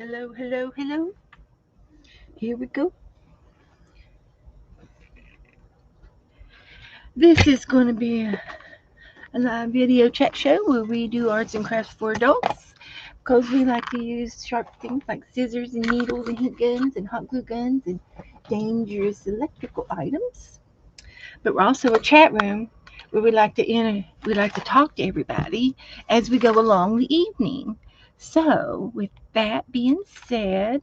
Hello, hello, hello. Here we go. This is going to be a live video chat show where we do arts and crafts for adults because we like to use sharp things like scissors and needles and heat guns and hot glue guns and dangerous electrical items. But we're also a chat room where we like to talk to everybody as we go along the evening. So, with that being said,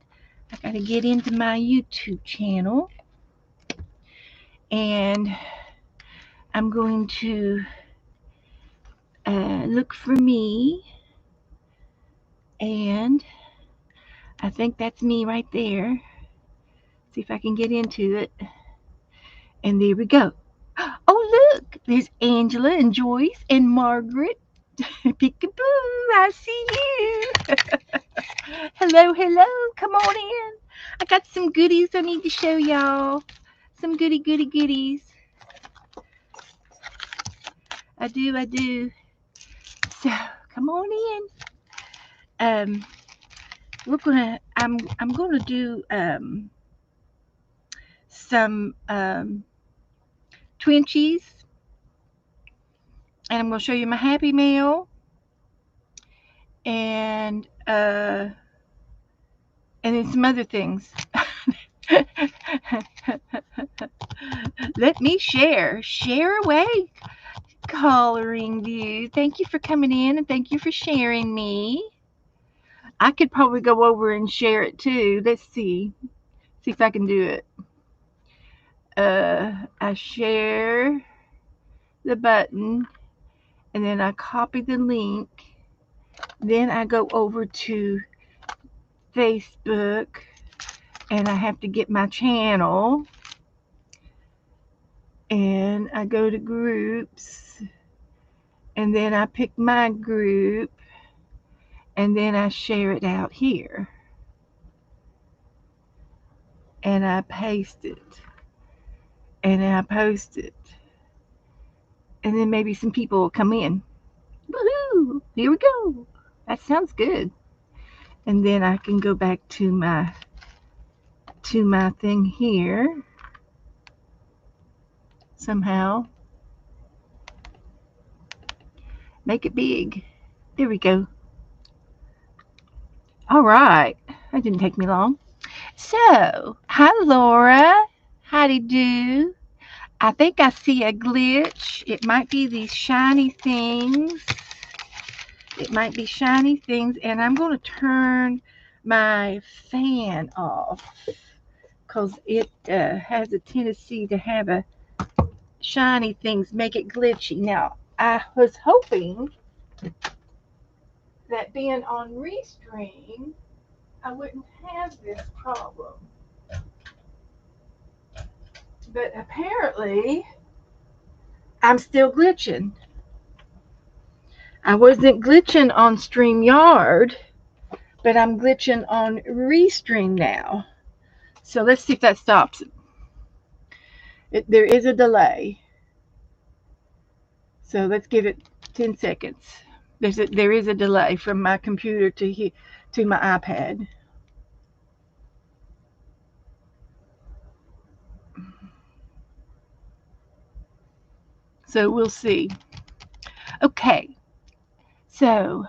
I got to get into my YouTube channel and I'm going to look for me, and I think that's me right there. See if I can get into it. And there we go. Oh, look, there's Angela and Joyce and Margaret. Peekaboo, I see you. Hello, hello, come on in. I got some goodies I need to show y'all. Some goodies. I do. So, come on in. I'm gonna do some Twenchies, and I'm gonna show you my Happy Meal, and then some other things. Let me share away. Coloring view. Thank you for coming in and thank you for sharing me. I could probably go over and share it too. Let's see if I can do it. I share the button and then I copy the link. Then I go over to Facebook and I have to get my channel. And I go to groups and then I pick my group and then I share it out here. And I paste it. And then I post it. And then maybe some people will come in. Woohoo! Here we go. That sounds good. And then I can go back to my thing here somehow. Make it big. There we go. All right. That didn't take me long. So, hi Laura. Howdy do. I think I see a glitch. It might be these shiny things. And I'm going to turn my fan off because it has a tendency to have a shiny things make it glitchy. Now, I was hoping that being on Restream, I wouldn't have this problem. But apparently, I'm still glitching. I wasn't glitching on StreamYard, but I'm glitching on Restream now. So let's see if that stops it. There is a delay. So let's give it 10 seconds. There is a delay from my computer to my iPad. So we'll see. Okay. So,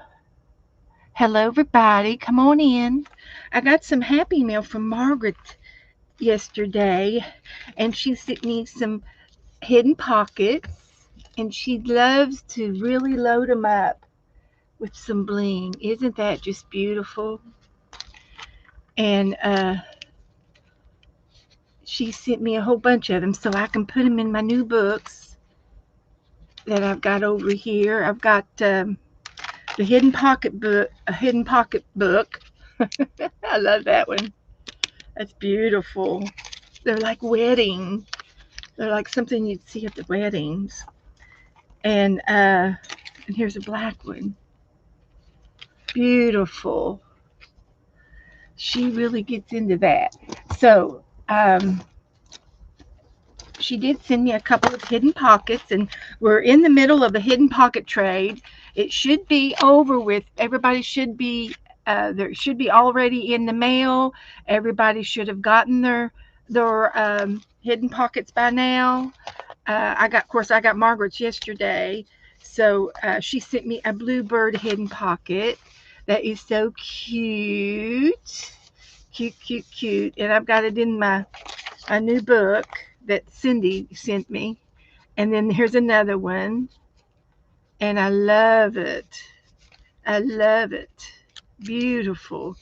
hello everybody. Come on in. I got some Happy Meal from Margaret yesterday, and she sent me some hidden pockets, and she loves to really load them up with some bling. Isn't that just beautiful? And she sent me a whole bunch of them so I can put them in my new books that I've got over here. I've got the hidden pocket book, a hidden pocket book. I love that one. That's beautiful. They're like wedding. They're like something you'd see at the weddings. And here's a black one. Beautiful. She really gets into that. So she did send me a couple of hidden pockets, and we're in the middle of a hidden pocket trade. It should be over with. Everybody should be there should be already in the mail. Everybody should have gotten their hidden pockets by now. Of course, I got Margaret's yesterday. So she sent me a bluebird hidden pocket that is so cute. Cute, cute, cute. And I've got it in my a new book that Cindy sent me. And then here's another one. And I love it. I love it. Beautiful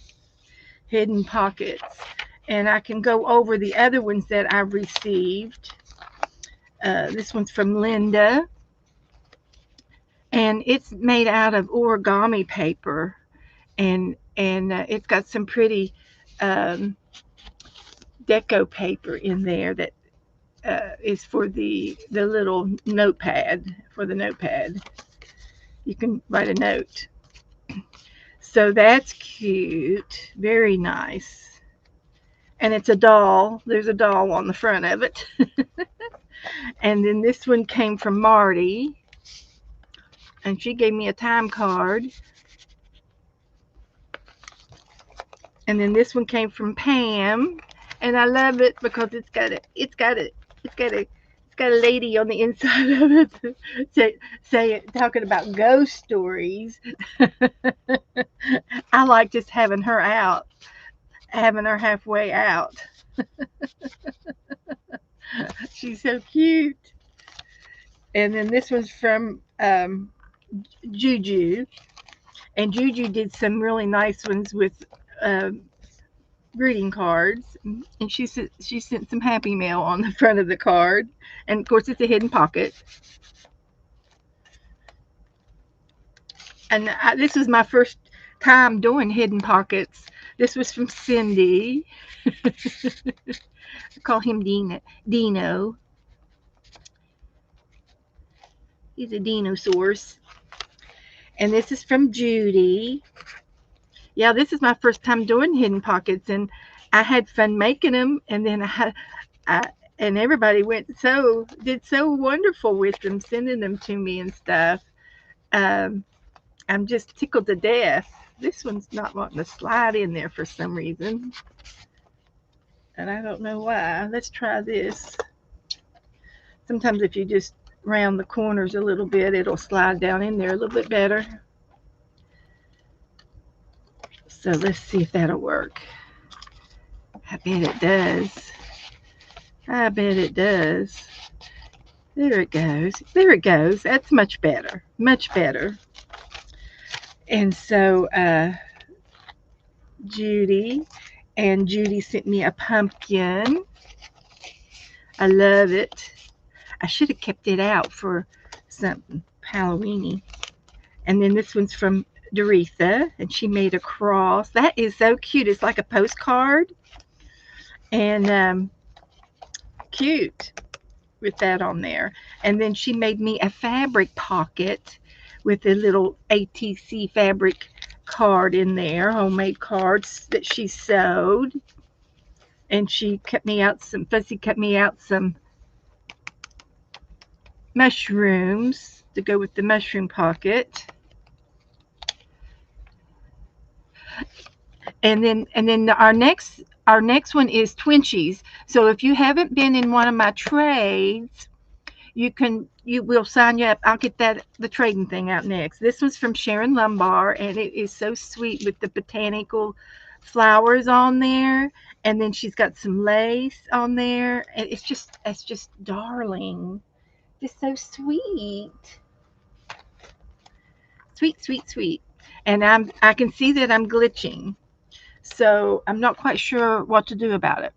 hidden pockets. And I can go over the other ones that I've received. This one's from Linda. And it's made out of origami paper. And it's got some pretty um, deco paper in there that is for the little notepad, for the notepad. You can write a note. So that's cute. Very nice. And it's a doll. There's a doll on the front of it. And then this one came from Marty. And she gave me a time card. And then this one came from Pam. And I love it because it's got a lady on the inside of it talking about ghost stories. I like just having her halfway out. She's so cute. And then this one's from Juju, and Juju did some really nice ones with greeting cards, and she sent some happy mail on the front of the card, and of course it's a hidden pocket. And this was my first time doing hidden pockets. This was from Cindy. I call him Dino. He's a dinosaurus. And this is from Judy. Yeah, this is my first time doing hidden pockets, and I had fun making them. And then and everybody did so wonderful with them, sending them to me and stuff. I'm just tickled to death. This one's not wanting to slide in there for some reason, and I don't know why. Let's try this. Sometimes if you just round the corners a little bit, it'll slide down in there a little bit better. So let's see if that'll work. I bet it does. I bet it does. There it goes. There it goes. That's much better. Much better. And so Judy sent me a pumpkin. I love it. I should have kept it out for something Halloweeny. And then this one's from Doretha, and she made a cross. That is so cute. It's like a postcard, and cute with that on there. And then she made me a fabric pocket with a little ATC fabric card in there, homemade cards that she sewed. And she cut me out some mushrooms to go with the mushroom pocket. And then our next one is Twenchies. So if you haven't been in one of my trades, we'll sign you up. I'll get the trading thing out next. This was from Sharon Lumbar, and it is so sweet with the botanical flowers on there, and then she's got some lace on there, and it's just darling, just so sweet, sweet. And I can see that I'm glitching, so I'm not quite sure what to do about it.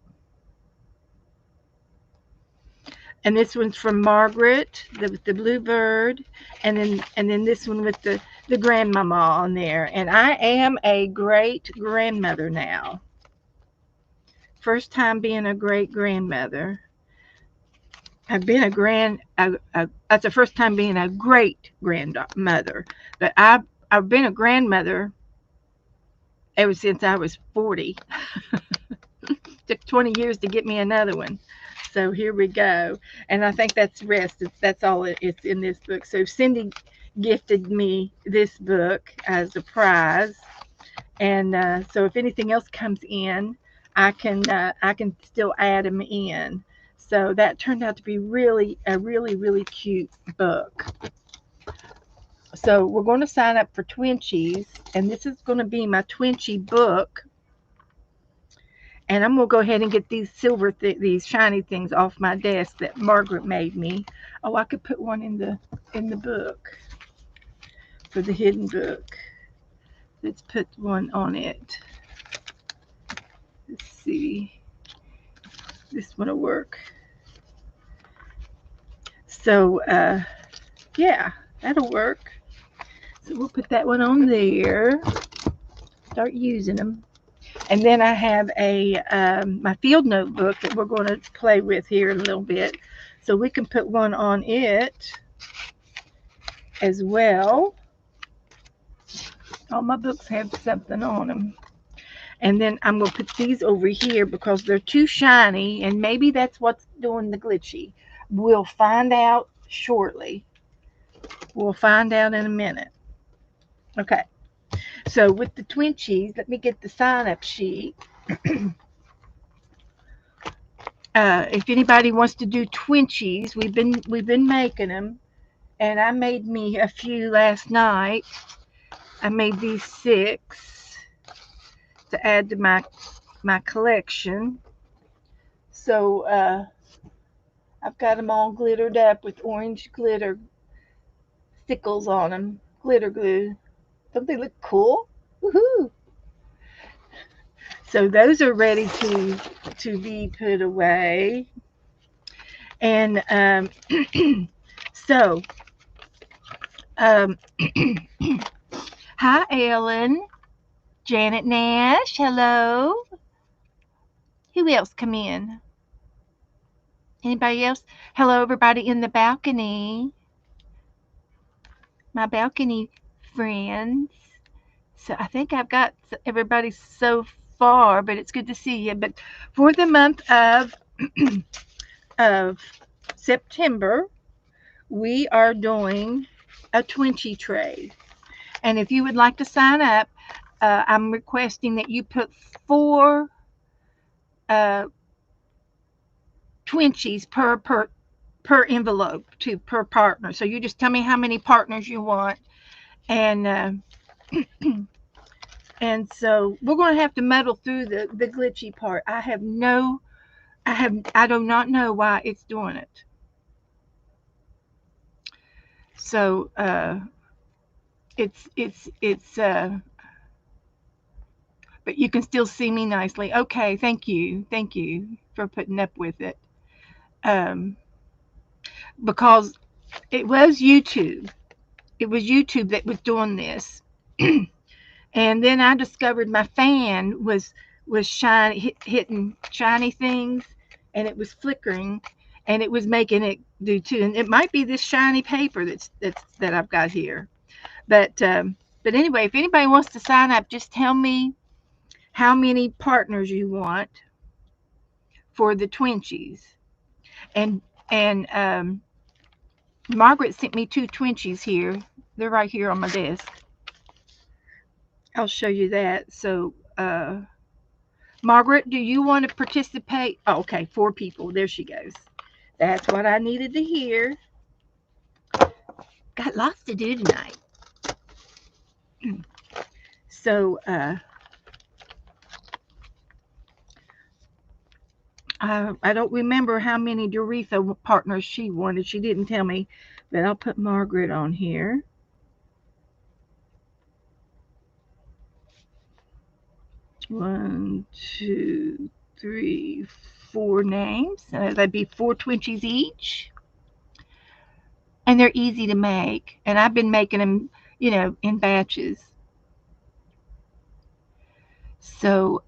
And this one's from Margaret, the bluebird, and then this one with the grandmama on there. And I am a great grandmother now. First time being a great grandmother. I've been that's the first time being a great grandmother. But I've been a grandmother ever since I was 40. Took 20 years to get me another one. So here we go. And I think that's all it's in this book. So Cindy gifted me this book as a prize. And so if anything else comes in, I can still add them in. So that turned out to be really cute book. So we're going to sign up for Twenchies, and this is going to be my Twinchie book. And I'm going to go ahead and get these these shiny things off my desk that Margaret made me. Oh, I could put one in the book for the hidden book. Let's put one on it. Let's see. This one will work. So, yeah, that'll work. So we'll put that one on there. Start using them. And then I have my field notebook that we're going to play with here in a little bit. So we can put one on it as well. All my books have something on them. And then I'm going to put these over here because they're too shiny, and maybe that's what's doing the glitchy. We'll find out shortly. We'll find out in a minute. Okay. So with the Twenchies, let me get the sign-up sheet. If anybody wants to do Twenchies, we've been making them, and I made me a few last night. I made these 6 to add to my collection. So I've got them all glittered up with orange glitter stickles on them, glitter glue. Don't they look cool? Woohoo! So those are ready to be put away. And so, hi, Ellen. Janet Nash, hello. Who else come in? Anybody else? Hello, everybody in the balcony. My balcony friends. So I think I've got everybody so far, but it's good to see you. But for the month of September, we are doing a Twinchie trade. And if you would like to sign up, I'm requesting that you put 4 Twinchies per envelope per partner. So you just tell me how many partners you want, and and so we're going to have to muddle through the glitchy part. I do not know why it's doing it. So it's but you can still see me nicely. Okay, thank you for putting up with it. Because it was YouTube that was doing this. And then I discovered my fan was hitting shiny things, and it was flickering, and it was making it do too. And it might be this shiny paper that I've got here. But anyway, if anybody wants to sign up, just tell me how many partners you want for the Twenchies. And Margaret sent me 2 Twenchies here. They're right here on my desk. I'll show you that. So, Margaret, do you want to participate? Oh, okay, 4 people. There she goes. That's what I needed to hear. Got lots to do tonight. So, I don't remember how many Doretha partners she wanted. She didn't tell me, but I'll put Margaret on here. One, 2, 3, 4 names. That'd be 4 Twenchies each. And they're easy to make. And I've been making them, in batches. So,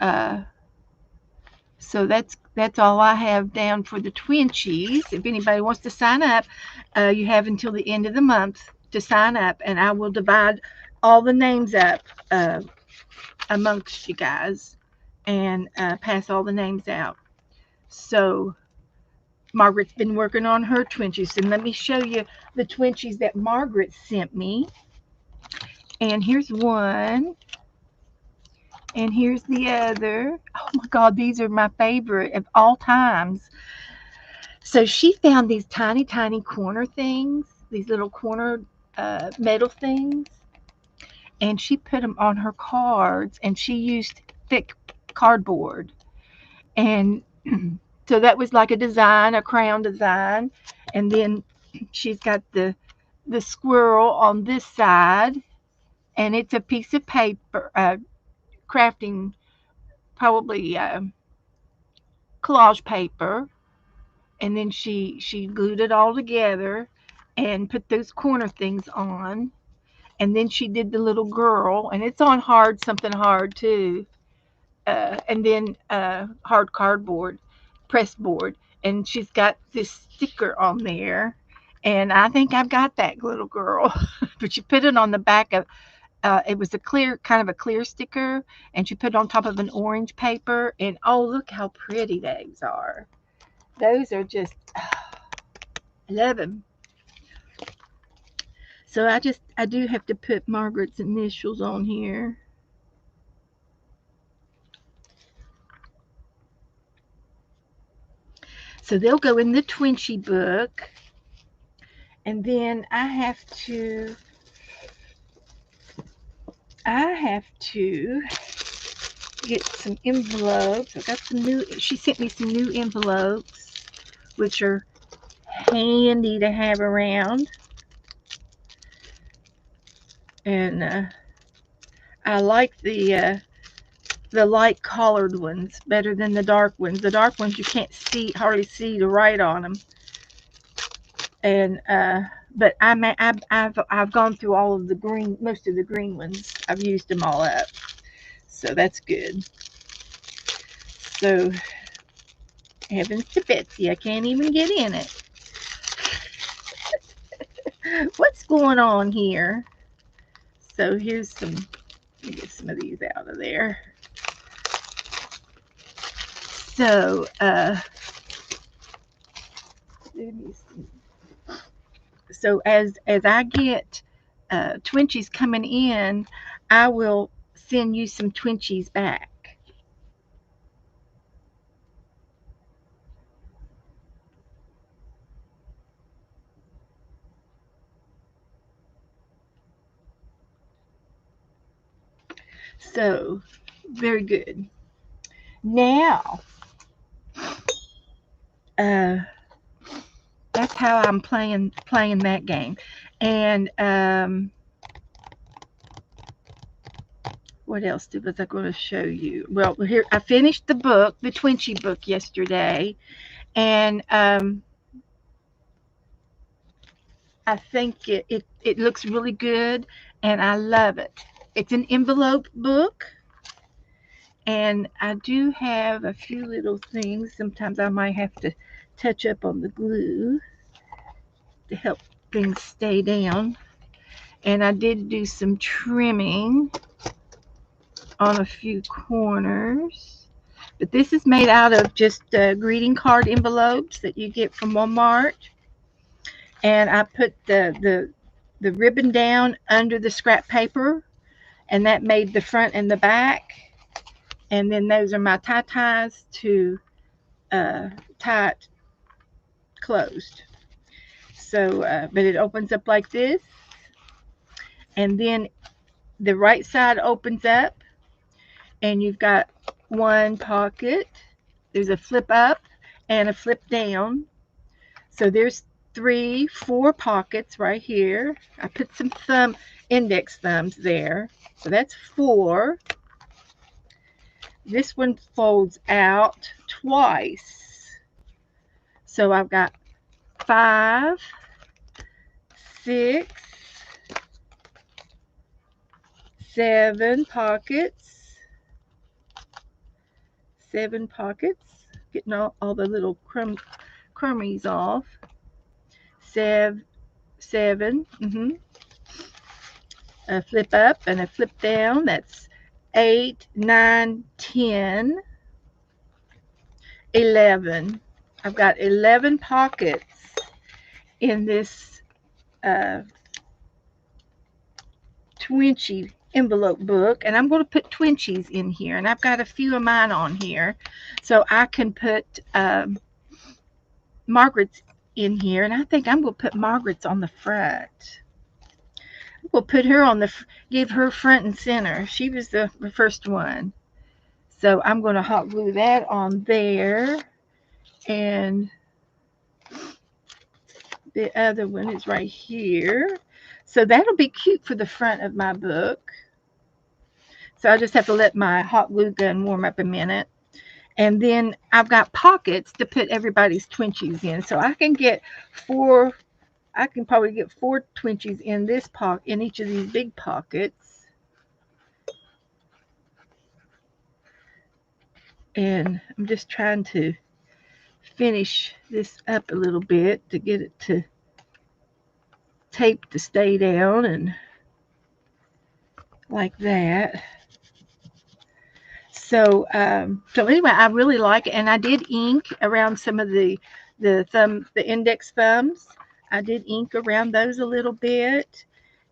so that's all I have down for the Twenchies. If anybody wants to sign up, you have until the end of the month to sign up, and I will divide all the names up amongst you guys and pass all the names out. So Margaret's been working on her Twenchies, and let me show you the Twenchies that Margaret sent me. And here's one. And here's the other. Oh my God, these are my favorite of all times. So she found these tiny, tiny corner things, these little corner metal things, and she put them on her cards, and she used thick cardboard. And so that was like a design, a crown design. And then she's got the squirrel on this side, and it's a piece of paper, crafting, probably collage paper. And then she glued it all together and put those corner things on. And then she did the little girl, and it's on hard, something hard too. And then hard cardboard, press board, and she's got this sticker on there. And I think I've got that little girl, but she put it on the back of. It was a clear, kind of a clear sticker, and she put it on top of an orange paper. And oh, look how pretty those are! Those are just, I love them. So I do have to put Margaret's initials on here. So they'll go in the Twenchie book. And then I have to get some envelopes. I got some new, she sent me some new envelopes, which are handy to have around. And I like the light colored ones better than the dark ones. The dark ones you can't hardly see to write on them. And but I've gone through all of the green, most of the green ones. I've used them all up, so that's good. So heavens to Betsy, I can't even get in it. What's going on here? So here's some. Let me get some of these out of there. So let me see. So as I get Twenchies coming in, I will send you some Twenchies back. So very good. Now, uh, that's how I'm playing that game. And what else was I going to show you? Well, here I finished the book, the Twenchie book, yesterday, and I think it looks really good, and I love it. It's an envelope book, and I do have a few little things. Sometimes I might have to touch up on the glue to help things stay down. And I did do some trimming on a few corners. But this is made out of just greeting card envelopes that you get from Walmart. And I put the ribbon down under the scrap paper, and that made the front and the back. And then those are my ties to tie it closed. So, but it opens up like this, and then the right side opens up, and you've got one pocket. There's a flip up and a flip down. So there's 4 pockets right here. I put some index thumbs there. So that's 4. This one folds out twice. So I've got 5, 6, 7 pockets. 7 pockets. Getting all the little crummies off. 7. A flip up and a flip down. That's 8, 9, 10, 11. I've got 11 pockets in this Twenchie envelope book, and I'm going to put Twenchies in here, and I've got a few of mine on here, so I can put Margaret's in here, and I think I'm going to put Margaret's on the front. We'll put her on the, give her front and center. She was the first one. So I'm going to hot glue that on there. And the other one is right here. So that'll be cute for the front of my book. So I just have to let my hot glue gun warm up a minute. And then I've got pockets to put everybody's Twenchies in. So I can get I can probably get 4 Twenchies in this in each of these big pockets. And I'm just trying to finish this up a little bit to get it to tape to stay down and like that. So anyway, I really like it, and I did ink around some of the index thumbs. I did ink around those a little bit,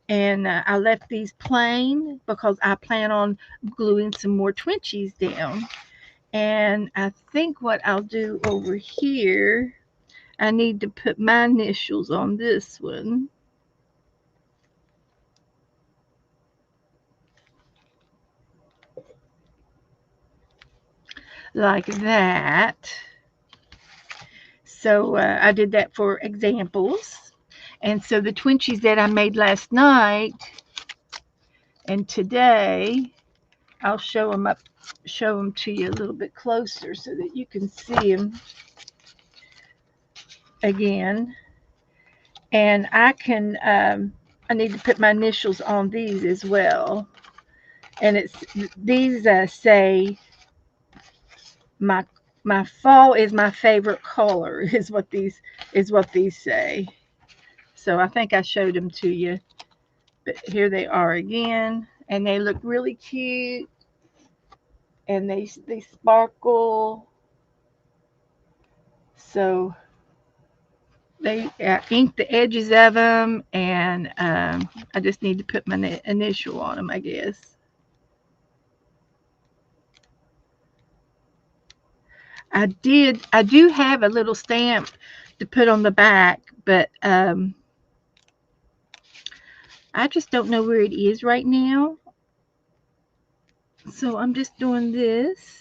and I left these plain because I plan on gluing some more Twenchies down. And I think what I'll do over here, I need to put my initials on this one. Like that. So I did that for examples. And so the Twenchies that I made last night and today, I'll show them to you a little bit closer so that you can see them again. And I need to put my initials on these as well. And these say my fall is my favorite color is what these say. So I think I showed them to you, but here they are again, and they look really cute, and they sparkle. So they inked the edges of them, and I just need to put my initial on them, I guess. I do have a little stamp to put on the back, but I just don't know where it is right now. So I'm just doing this.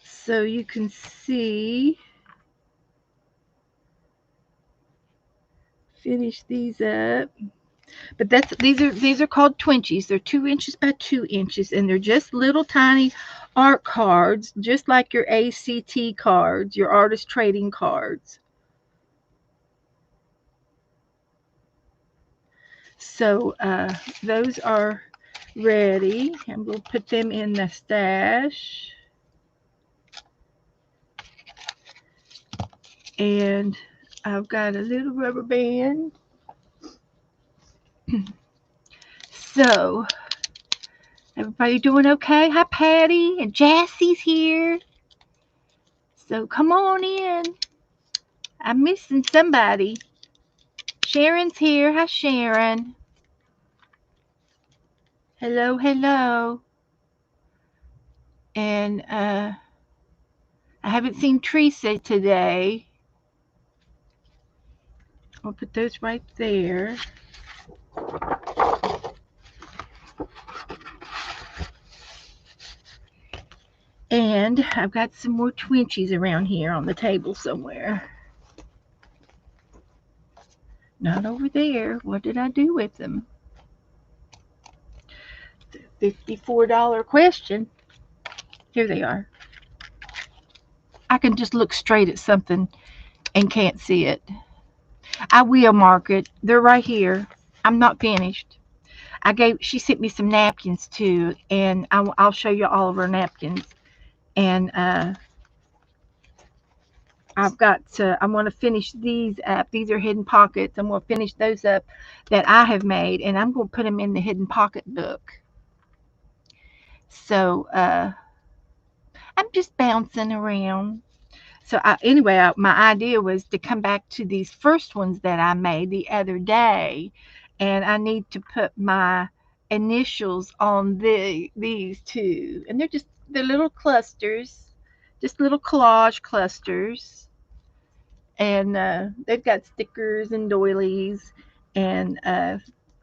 So you can see, finish these up. But these are called Twenchies. They're 2 inches by 2 inches, and they're just little tiny art cards, just like your ACT cards, your artist trading cards. So those are ready. I'm going to put them in the stash. And I've got a little rubber band. So, everybody doing okay? Hi, Patty, and Jassie's here. So come on in. I'm missing somebody. Sharon's here. Hi, Sharon. Hello, hello. And I haven't seen Teresa today. I'll put those right there. And I've got some more Twenchies around here on the table somewhere. Not over there. What did I do with them? The $54 question. Here they are. I can just look straight at something and can't see it. I will, Margaret. They're right here. I'm not finished. She sent me some napkins too, and I'll show you all of her napkins. And I'm going to finish these up. These are hidden pockets. I'm going to finish those up that I have made, and I'm going to put them in the hidden pocket book. So I'm just bouncing around. So anyway, my idea was to come back to these first ones that I made the other day, and I need to put my initials on these two, and they're little clusters, just little collage clusters, and they've got stickers and doilies and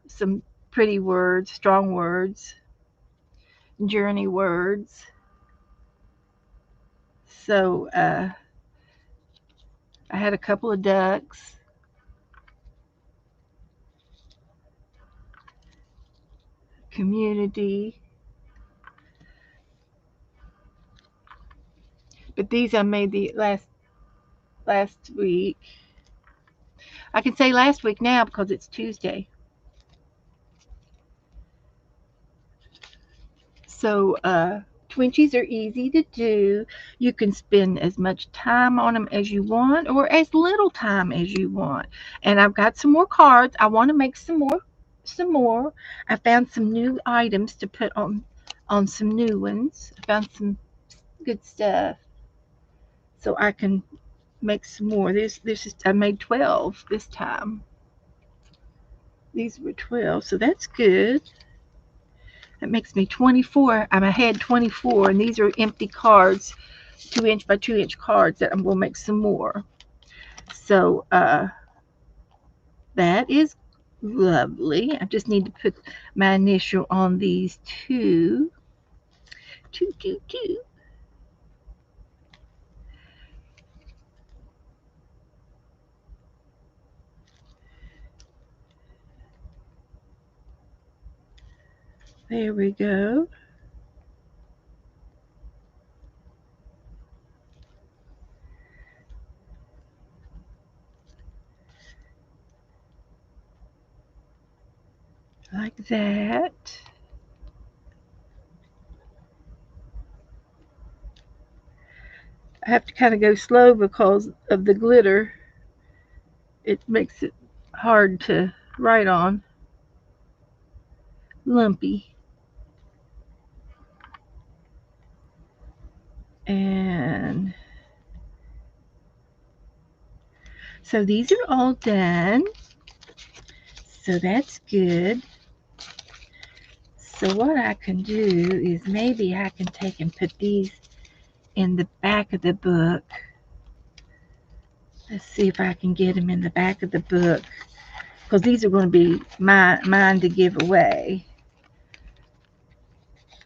some pretty words, strong words, journey words. So I had a couple of ducks, community, but these I made the last week. I can say last week now because it's Tuesday. So Twinchies are easy to do. You can spend as much time on them as you want or as little time as you want. And I've got some more cards. I want to make some more. I found some new items to put on some new ones. I found some good stuff. So I can make some more. This is I made 12 this time. These were 12, so that's good. That makes me 24. I'm ahead 24, and these are empty cards, 2-inch by 2-inch cards that I'm going to make some more. So that is lovely. I just need to put my initial on these two. Two. There we go. Like that. I have to kind of go slow because of the glitter. It makes it hard to write on. Lumpy. And so these are all done. So that's good. So what I can do is maybe I can take and put these in the back of the book. Let's see if I can get them in the back of the book, because these are going to be mine to give away.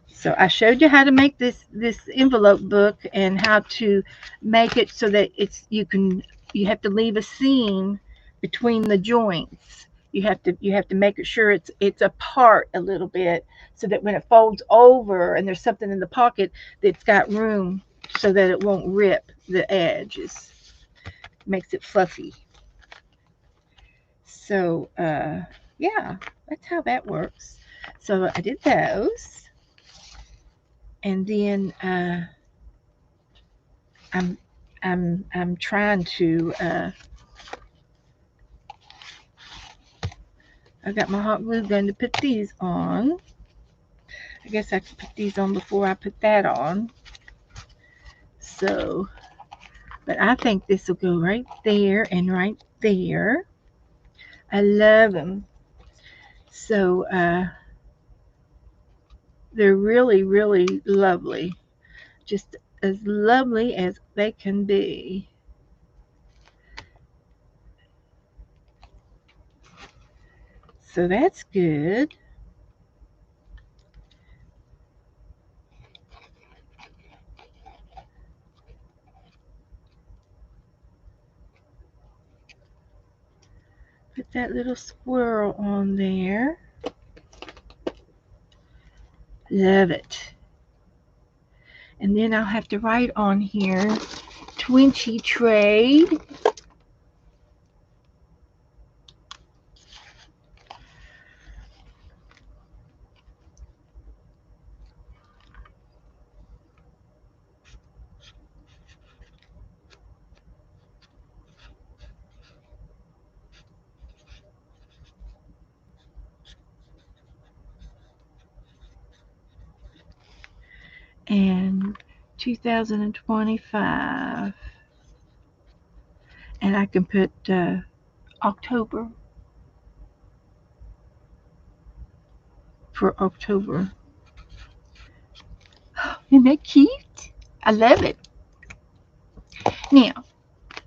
So I showed you how to make this envelope book and how to make it so that you have to leave a seam between the joints. You have to make it sure it's apart a little bit so that when it folds over and there's something in the pocket, it's got room so that it won't rip the edges. Makes it fluffy. So yeah, that's how that works. So I did those. And then I'm trying to I got my hot glue gun to put these on. I guess I can put these on before I put that on. So, but I think this will go right there and right there. I love them. So they're really, really lovely. Just as lovely as they can be. So that's good. Put that little squirrel on there. Love it. And then I'll have to write on here, Twenchie Trade. And 2025. And I can put October for October. Isn't that cute? I love it. Now,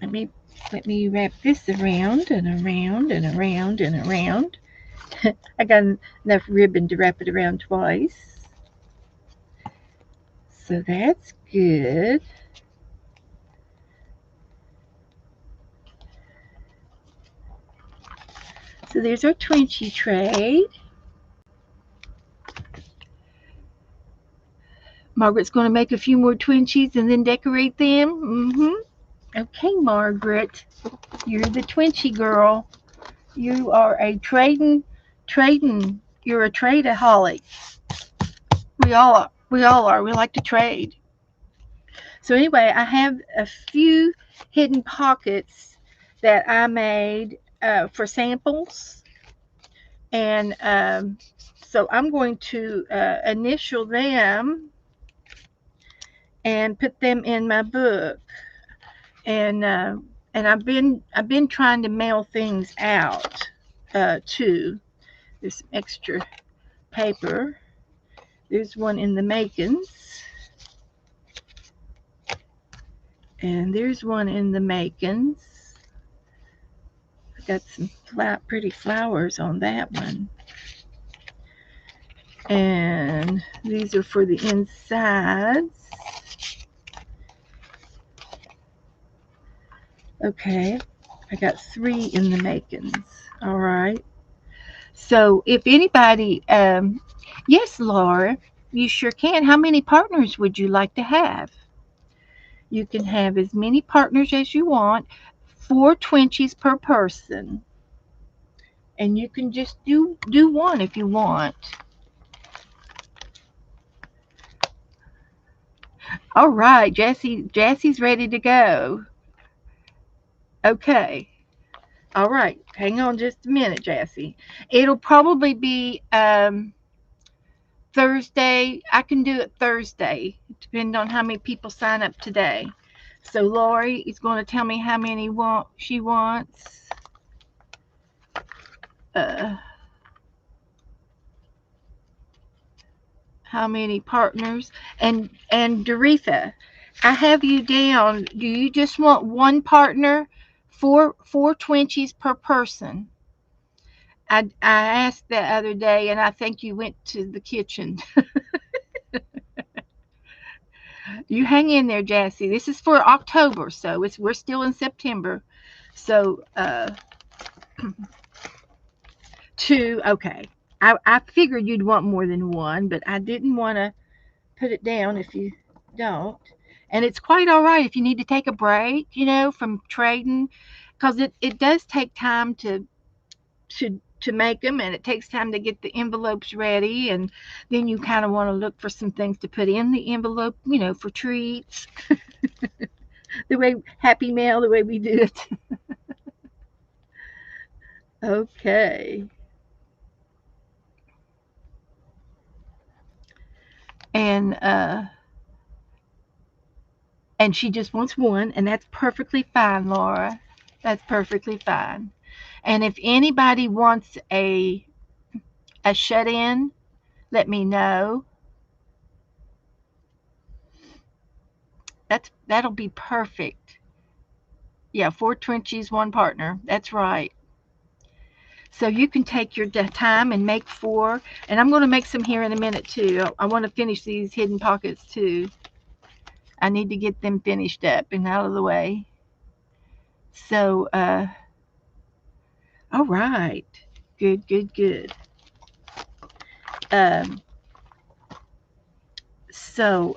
let me wrap this around and around and around and around. I got enough ribbon to wrap it around twice. So that's good. So there's our Twinchie tray. Margaret's going to make a few more Twinchies and then decorate them. Okay, Margaret. You're the Twinchie girl. You are a trading. You're a tradeaholic. We all are. We all are. We like to trade. So anyway, I have a few hidden pockets that I made for samples, and so I'm going to initial them and put them in my book. And I've been trying to mail things out too. There's some extra paper. There's one in the makings. And there's one in the makings. I got some pretty flowers on that one. And these are for the insides. Okay, I got 3 in the makings. All right. So if anybody, yes, Laura, you sure can. How many partners would you like to have? You can have as many partners as you want, 4 Twinchies per person. And you can just do one if you want. All right, Jesse's ready to go. Okay. All right. Hang on just a minute, Jesse. It'll probably be Thursday. I can do it Thursday, depending on how many people sign up today. So Lori is going to tell me how many she wants. How many partners? And Doretha, I have you down. Do you just want one partner? Four Twinchies per person. I asked the other day, and I think you went to the kitchen. You hang in there, Jassy. This is for October, so we're still in September. So 2. Okay. I figured you'd want more than one, but I didn't want to put it down if you don't. And it's quite all right if you need to take a break, from trading, because it does take time to make them, and it takes time to get the envelopes ready, and then you kind of want to look for some things to put in the envelope, for treats. The way Happy Mail, the way we do it. Okay. And she just wants one, and that's perfectly fine, Laura. That's perfectly fine. And if anybody wants a shut in, let me know. That'll be perfect. Yeah, 4 Twenchies, 1 partner. That's right. So you can take your time and make 4. And I'm going to make some here in a minute too. I want to finish these hidden pockets too. I need to get them finished up and out of the way. So, all right. Good, good, good. So,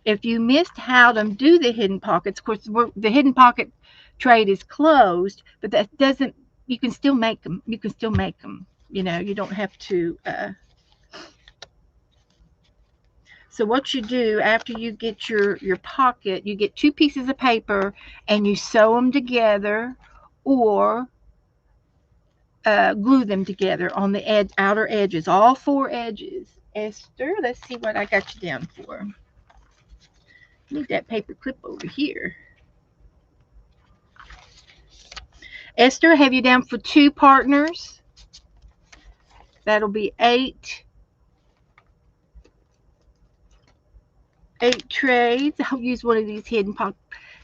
if you missed how to do the hidden pockets, of course, the hidden pocket trade is closed, but that doesn't, you can still make them. You can still make them. You don't have to. So what you do after you get your pocket, you get 2 pieces of paper and you sew them together, or glue them together on the outer edges, all 4 edges. Esther, let's see what I got you down for. Need that paper clip over here. Esther, I have you down for 2 partners. That'll be 8 trays. I'll use one of these hidden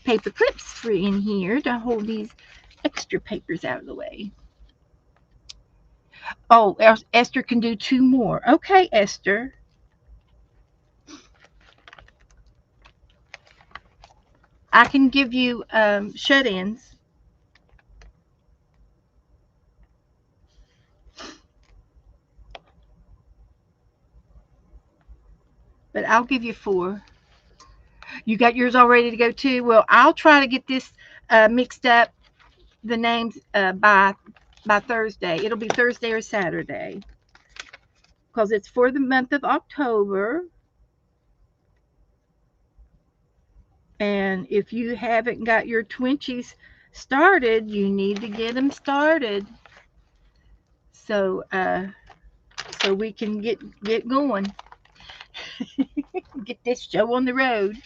paper clips for in here to hold these extra papers out of the way. Oh, Esther can do 2 more. Okay, Esther. I can give you shut-ins. But I'll give you 4. You got yours all ready to go too? Well, I'll try to get this mixed up, the names, by Thursday. It'll be Thursday or Saturday because it's for the month of October. And if you haven't got your Twenchies started, you need to get them started. So so we can get going. Get this show on the road.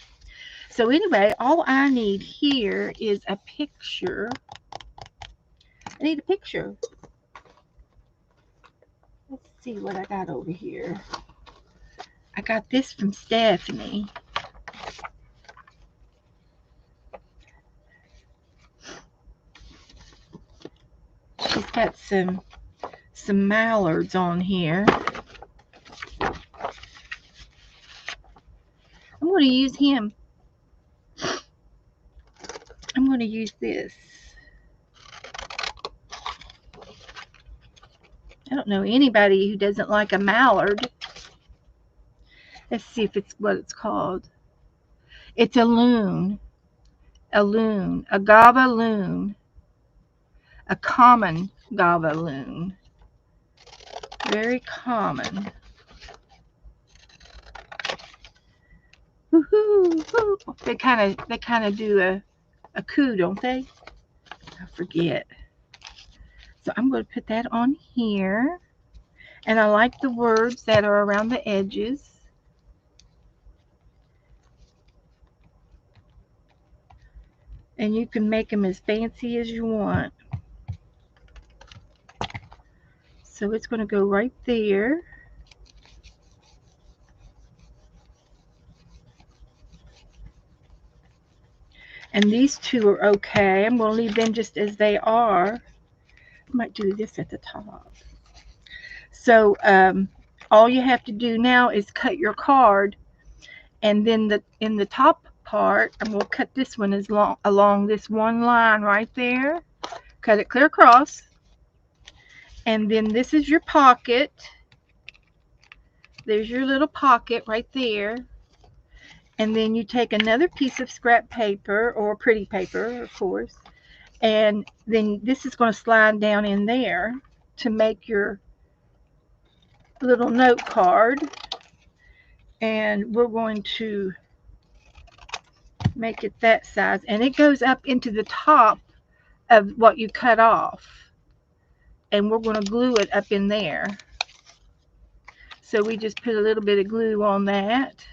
So anyway, all I need here is a picture. I need a picture. Let's see what I got over here. I got this from Stephanie. She's got some mallards on here. I'm going to use him. I'm going to use this. I don't know anybody who doesn't like a mallard. Let's see if it's what it's called. It's a loon. A loon. A Gava loon. A common Gava loon. Very common. Woohoo! They kind of do a coo, don't they? I forget. So I'm going to put that on here. And I like the words that are around the edges. And you can make them as fancy as you want. So it's going to go right there. And these 2 are okay. I'm going to leave them just as they are. I might do this at the top. So all you have to do now is cut your card. And then in the top part, I'm going to cut this one along this one line right there. Cut it clear across. And then this is your pocket. There's your little pocket right there. And then you take another piece of scrap paper or pretty paper, of course. And then this is going to slide down in there to make your little note card. And we're going to make it that size. And it goes up into the top of what you cut off. And we're going to glue it up in there. So we just put a little bit of glue on that.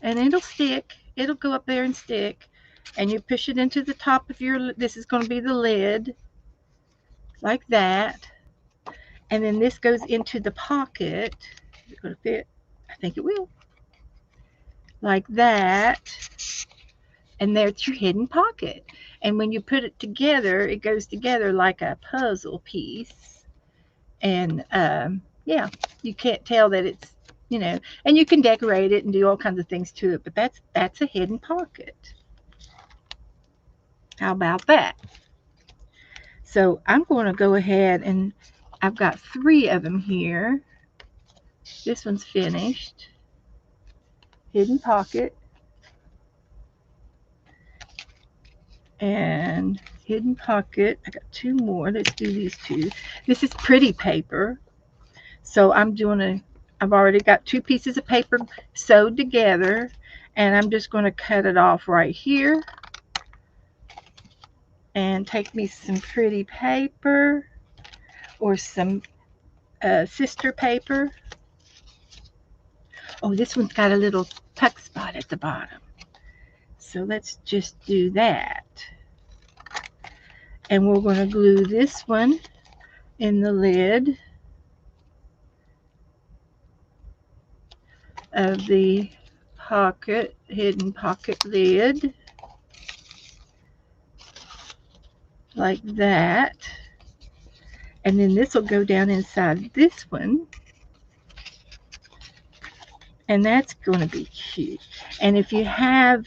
And it'll stick. It'll go up there and stick. And you push it into the top of your, this is going to be the lid. Like that. And then this goes into the pocket. Is it going to fit? I think it will. Like that. And there's your hidden pocket. And when you put it together, it goes together like a puzzle piece. And yeah, you can't tell that it's, you know, and you can decorate it and do all kinds of things to it, but that's a hidden pocket. How about that? So I'm going to go ahead, and I've got 3 of them here. This one's finished. Hidden pocket. And hidden pocket. I got 2 more. Let's do these 2. This is pretty paper. So I've already got 2 pieces of paper sewed together, and I'm just going to cut it off right here. And take me some pretty paper or some sister paper. Oh, this one's got a little tuck spot at the bottom. So let's just do that. And we're going to glue this one in the lid of the hidden pocket lid, like that. And then this will go down inside this one. And that's going to be cute. And if you have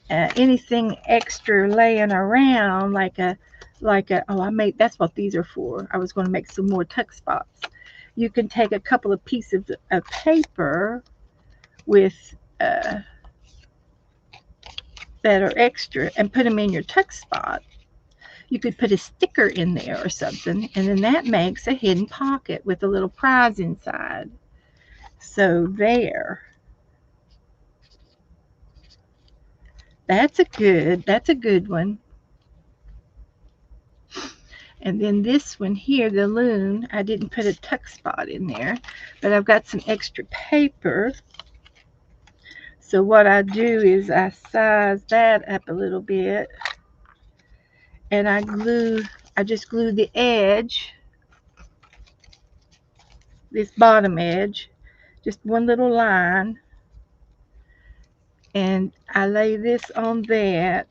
anything extra laying around, that's what these are for. I was going to make some more tuck spots. You can take a couple of pieces of paper with that are extra and put them in your tuck spot. You could put a sticker in there or something, and then that makes a hidden pocket with a little prize inside. So there. That's a good one. And then this one here, the loon, I didn't put a tuck spot in there, but I've got some extra paper. So what I do is I size that up a little bit, and I just glue the edge, this bottom edge, just one little line, and I lay this on that,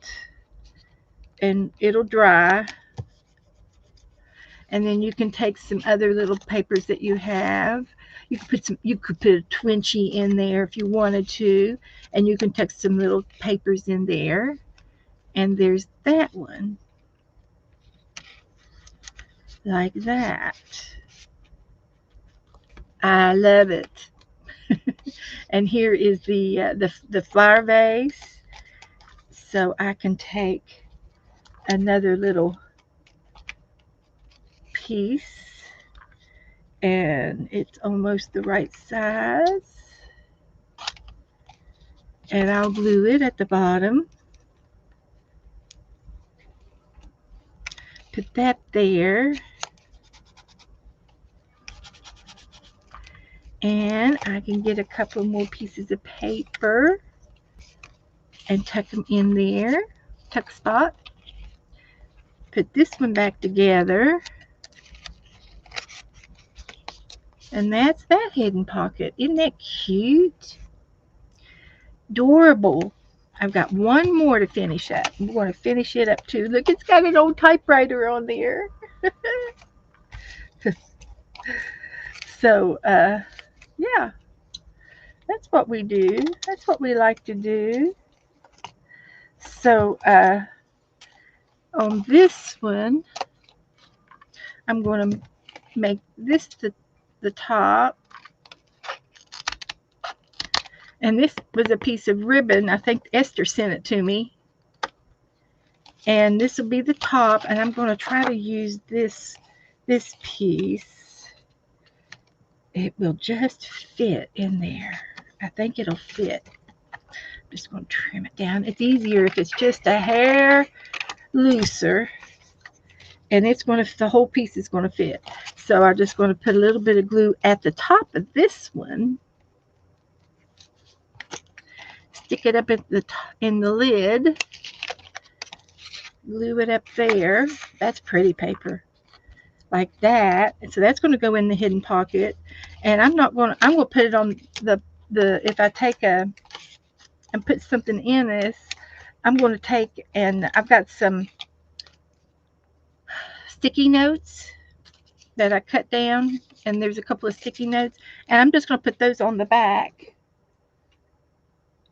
and it'll dry. And then you can take some other little papers that you have. You could put a Twenchie in there if you wanted to, and you can tuck some little papers in there. And there's that one, like that. I love it. And here is the flower vase. So I can take another little piece, and it's almost the right size. And I'll glue it at the bottom. Put that there. And I can get a couple more pieces of paper and tuck them in there. Tuck spot. Put this one back together. And that's that hidden pocket. Isn't that cute? Adorable. I've got one more to finish up. I'm going to finish it up too. Look, it's got an old typewriter on there. So, yeah, that's what we do. That's what we like to do. So, on this one, I'm going to make this the top. And this was a piece of ribbon. I think Esther sent it to me. And this will be the top. And I'm going to try to use this piece. It will just fit in there. I think it'll fit. I'm just going to trim it down. It's easier if it's just a hair looser. And the whole piece is going to fit. So I'm just going to put a little bit of glue at the top of this one. Stick it up in the lid. Glue it up there. That's pretty paper. Like that. And so that's going to go in the hidden pocket. And I'm going to put it on if I take and put something in this, I'm going to take, and I've got some sticky notes that I cut down, and there's a couple of sticky notes, and I'm just going to put those on the back.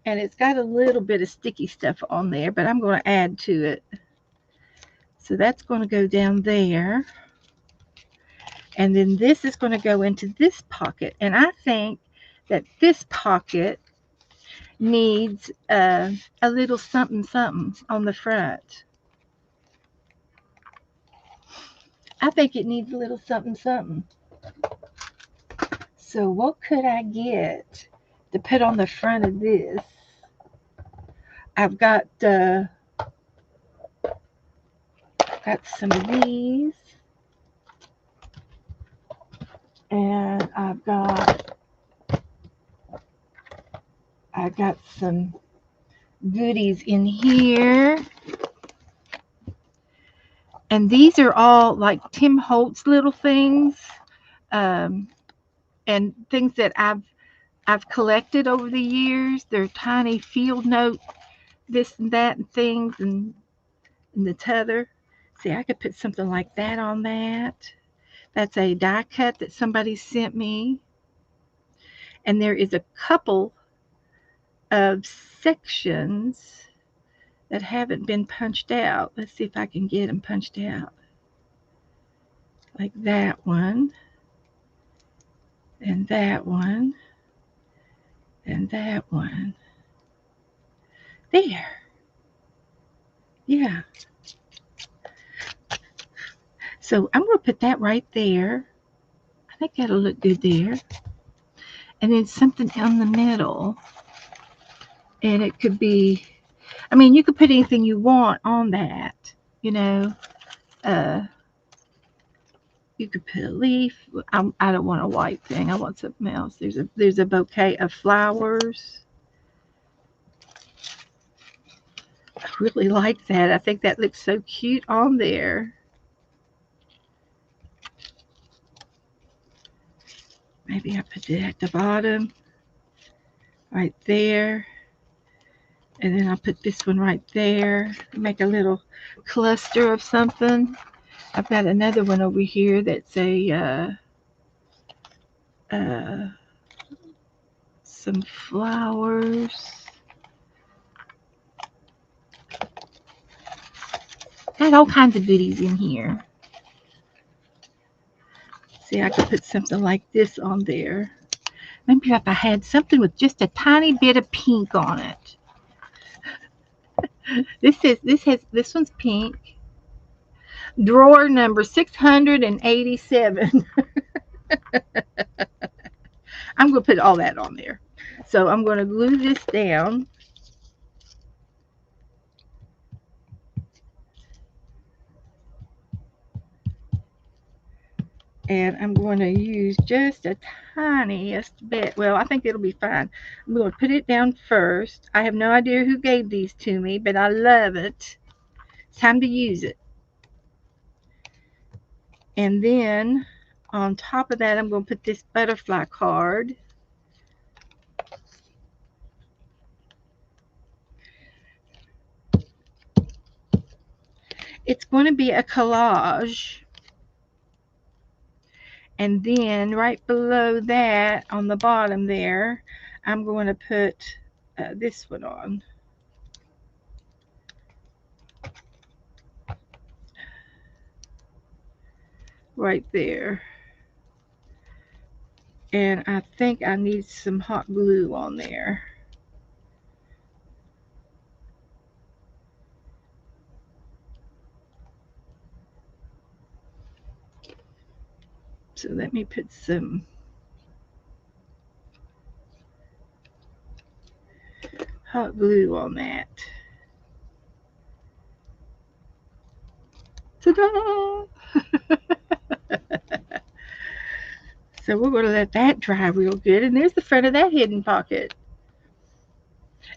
And it's got a little bit of sticky stuff on there, but I'm going to add to it. So that's going to go down there. And then this is going to go into this pocket. And I think that this pocket needs a little something on the front. I think it needs a little something. So what could I get to put on the front of this? I've got some of these, and I've got some goodies in here, And these are all like Tim Holtz little things, um, and things that I've collected over the years. They're tiny field note, this and that, and things, and the tether. See, I could put something like that on that. That's a die cut that somebody sent me. And there is a couple of sections that haven't been punched out. Let's see if I can get them punched out. Like that one, and that one, and that one. There. Yeah. So I'm going to put that right there. I think that'll look good there. And then something in the middle. And it could be, I mean, you could put anything you want on that, you know. You could put a leaf. I don't want a white thing. I want something else. There's a bouquet of flowers. I really like that. I think that looks so cute on there. Maybe I put it at the bottom, right there. And then I'll put this one right there. Make a little cluster of something. I've got another one over here that's some flowers. Got all kinds of goodies in here. See, I could put something like this on there. Maybe if I had something with just a tiny bit of pink on it. This one's pink. Drawer number 687. I'm going to put all that on there. So I'm going to glue this down. And I'm going to use just a tiniest bit. Well, I think it'll be fine. I'm going to put it down first. I have no idea who gave these to me, but I love it. It's time to use it. And then on top of that, I'm going to put this butterfly card. It's going to be a collage. And then right below that, on the bottom there, I'm going to put this one on. Right there. And I think I need some hot glue on there. So let me put some hot glue on that. Ta-da! So we're going to let that dry real good. And there's the front of that hidden pocket.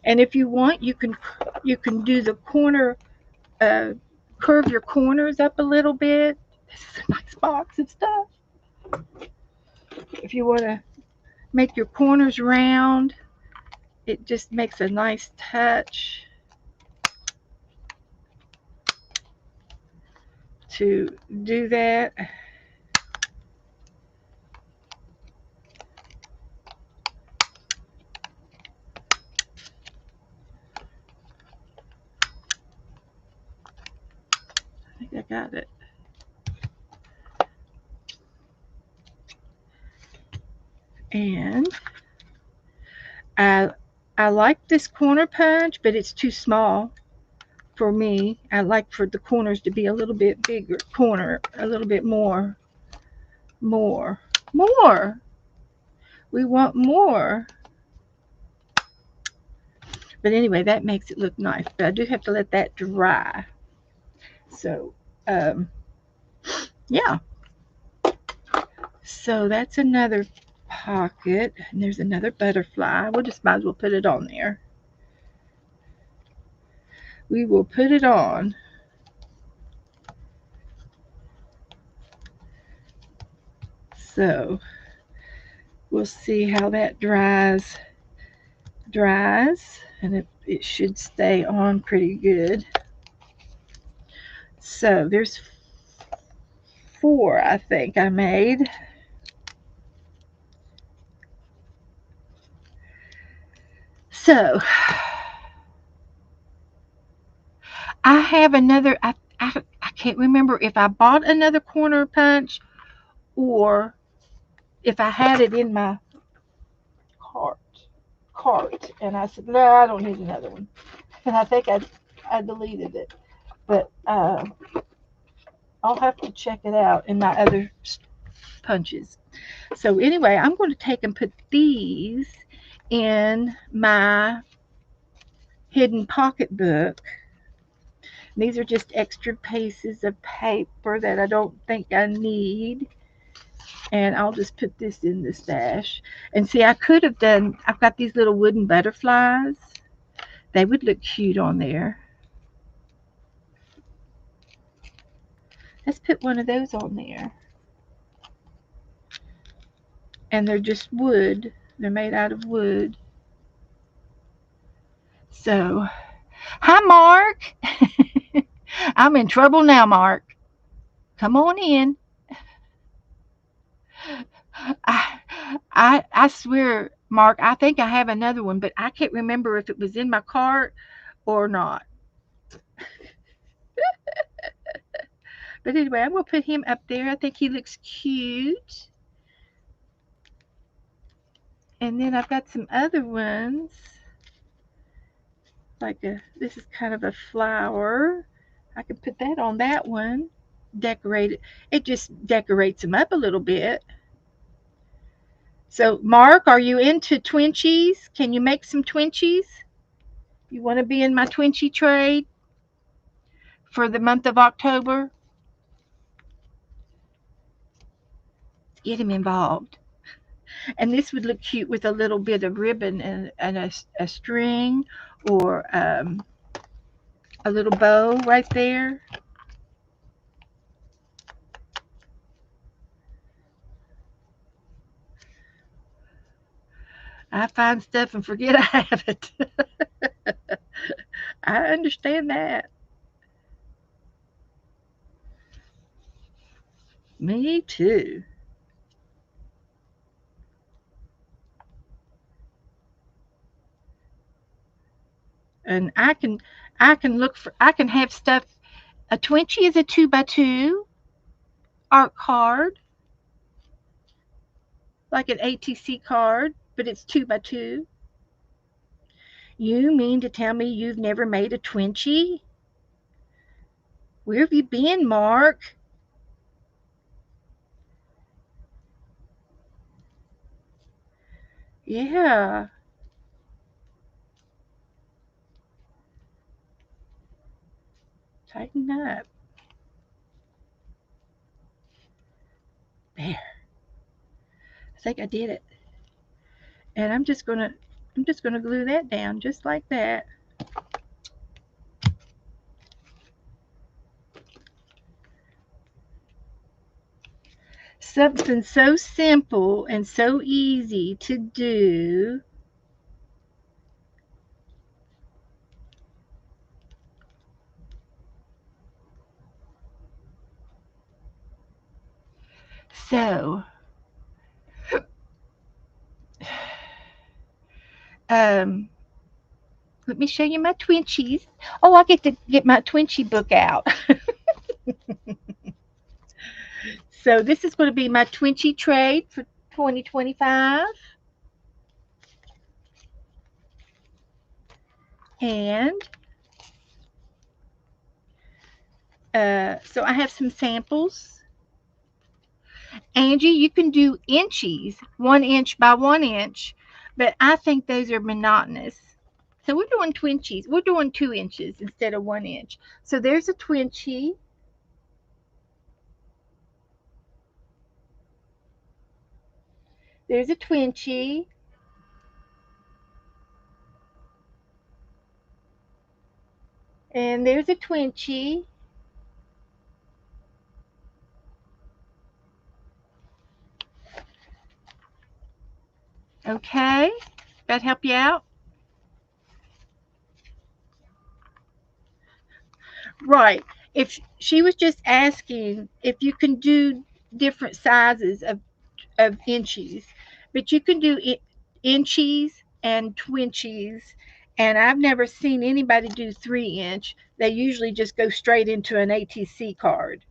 And if you want, you can do the corner, curve your corners up a little bit. This is a nice box of stuff. If you want to make your corners round, it just makes a nice touch to do that. I think I got it. And I like this corner punch, but it's too small for me. I like for the corners to be a little bit bigger. Corner, a little bit more. More. We want more. But anyway, that makes it look nice. But I do have to let that dry. So, yeah. So that's another pocket. And there's another butterfly. We'll just might as well put it on there. We will put it on. So we'll see how that dries, and it should stay on pretty good. So there's 4 I think I made. So I have another. I can't remember if I bought another corner punch or if I had it in my cart. And I said, no, I don't need another one. And I think I deleted it, but I'll have to check it out in my other punches. So anyway, I'm going to take and put these in my hidden pocketbook. These are just extra pieces of paper that I don't think I need. And I'll just put this in the stash. And see, I could have done, I've got these little wooden butterflies. They would look cute on there. Let's put one of those on there. And they're just wood. They're made out of wood. So, hi, Mark. I'm in trouble now, Mark. Come on in. I, I swear, Mark, I think I have another one, but I can't remember if it was in my cart or not. But anyway, I'm going to put him up there. I think he looks cute. And then I've got some other ones. This is kind of a flower. I could put that on that one. Decorate it. It just decorates them up a little bit. So, Mark, are you into Twenchies? Can you make some Twenchies? You want to be in my Twinchie trade for the month of October? Get him involved. And this would look cute with a little bit of ribbon and a string or a little bow right there. I find stuff and forget I have it. I understand that. Me too. And I can have stuff. A Twinchie is a 2x2 art card, like an ATC card, but it's 2x2. You mean to tell me you've never made a Twinchie? Where have you been, Mark? Yeah. Tighten up. There. I think I did it. And I'm just gonna glue that down just like that. Something so simple and so easy to do. So, um, let me show you my Twinchies. Oh, I get to get my Twinchie book out. So this is going to be my Twinchie trade for 2025. And so I have some samples. Angie, you can do inchies, 1 inch by 1 inch, but I think those are monotonous. So we're doing Twinchies. We're doing 2 inches instead of 1 inch. So there's a Twinchie. There's a Twinchie. And there's a Twinchie. Okay? That help you out? Right. If she was just asking if you can do different sizes of inchies, but you can do inchies and twinchies, and I've never seen anybody do 3 inch. They usually just go straight into an ATC card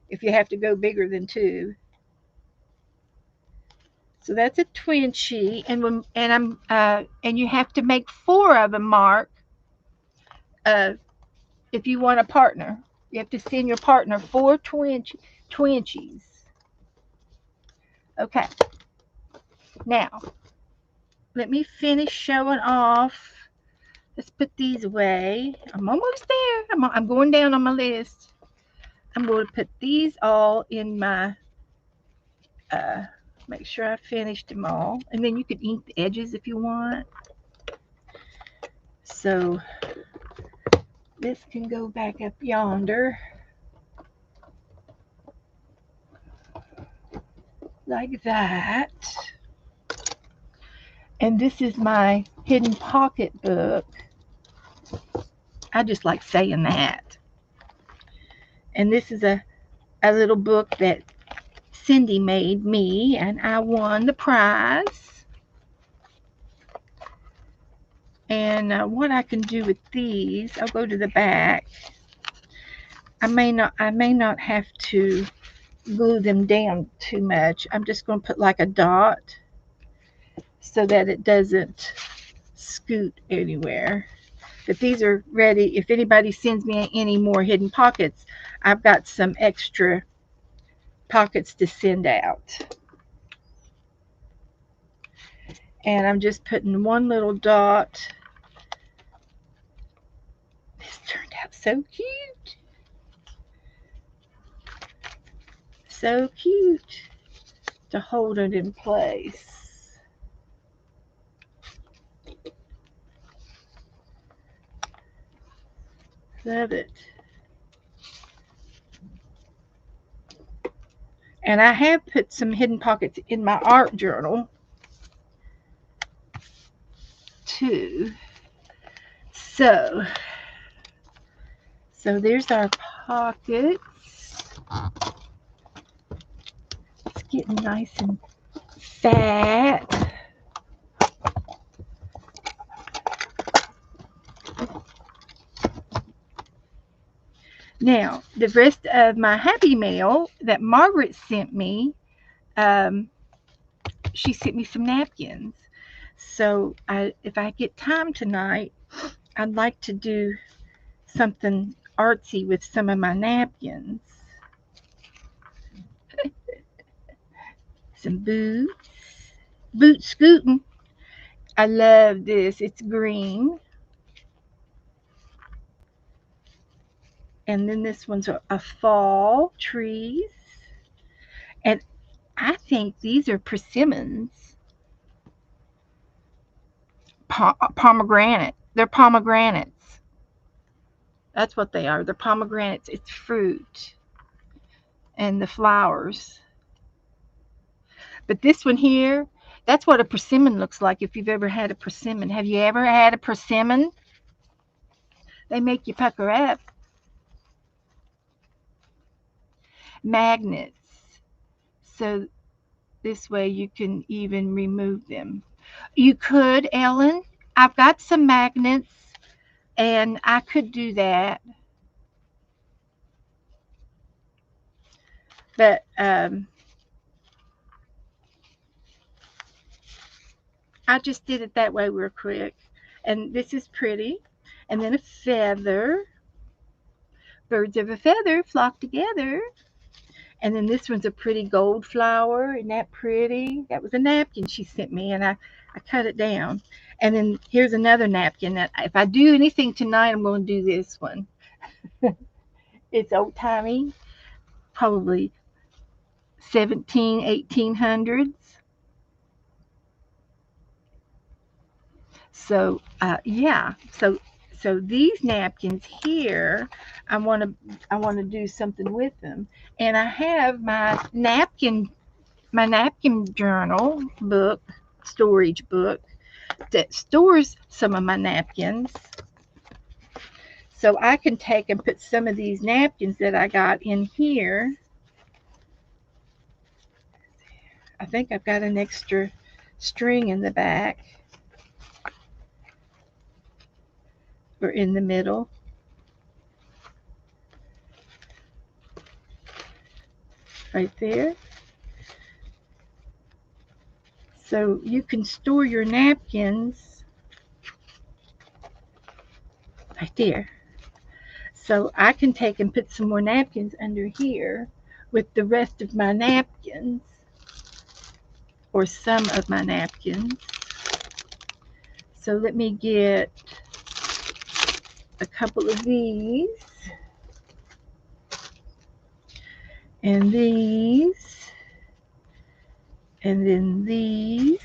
if you have to go bigger than 2. So that's a twinchy, and you have to make 4 of them, Mark. Uh, if you want a partner, you have to send your partner 4 twinchies. Okay. Now, let me finish showing off. Let's put these away. I'm almost there. I'm going down on my list. I'm going to put these all in my, make sure I finished them all. And then you can ink the edges if you want. So this can go back up yonder. Like that. And this is my hidden pocket book. I just like saying that. And this is a little book that Cindy made me, and I won the prize. And what I can do with these, I'll go to the back. I may not have to glue them down too much. I'm just going to put like a dot so that it doesn't scoot anywhere. But these are ready. If anybody sends me any more hidden pockets, I've got some extra pockets to send out. And I'm just putting one little dot. This turned out so cute. So cute to hold it in place. Love it. And I have put some hidden pockets in my art journal too. So there's our pockets. It's getting nice and fat. Now, the rest of my Happy Mail that Margaret sent me, she sent me some napkins. So if I get time tonight, I'd like to do something artsy with some of my napkins. Some boot scooting. I love this. It's green. And then this one's a fall trees. And I think these are persimmons. Pomegranate. They're pomegranates. That's what they are. They're pomegranates. It's fruit. And the flowers. But this one here, that's what a persimmon looks like if you've ever had a persimmon. Have you ever had a persimmon? They make you pucker up. Magnets. So this way you can even remove them. You could, Ellen. I've got some magnets and I could do that. But I just did it that way real quick. And this is pretty. And then a feather. Birds of a feather flock together. And then this one's a pretty gold flower. Isn't that pretty? That was a napkin she sent me, and I cut it down. And then here's another napkin that if I do anything tonight, I'm going to do this one. It's old-timey, probably 1800s. So, yeah. So these napkins here, I want to do something with them. And I have my napkin journal book storage book that stores some of my napkins. So I can take and put some of these napkins that I got in here. I think I've got an extra string in the back or in the middle. Right there. So you can store your napkins right there. So I can take and put some more napkins under here with the rest of my napkins or some of my napkins. So let me get a couple of these and these and then these.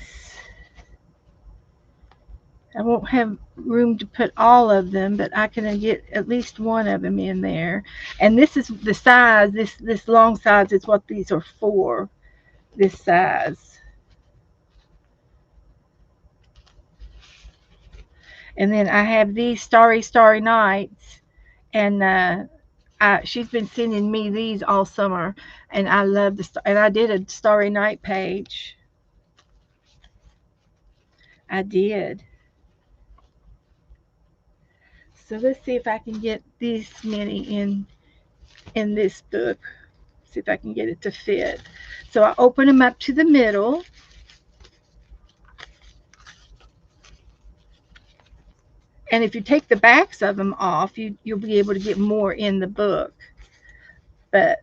I won't have room to put all of them, but I can get at least one of them in there. And this is the size, this long size is what these are for, this size. And then I have these Starry Starry Nights, and she's been sending me these all summer, and I love and I did a Starry Night page. I did. So let's see if I can get this many in this book. See if I can get it to fit. So I open them up to the middle. And if you take the backs of them off, you'll be able to get more in the book. But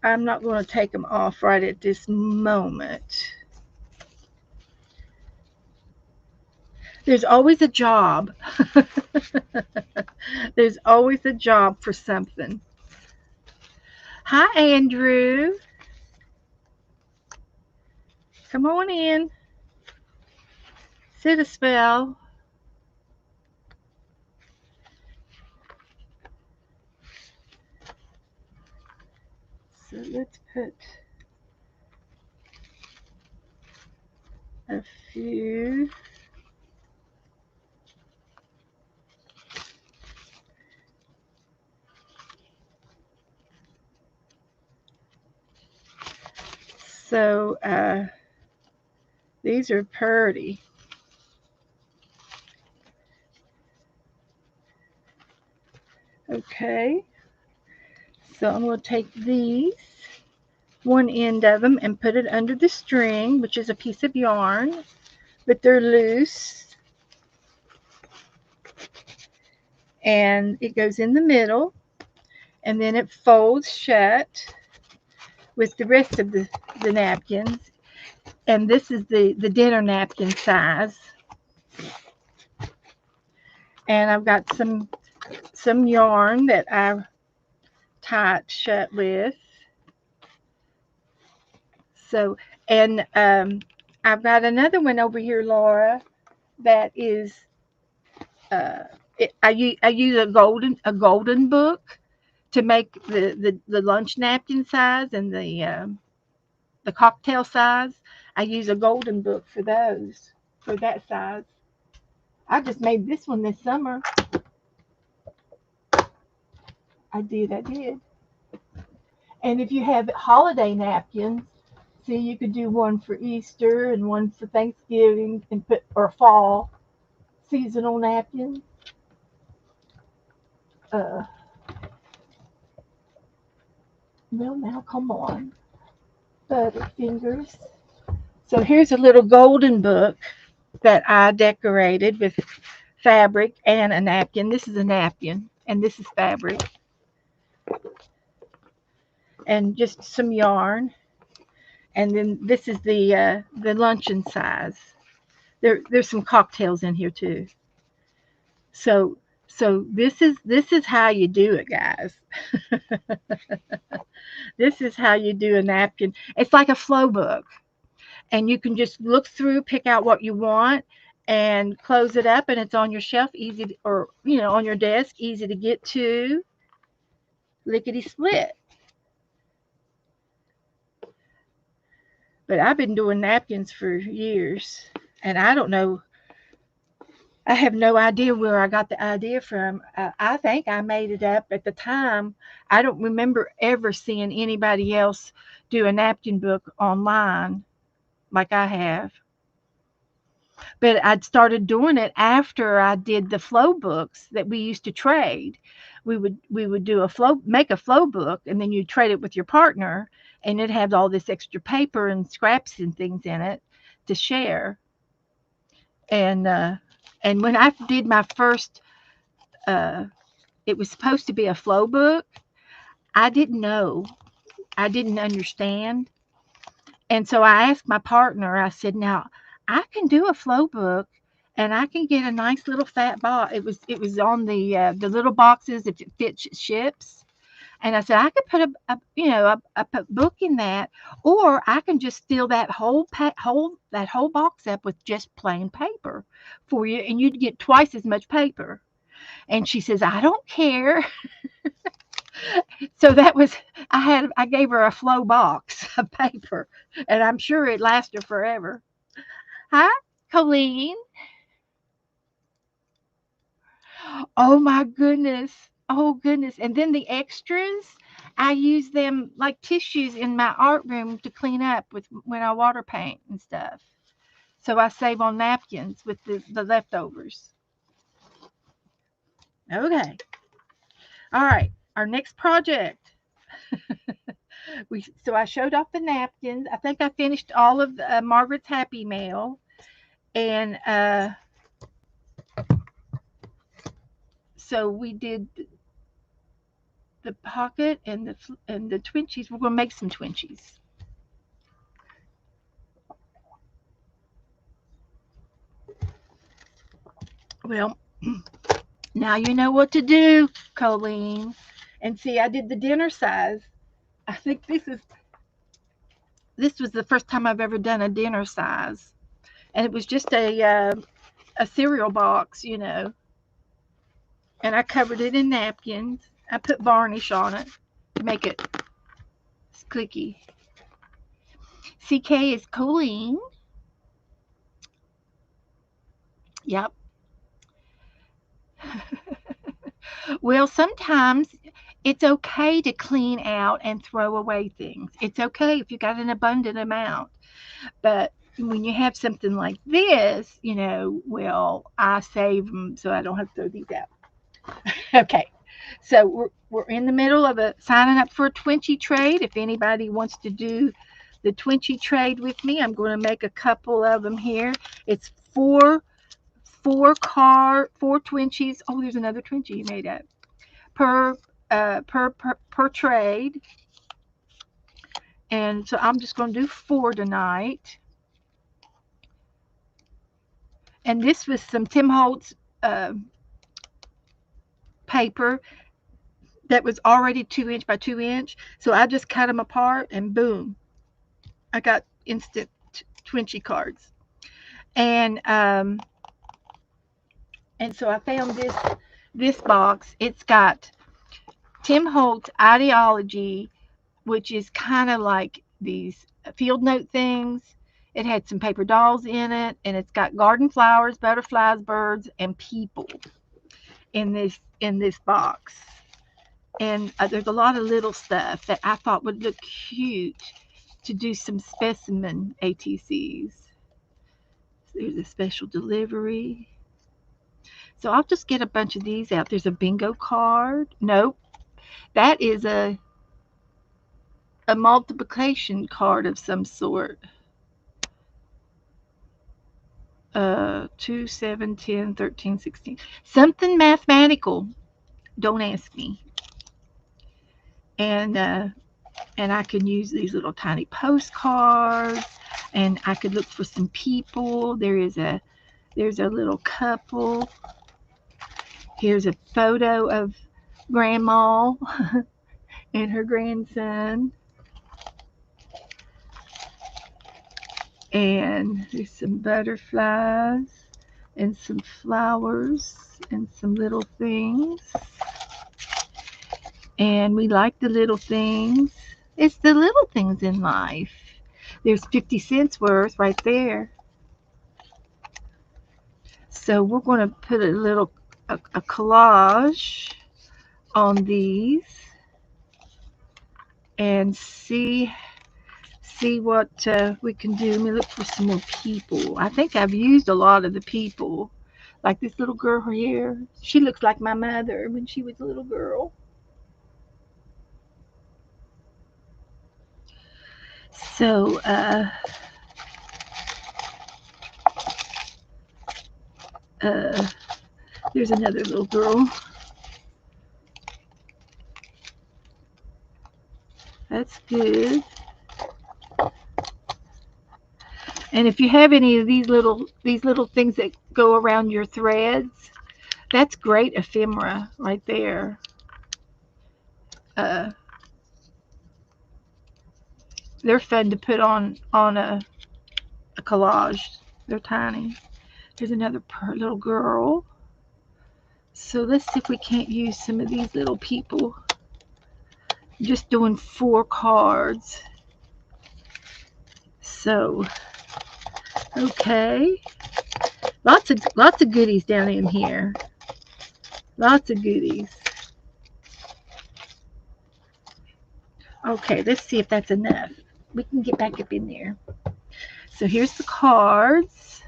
I'm not going to take them off right at this moment. There's always a job. There's always a job for something. Hi, Andrew. Come on in. Sit a spell. So let's put a few. So these are pretty. Okay. So I'm going to take these, one end of them, and put it under the string, which is a piece of yarn, but they're loose. And it goes in the middle, and then it folds shut with the rest of the napkins. And this is the dinner napkin size. And I've got some yarn that I tie it shut with. So, and I've got another one over here, Laura, that is I use a golden book to make the lunch napkin size and the cocktail size. I use a golden book for those, for that size. I just made this one this summer. I did. And if you have holiday napkins, see, you could do one for Easter and one for Thanksgiving and put, or fall seasonal napkins. Well, now come on, Butterfingers. So here's a little golden book that I decorated with fabric and a napkin. This is a napkin, and this is fabric, and just some yarn. And then this is the luncheon size. There's some cocktails in here too. So this is how you do it, guys. This is how you do a napkin. It's like a flow book, and you can just look through, pick out what you want, and close it up, and it's on your shelf, easy to, or on your desk, easy to get to. Lickety split. But I've been doing napkins for years, and I don't know. I have no idea where I got the idea from. I think I made it up at the time. I don't remember ever seeing anybody else do a napkin book online like I have. But I'd started doing it after I did the flow books that we used to trade. We would do a flow, make a flow book, and then you trade it with your partner, and it had all this extra paper and scraps and things in it to share. And when I did my first, uh, it was supposed to be a flow book. I didn't know, I didn't understand, and so I asked my partner. I said, "Now I can do a flow book, and I can get a nice little fat box." It was on the little boxes if it fits ships. And I said, I could put a book in that, or I can just fill that whole box up with just plain paper for you, and you'd get twice as much paper. And she says, I don't care. So that was I gave her a flow box of paper, and I'm sure it lasted forever. Hi, Colleen. Oh my goodness. Oh goodness. And then the extras, I use them like tissues in my art room to clean up with when I water paint and stuff. So I save on napkins with the leftovers. Okay. All right. Our next project. So I showed off the napkins. I think I finished all of Margaret's Happy Mail, and so we did the pocket and the Twinchies. We're gonna make some Twinchies. Well, now you know what to do, Colleen. And see, I did the dinner size. I think this was the first time I've ever done a dinner size, and it was just a cereal box. And I covered it in napkins. I put varnish on it to make it clicky. CK is Colleen. Yep. Well, sometimes it's okay to clean out and throw away things. It's okay if you got an abundant amount. But when you have something like this, well, I save them so I don't have to throw these out. Okay. So we're in the middle of signing up for a Twenty trade. If anybody wants to do the Twenty trade with me, I'm going to make a couple of them here. It's four Twenchies. Oh, there's another Twenty you made up per per trade. And so I'm just going to do 4 tonight. And this was some Tim Holtz uh, paper that was already 2 inch by 2 inch. So I just cut them apart, and boom, I got instant Twinchy cards. And so I found this box. It's got Tim Holtz ideology, which is kind of like these field note things. It had some paper dolls in it, and it's got garden flowers, butterflies, birds, and people in this box. And there's a lot of little stuff that I thought would look cute to do some specimen ATCs. There's a special delivery. So I'll just get a bunch of these out. There's a bingo card. Nope. That is a multiplication card of some sort. 2, 7, 10, 13, 16. Something mathematical. Don't ask me. And I can use these little tiny postcards, and I could look for some people. There's a little couple. Here's a photo of Grandma and her grandson. And there's some butterflies and some flowers and some little things. And we like the little things. It's the little things in life. There's 50 cents worth right there. So we're going to put a collage on these and see what we can do. Let me look for some more people. I think I've used a lot of the people. Like this little girl here. She looks like my mother when she was a little girl. So, uh, there's another little girl. That's good. And if you have any of these little things that go around your threads, that's great ephemera right there. Uh, they're fun to put on a collage. They're tiny. There's another little girl. So let's see if we can't use some of these little people. I'm just doing 4 cards. So, okay. Lots of goodies down in here. Lots of goodies. Okay, let's see if that's enough. We can get back up in there. So here's the cards.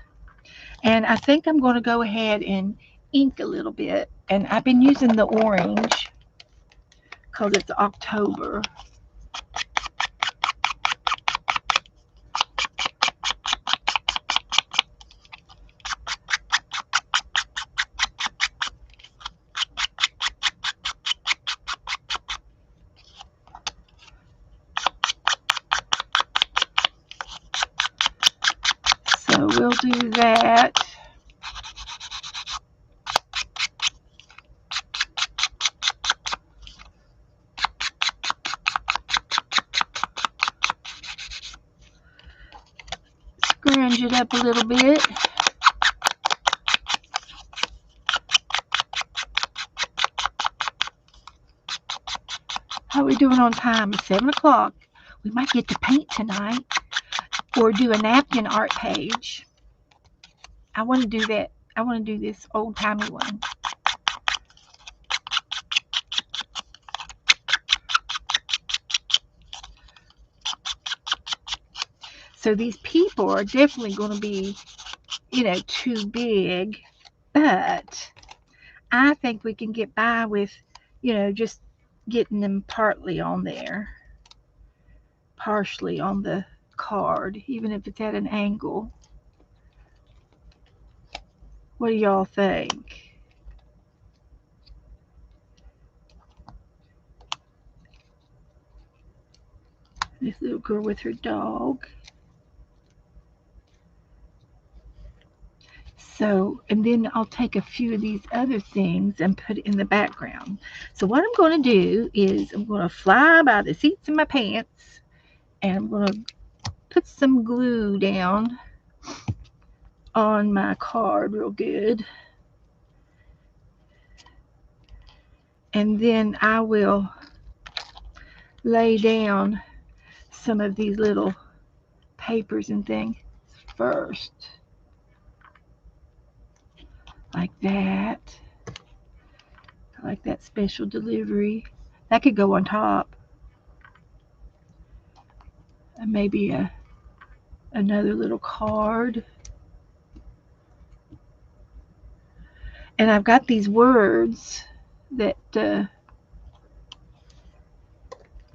And I think I'm going to go ahead and ink a little bit. And I've been using the orange because it's October. So we'll do that. Scrunch it up a little bit. How are we doing on time? It's 7 o'clock. We might get to paint tonight or do a napkin art page. I want to do that. I want to do this old-timey one. So these people are definitely going to be, too big. But I think we can get by with, just getting them partly on there. Partially on the card, even if it's at an angle. What do y'all think? This little girl with her dog. So, and then I'll take a few of these other things and put it in the background. So what I'm going to do is I'm going to fly by the seats of my pants and I'm going to put some glue down on my card real good. And then I will lay down some of these little papers and things first. Like that. I like that special delivery. That could go on top. And maybe another little card. And I've got these words that,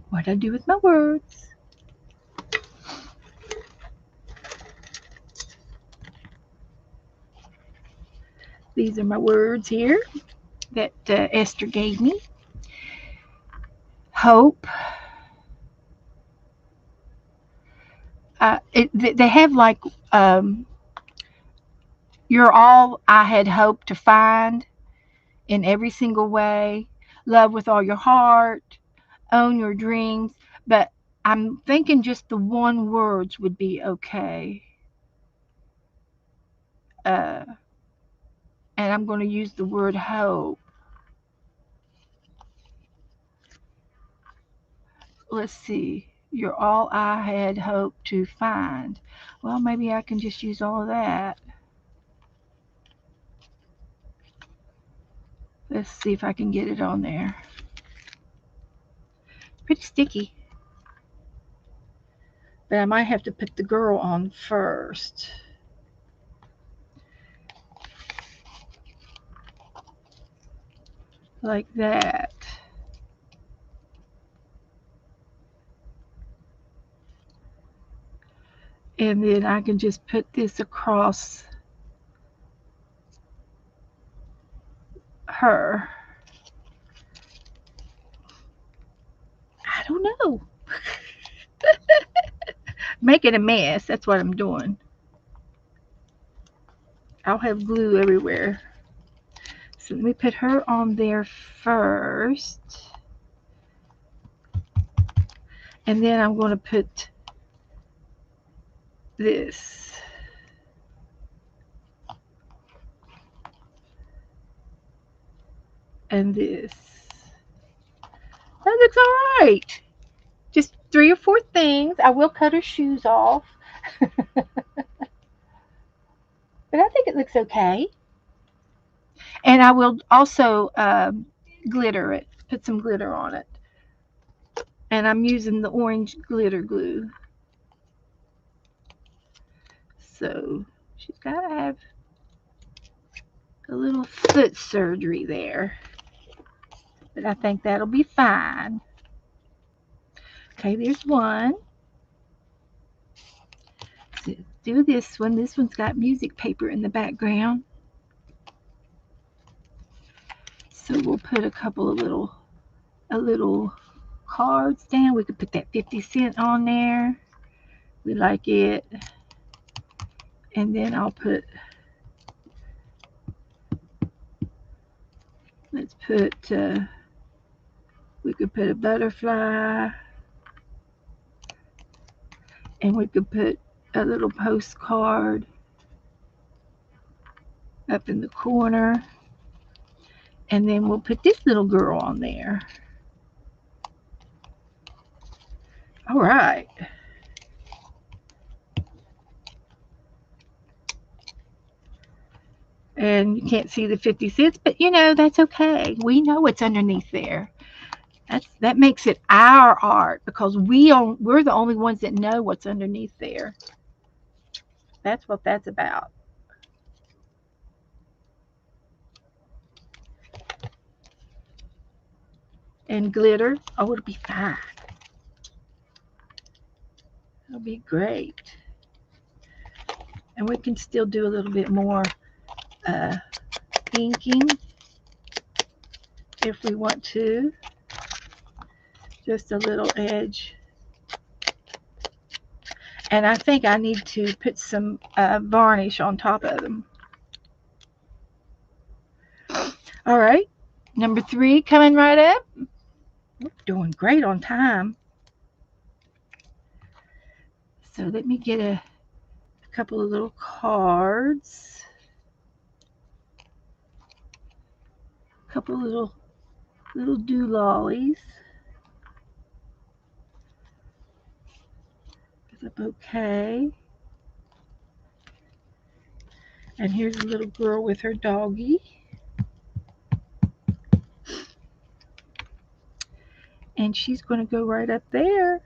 what do I do with my words? These are my words here that Esther gave me. Hope. They have like, you're all I had hoped to find in every single way. Love with all your heart. Own your dreams. But I'm thinking just the one words would be okay. And I'm going to use the word hope. Let's see. You're all I had hoped to find. Well, maybe I can just use all of that. Let's see if I can get it on there. Pretty sticky. But I might have to put the girl on first. Like that. And then I can just put this across her. I don't know. Making a mess. That's what I'm doing. I'll have glue everywhere. So let me put her on there first. And then I'm going to put this. And this. That looks all right. Just 3 or 4 things. I will cut her shoes off. But I think it looks okay. And I will also glitter it. Put some glitter on it. And I'm using the orange glitter glue. So she's got to have a little foot surgery there. But I think that'll be fine. Okay, there's one. Let's do this one. This one's got music paper in the background. So we'll put a couple of little cards down. We could put that 50 cent on there. We like it. And then I'll put, let's put, we could put a butterfly. And we could put a little postcard up in the corner. And then we'll put this little girl on there. All right. And you can't see the 50 cents, but you know, that's okay. We know what's underneath there. That makes it our art because we're the only ones that know what's underneath there. That's what that's about. And glitter, oh, it'll be fine. It'll be great. And we can still do a little bit more inking if we want to. Just a little edge. And I think I need to put some varnish on top of them. All right, number 3 coming right up. We're doing great on time. So let me get a couple of little cards. A couple of little doolollies. There's a bouquet. And here's a little girl with her doggie. And she's going to go right up there.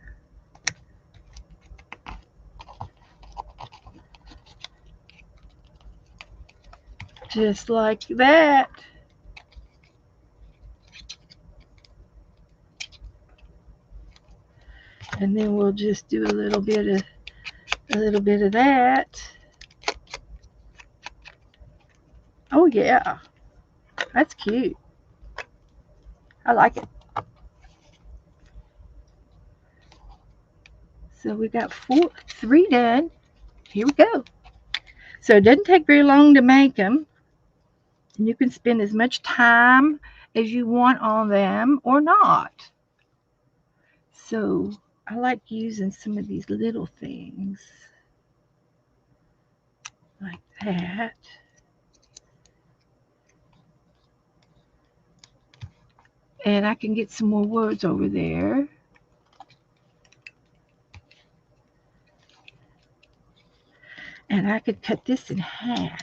Just like that. And then we'll just do a little bit of that. Oh yeah. That's cute. I like it. So we got 3 done. Here we go. So it doesn't take very long to make them. And you can spend as much time as you want on them or not. So I like using some of these little things like that. And I can get some more words over there. And I could cut this in half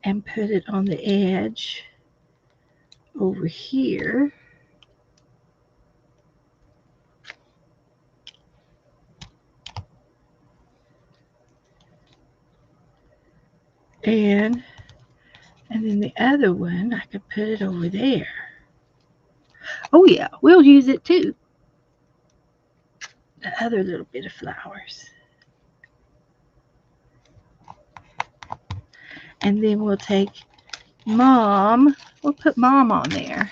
and put it on the edge over here. And then the other one, I could put it over there. Oh yeah, we'll use it too. The other little bit of flowers. And then we'll take Mom. We'll put Mom on there.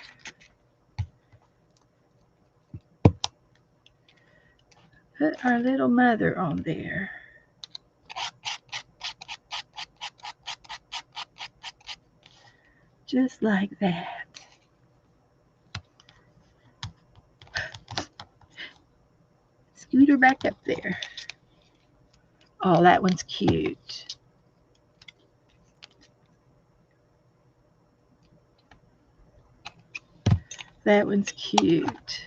Put our little mother on there. Just like that. Scoot her back up there. Oh, that one's cute. That one's cute.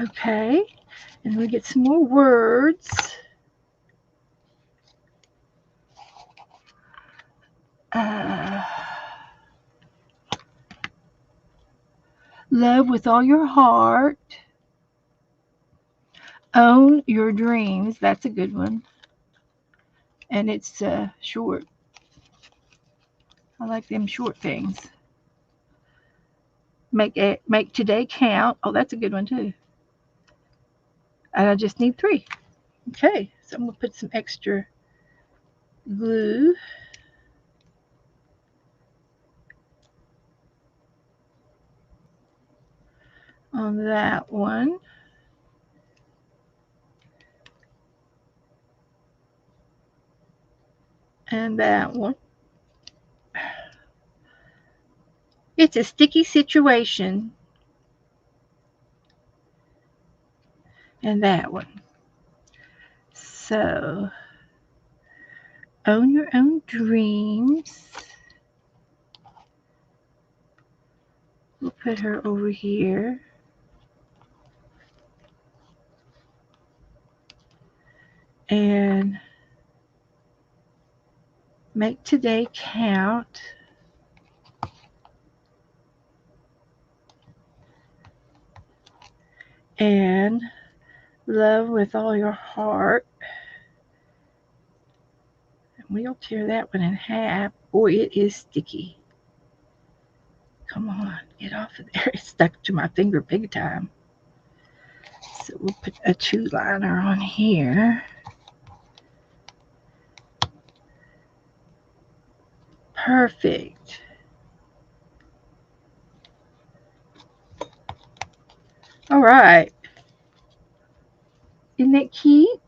Okay, and we get some more words. Love with all your heart. Own your dreams. That's a good one. And it's short. I like them short things. Make today count. Oh, that's a good one too. And I just need 3. Okay, so I'm going to put some extra glue. On that one. And that one. It's a sticky situation. And that one. So, own your own dreams. We'll put her over here. And make today count. And love with all your heart. And we'll tear that one in half. Boy, it is sticky. Come on, get off of there. It's stuck to my finger big time. So we'll put a 2-liner on here. Perfect. All right. Isn't that cute?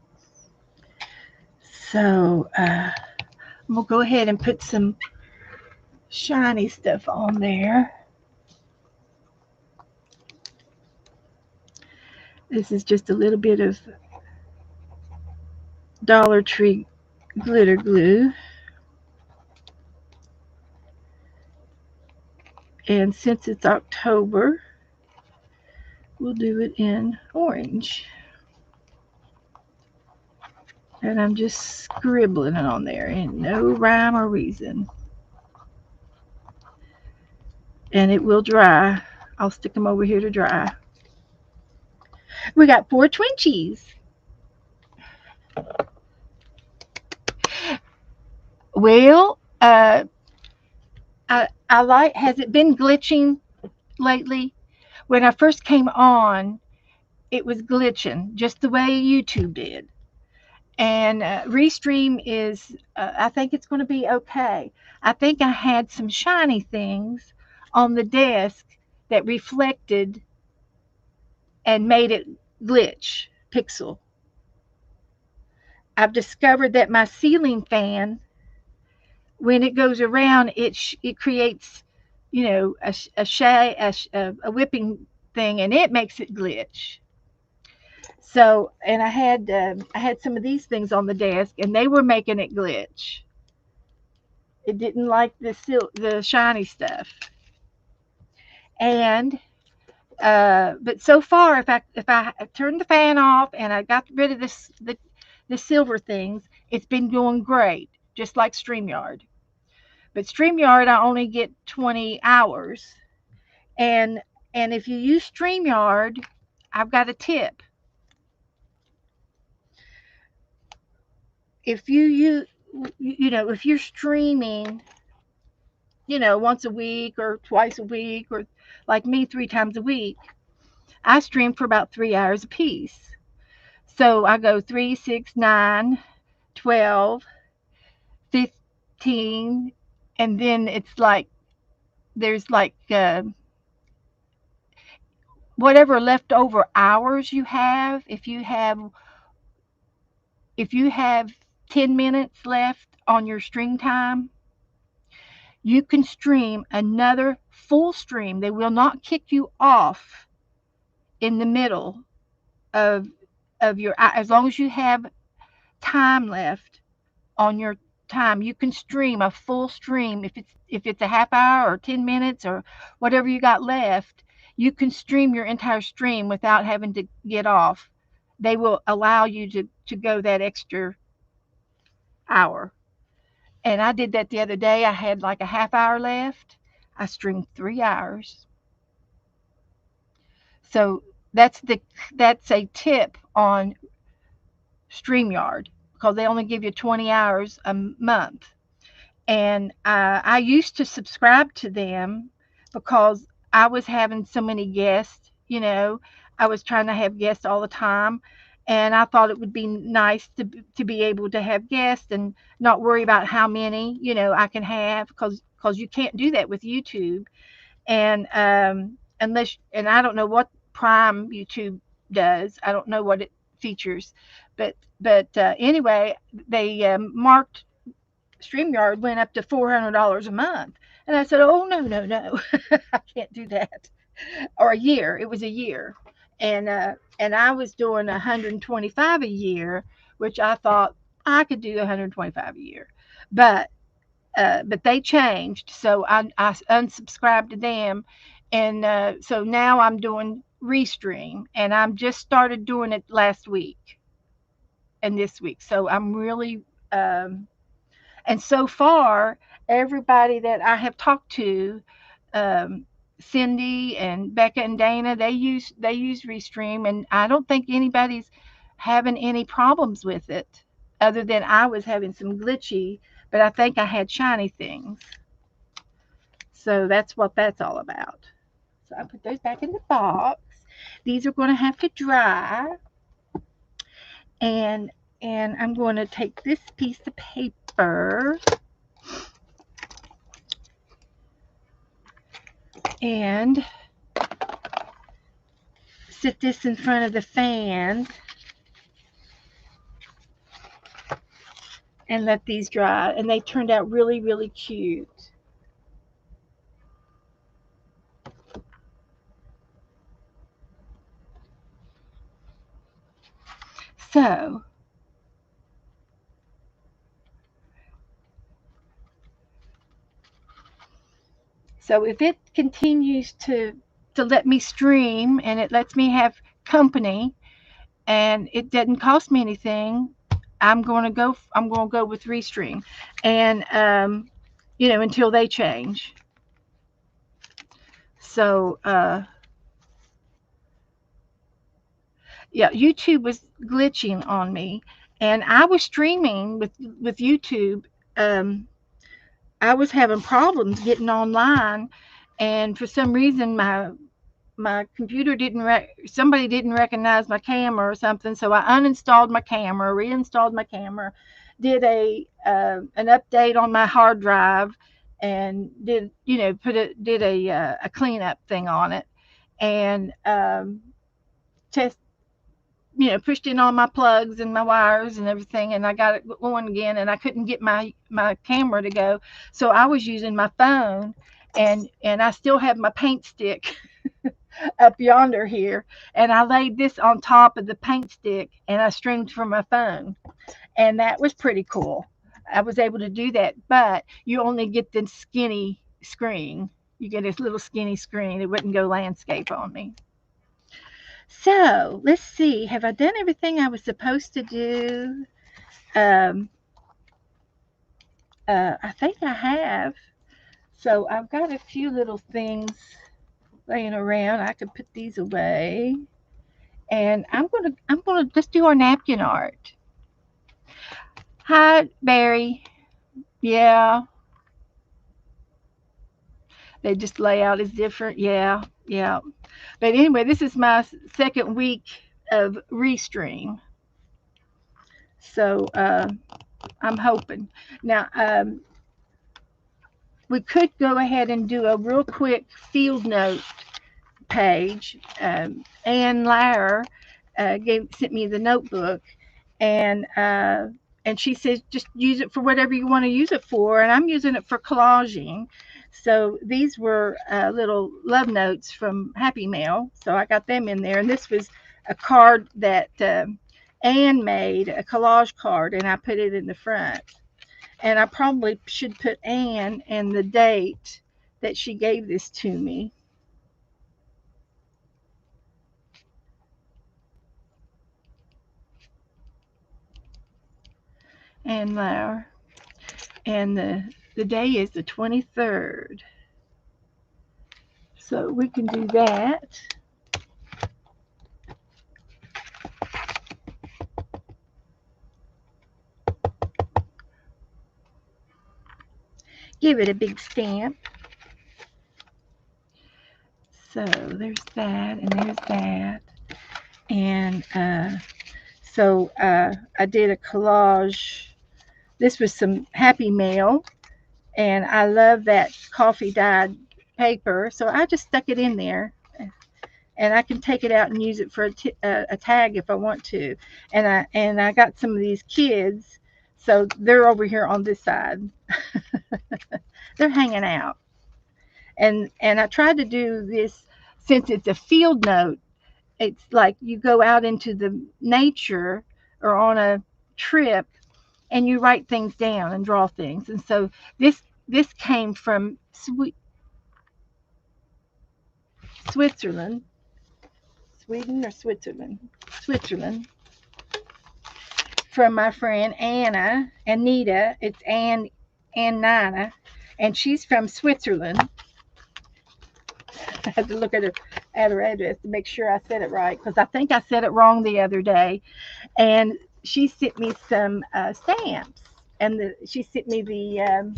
So I'm going to go ahead and put some shiny stuff on there. This is just a little bit of Dollar Tree glitter glue. And since it's October, we'll do it in orange. And I'm just scribbling it on there in no rhyme or reason. And it will dry. I'll stick them over here to dry. We got 4 Twenchies. Well, I like, has it been glitching lately? When I first came on, it was glitching just the way YouTube did. And Restream is, I think it's going to be okay. I think I had some shiny things on the desk that reflected and made it glitch pixel. I've discovered that my ceiling fan, when it goes around, it creates, you know, a whipping thing, and it makes it glitch. So, and I had some of these things on the desk, and they were making it glitch. It didn't like the shiny stuff. And but so far, if I turned the fan off and I got rid of the silver things, it's been doing great, just like StreamYard. But StreamYard, I only get 20 hours, and if you use StreamYard, I've got a tip. If if you're streaming, once a week or twice a week, or like me, 3 times a week, I stream for about 3 hours a piece. So I go 3, 6, 9, 12, 15, and then it's like there's like whatever leftover hours you have. If you have 10 minutes left on your stream time, you can stream another full stream. They will not kick you off in the middle of your, as long as you have time left on your time, you can stream a full stream. If it's a half hour or 10 minutes or whatever you got left, you can stream your entire stream without having to get off. They will allow you to go that extra hour. And I did that the other day. I had like a half hour left. I streamed 3 hours. So that's a tip on StreamYard, because they only give you 20 hours a month. And I used to subscribe to them because I was having so many guests. I was trying to have guests all the time, and I thought it would be nice to be able to have guests and not worry about how many I can have, because you can't do that with YouTube. And unless, and I don't know what Prime YouTube does. I don't know what it features, but anyway, they marked StreamYard went up to $400 a month. And I said, oh, no, no, no. I can't do that. Or a year. It was a year. And I was doing 125 a year, which I thought I could do 125 a year. But they changed. So I unsubscribed to them. And so now I'm doing Restream. And I'm just started doing it last week and this week. So I'm really and so far, everybody that I have talked to, um, Cindy and Becca and Dana, they use Restream, and I don't think anybody's having any problems with it, other than I was having some glitchy, but I think I had shiny things. So that's what that's all about. So I put those back in the box. These are going to have to dry, and I'm going to take this piece of paper and sit this in front of the fan and let these dry. And they turned out really, really cute. So if it continues to let me stream, and it lets me have company, and it doesn't cost me anything, I'm going to go with Restream, and until they change. So yeah, YouTube was glitching on me, and I was streaming with YouTube. Um, I was having problems getting online, and for some reason my computer somebody didn't recognize my camera or something, so I uninstalled my camera, reinstalled my camera, did an update on my hard drive, and did a cleanup thing on it, and test pushed in all my plugs and my wires and everything, and I got it going again, and I couldn't get my camera to go, so I was using my phone, and I still have my paint stick up yonder here, and I laid this on top of the paint stick, and I streamed from my phone, and that was pretty cool. I was able to do that, but you only get the skinny screen. You get this little skinny screen. It wouldn't go landscape on me. So let's see. Have I done everything I was supposed to do? Um, I think I have. So I've got a few little things laying around. I could put these away, and I'm gonna just do our napkin art. Hi, Barry. Yeah, they just layout is different. Yeah, yeah. But anyway, this is my second week of restream, so I'm hoping now. We could go ahead and do a real quick field note page. Ann Lauer sent me the notebook, and uh, and she says just use it for whatever you want to use it for, and I'm using it for collaging. So these were little love notes from Happy Mail, so I got them in there, and this was a card that Anne made, a collage card, and I put it in the front. And I probably should put Anne and the date that she gave this to me. Anne Lauer. And the day is the 23rd. So we can do that. Give it a big stamp. So there's that, and there's that. And I did a collage. This was some Happy Mail, and I love that coffee dyed paper. So I just stuck it in there, and I can take it out and use it for a tag if I want to. And I got some of these kids, so they're over here on this side. They're hanging out, and I tried to do this since it's a field note. It's like you go out into the nature or on a trip, and you write things down and draw things. And so this came from Switzerland, Sweden or Switzerland, Switzerland, from my friend Anita. It's Nina, and she's from Switzerland. I had to look at her address to make sure I said it right, because I think I said it wrong the other day. And she sent me some stamps, and she sent me a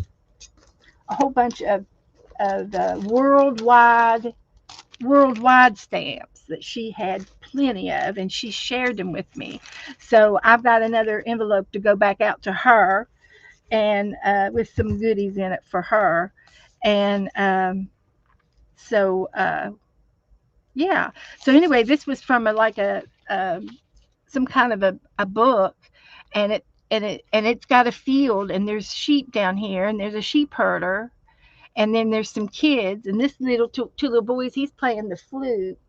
whole bunch of worldwide stamps that she had plenty of, and she shared them with me. So I've got another envelope to go back out to her, and with some goodies in it for her. And so yeah. So anyway, this was from some kind of a book, and it's got a field, and there's sheep down here, and there's a sheep herder, and then there's some kids, and this two little boys, he's playing the flute,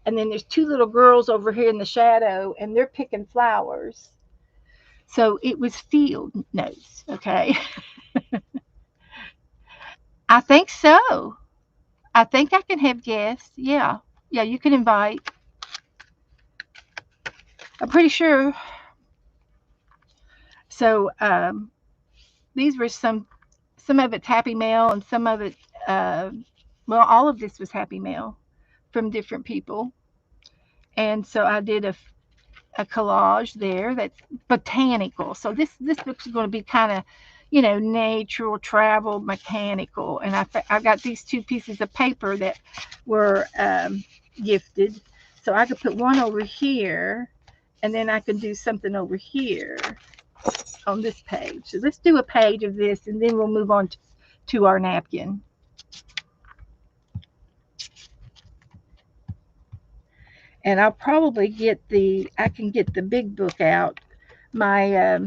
and then there's two little girls over here in the shadow, and they're picking flowers. So it was field notes, okay. I think so. I think I can have guests. Yeah, yeah, you can invite. I'm pretty sure. So these were some of it's Happy Mail, and some of it, well, all of this was Happy Mail from different people. And so I did a collage there that's botanical. So this book's going to be kind of, natural, travel, mechanical. And I got these two pieces of paper that were gifted. So I could put one over here, and then I could do something over here on this page. So let's do a page of this, and then we'll move on to our napkin. And I'll probably I can get the big book out, my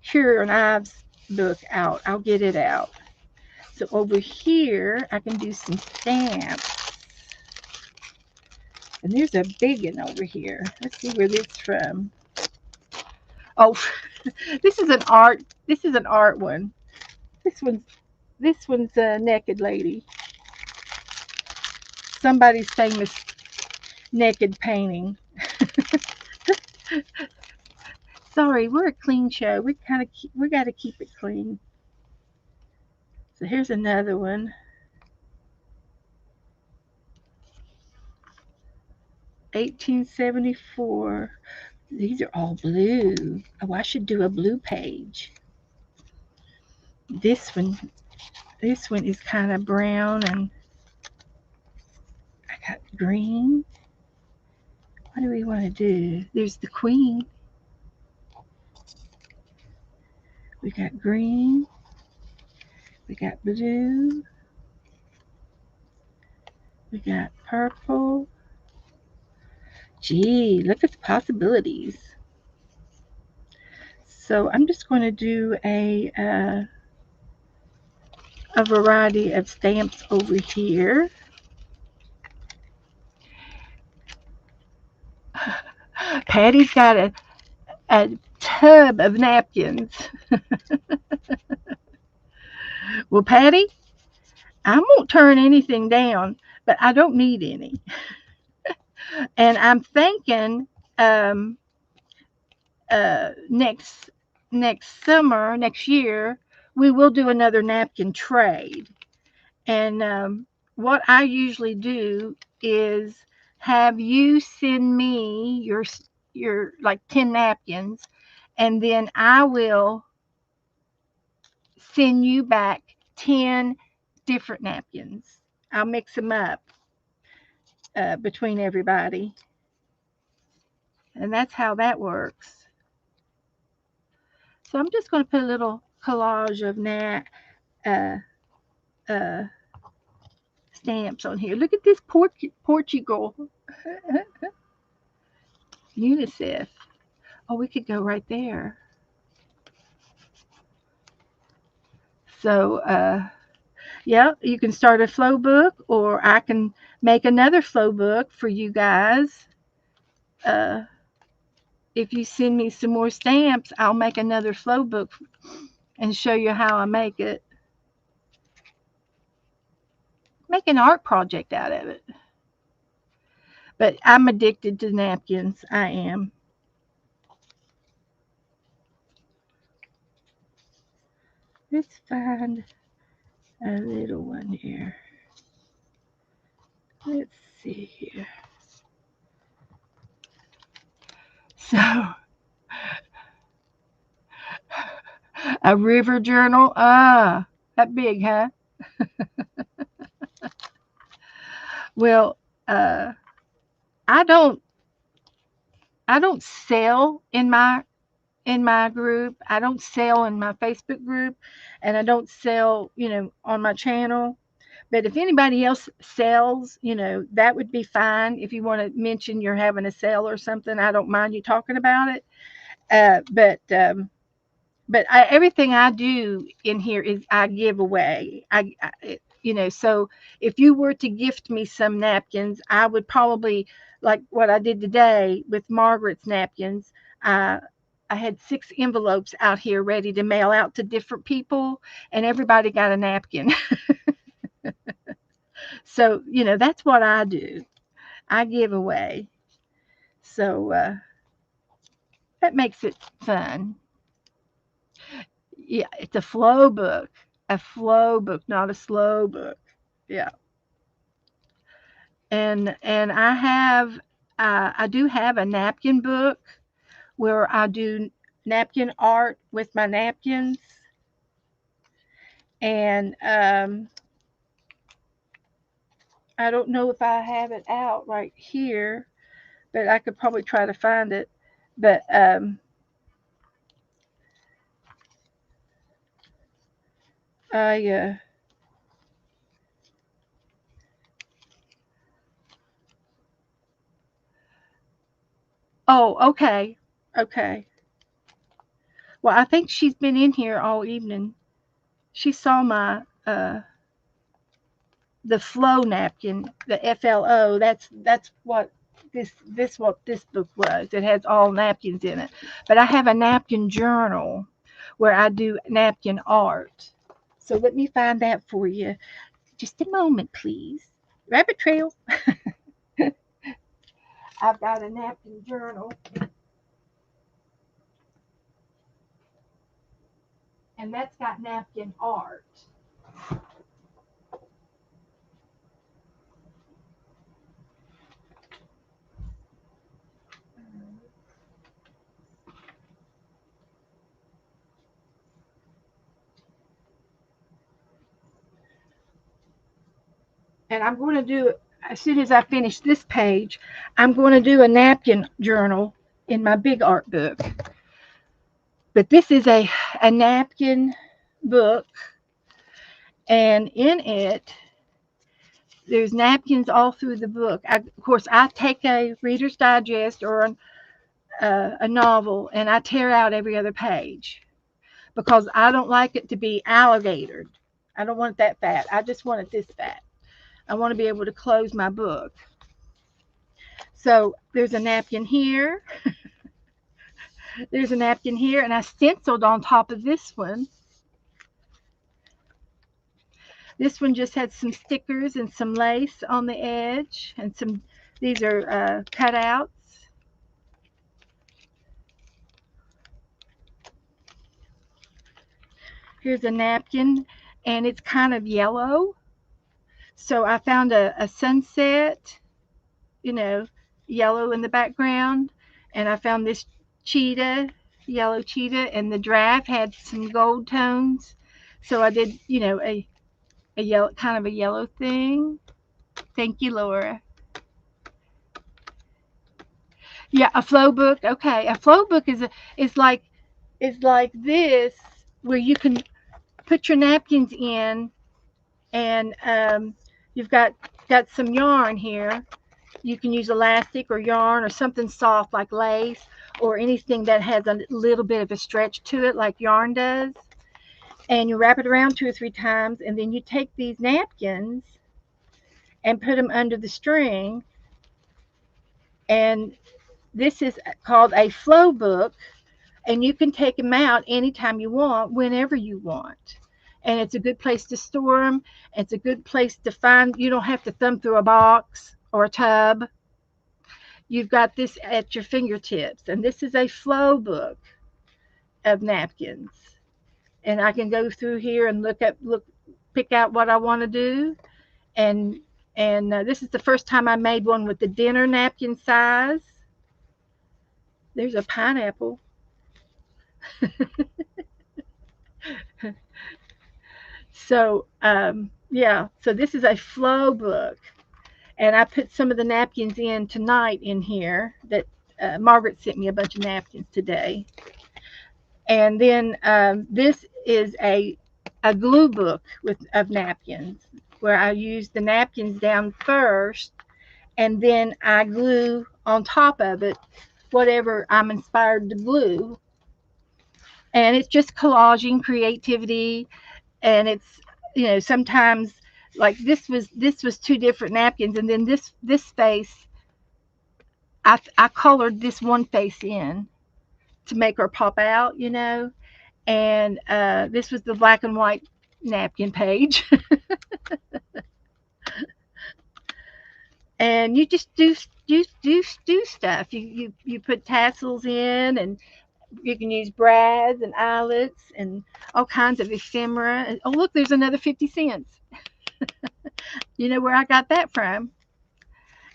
Cure and Ives book out. I'll get it out. So over here, I can do some stamps. And there's a big one over here. Let's see where this is from. Oh, this is an art. This is an art one. This one's this one's a naked lady. Somebody's famous naked painting. Sorry, we're a clean show. We got to keep it clean. So here's another one. 1874. These are all blue. Oh, I should do a blue page. This one, this one is kind of brown, and I got green. What do we want to do? There's the queen. We got green. We got blue. We got purple. Gee, look at the possibilities. So I'm just going to do a variety of stamps over here. Patty's got a tub of napkins. Well, Patty, I won't turn anything down, but I don't need any. And I'm thinking um, next summer, next year, we will do another napkin trade. And what I usually do is have you send me your like 10 napkins, and then I will send you back 10 different napkins. I'll mix them up between everybody. And that's how that works. So I'm just going to put a little collage of uh, uh, stamps on here. Look at this Portugal UNICEF. Oh, we could go right there. So, yeah, you can start a flow book, or I can make another flow book for you guys. Uh, if you send me some more stamps, I'll make another flow book and show you how I make it. Make an art project out of it. But I'm addicted to napkins. I am. Let's find a little one here. Let's see here. So, a river journal. Ah, that big, huh? Well, uh, I don't I don't sell in my group. I don't sell in my Facebook group, and I don't sell, on my channel. But if anybody else sells, that would be fine. If you want to mention you're having a sale or something, I don't mind you talking about it. But everything I do in here is I give away. So if you were to gift me some napkins, I would probably, like what I did today with Margaret's napkins. I I had 6 envelopes out here ready to mail out to different people, and everybody got a napkin. So that's what I do. I give away. So that makes it fun. Yeah, it's a flow book, not a slow book. Yeah, and I do have a napkin book where I do napkin art with my napkins, and I don't know if I have it out right here, but I could probably try to find it. But I oh, okay, okay. Well, I think she's been in here all evening. She saw my the flow napkin, the FLO. That's what what this book was. It has all napkins in it. But I have a napkin journal where I do napkin art. So let me find that for you. Just a moment, please. Rabbit trail. I've got a napkin journal, and that's got napkin art. And I'm going to do, as soon as I finish this page, I'm going to do a napkin journal in my big art book. But this is a napkin book, and in it, there's napkins all through the book. Of course, I take a Reader's Digest or a novel, and I tear out every other page because I don't like it to be alligatored. I don't want it that fat. I just want it this fat. I want to be able to close my book. So there's a napkin here. There's a napkin here, and I stenciled on top of this one. This one just had some stickers and some lace on the edge, and some. These are cutouts. Here's a napkin, and it's kind of yellow. So I found a sunset, you know, yellow in the background, and I found this cheetah, yellow cheetah, and the giraffe had some gold tones. So I did, a yellow, kind of a yellow thing. Thank you, Laura. Yeah, a flow book. Okay, a flow book is like is like this, where you can put your napkins in, and you've got some yarn here. You can use elastic or yarn or something soft like lace, or anything that has a little bit of a stretch to it like yarn does. And you wrap it around 2 or 3 times, and then you take these napkins and put them under the string. And this is called a flow book, and you can take them out anytime you want, whenever you want. And it's a good place to store them. It's a good place to find. You don't have to thumb through a box or a tub. You've got this at your fingertips, and this is a flow book of napkins. And I can go through here and pick out what I want to do. And this is the first time I made one with the dinner napkin size. There's a pineapple. So yeah, so this is a flow book, and I put some of the napkins in tonight in here. That Margaret sent me a bunch of napkins today. And then this is a glue book of napkins, where I use the napkins down first, and then I glue on top of it whatever I'm inspired to glue. And it's just collaging creativity, and it's, sometimes, like this was 2 different napkins, and then this face, I colored this one face in to make her pop out, and this was the black and white napkin page. And you just do stuff. You put tassels in, and you can use brads and eyelets and all kinds of ephemera. And, oh, look, there's another 50 cents. You know where I got that from?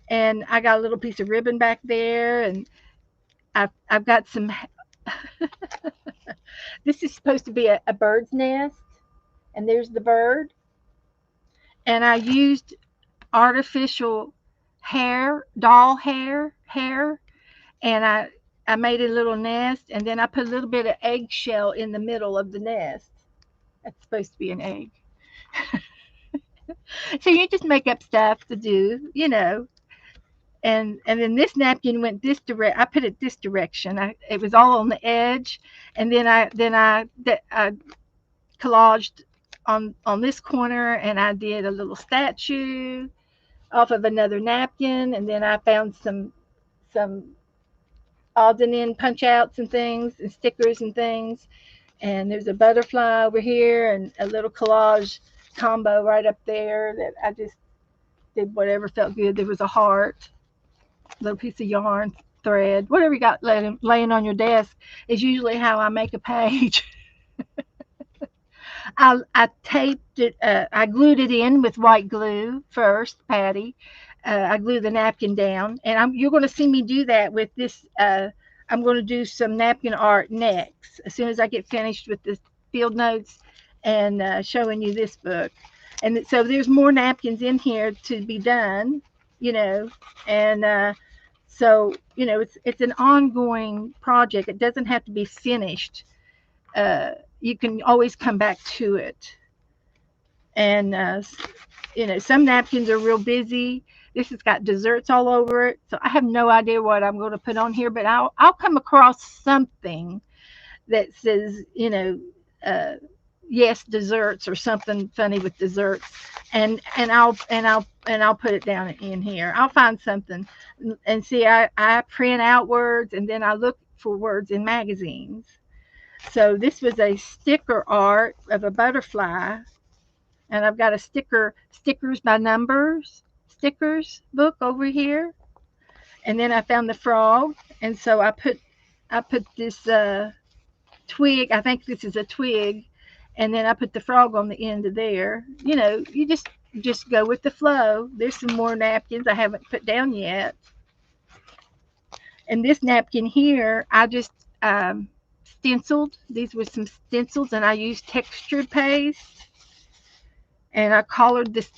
And I got a little piece of ribbon back there, and I've got some. This is supposed to be a bird's nest, and there's the bird. And I used artificial doll hair, and I made a little nest, and then I put a little bit of eggshell in the middle of the nest. That's supposed to be an egg. So you just make up stuff to do. And then this napkin went this direct. I put it this direction. It was all on the edge, and then I collaged on this corner, and I did a little statue off of another napkin, and then I found some some odds and end punch outs and things and stickers and things. And there's a butterfly over here and a little collage combo right up there that I just did whatever felt good. There was a heart, a little piece of yarn, thread, whatever you got laying on your desk is usually how I make a page. I taped it, I glued it in with white glue first, Patty. I glued the napkin down, and you're going to see me do that with this. I'm going to do some napkin art next, as soon as I get finished with the field notes and showing you this book. And so there's more napkins in here to be done, you know, and so it's an ongoing project. It doesn't have to be finished. You can always come back to it. And some napkins are real busy. This has got desserts all over it, so I have no idea what I'm going to put on here. But I'll come across something that says uh, yes desserts or something funny with desserts, and I'll put it down in here. I'll find something, and see, I print out words and then I look for words in magazines. So this was a sticker art of a butterfly, and I've got a stickers by numbers stickers book over here. And then I found the frog, and so I put this twig. I think this is a twig, and then I put the frog on the end of there. You just go with the flow. There's some more napkins I haven't put down yet. And this napkin here, I just stenciled. These were some stencils, and I used textured paste, and I colored this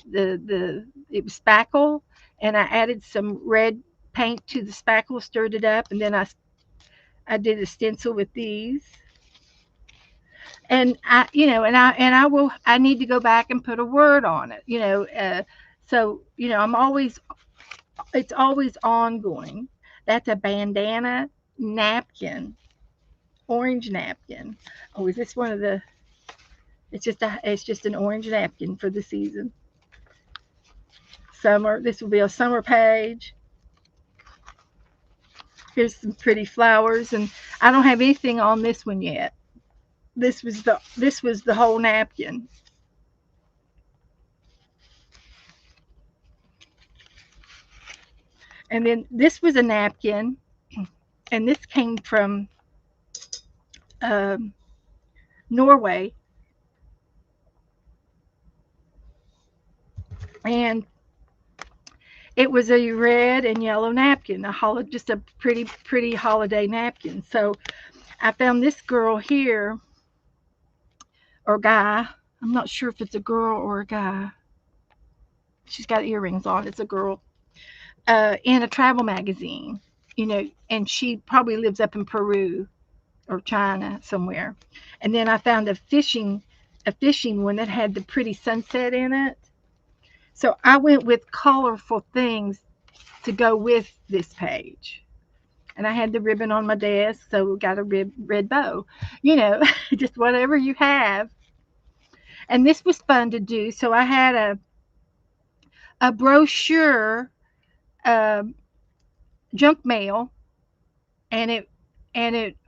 it was spackle, and I added some red paint to the spackle, stirred it up, and then I did a stencil with these. And I need to go back and put a word on it. So I'm always it's always ongoing. That's a bandana napkin, orange napkin. Oh, is this one of the? It's just an orange napkin for the season. Summer. This will be a summer page. Here's some pretty flowers, and I don't have anything on this one yet. This was the whole napkin. And then this was a napkin, and this came from um, Norway, and it was a red and yellow napkin, just a pretty holiday napkin. So I found this girl here, or guy. I'm not sure if it's a girl or a guy. She's got earrings on. It's a girl. In a travel magazine, and she probably lives up in Peru or China somewhere. And then I found a fishing one that had the pretty sunset in it. So I went with colorful things to go with this page. And I had the ribbon on my desk, so we got a red bow. Just whatever you have. And this was fun to do. So I had a brochure, um, junk mail, and it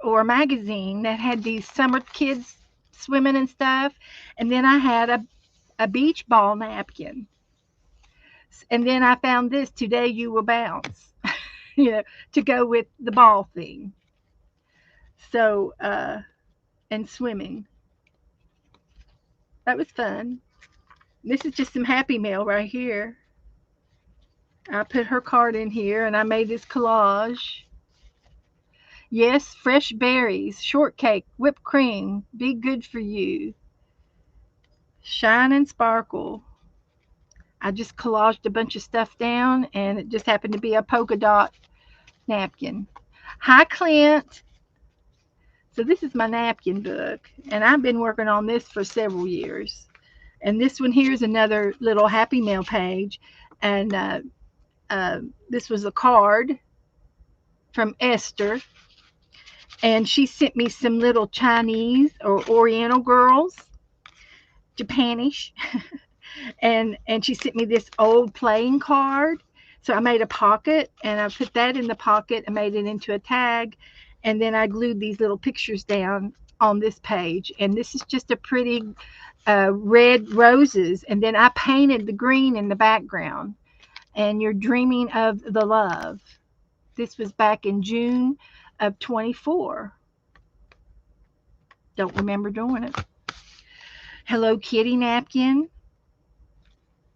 or a magazine that had these summer kids swimming and stuff. And then I had a beach ball napkin. And then I found this, today you will bounce, to go with the ball thing. So and swimming. That was fun. This is just some happy mail right here. I put her card in here, and I made this collage. Yes, fresh berries, shortcake, whipped cream, be good for you. Shine and sparkle. I just collaged a bunch of stuff down, and it just happened to be a polka dot napkin. Hi, Clint. So this is my napkin book, and I've been working on this for several years. And this one here is another little happy mail page, and this was a card from Esther, and she sent me some little Chinese or Oriental girls, Japanish, and she sent me this old playing card. So I made a pocket, and I put that in the pocket and made it into a tag. And then I glued these little pictures down on this page. And this is just a pretty red roses. And then I painted the green in the background. And you're dreaming of the love. This was back in June of 24. Don't remember doing it. Hello Kitty napkin.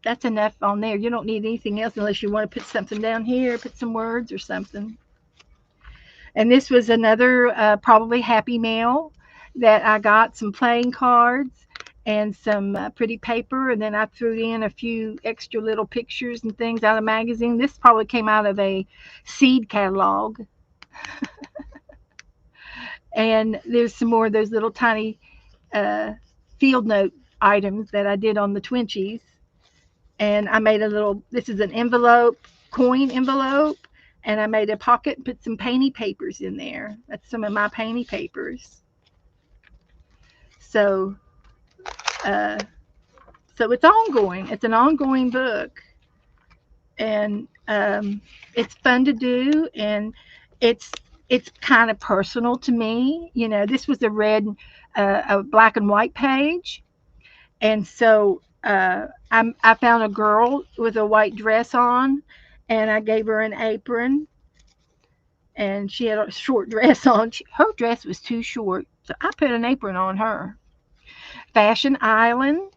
That's enough on there. You don't need anything else unless you want to put something down here, put some words or something. And this was another probably happy mail that I got, some playing cards and some pretty paper. And then I threw in a few extra little pictures and things out of a magazine. This probably came out of a seed catalog. And there's some more of those little tiny field note items that I did on the Twenchies. And I made a little, this is an envelope, coin envelope, and I made a pocket and put some painty papers in there. That's some of my painty papers. So, so it's ongoing. It's an ongoing book, and it's fun to do, and it's it's kind of personal to me. You know, this was a black and white page, and so I found a girl with a white dress on, and I gave her an apron, and she had a short dress on. Her dress was too short, so I put an apron on her. Fashion Island,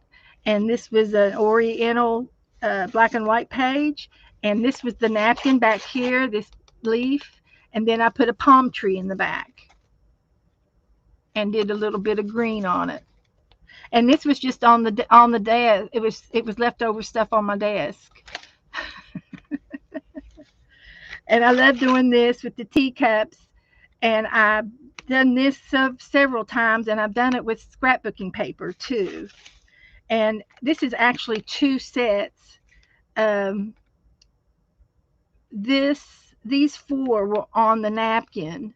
and this was an Oriental black and white page, and this was the napkin back here, this leaf, and then I put a palm tree in the back and did a little bit of green on it. And this was just on the desk. It was leftover stuff on my desk. And I love doing this with the teacups. And I've done this several times, and I've done it with scrapbooking paper too. And this is actually two sets. Um, these four were on the napkin,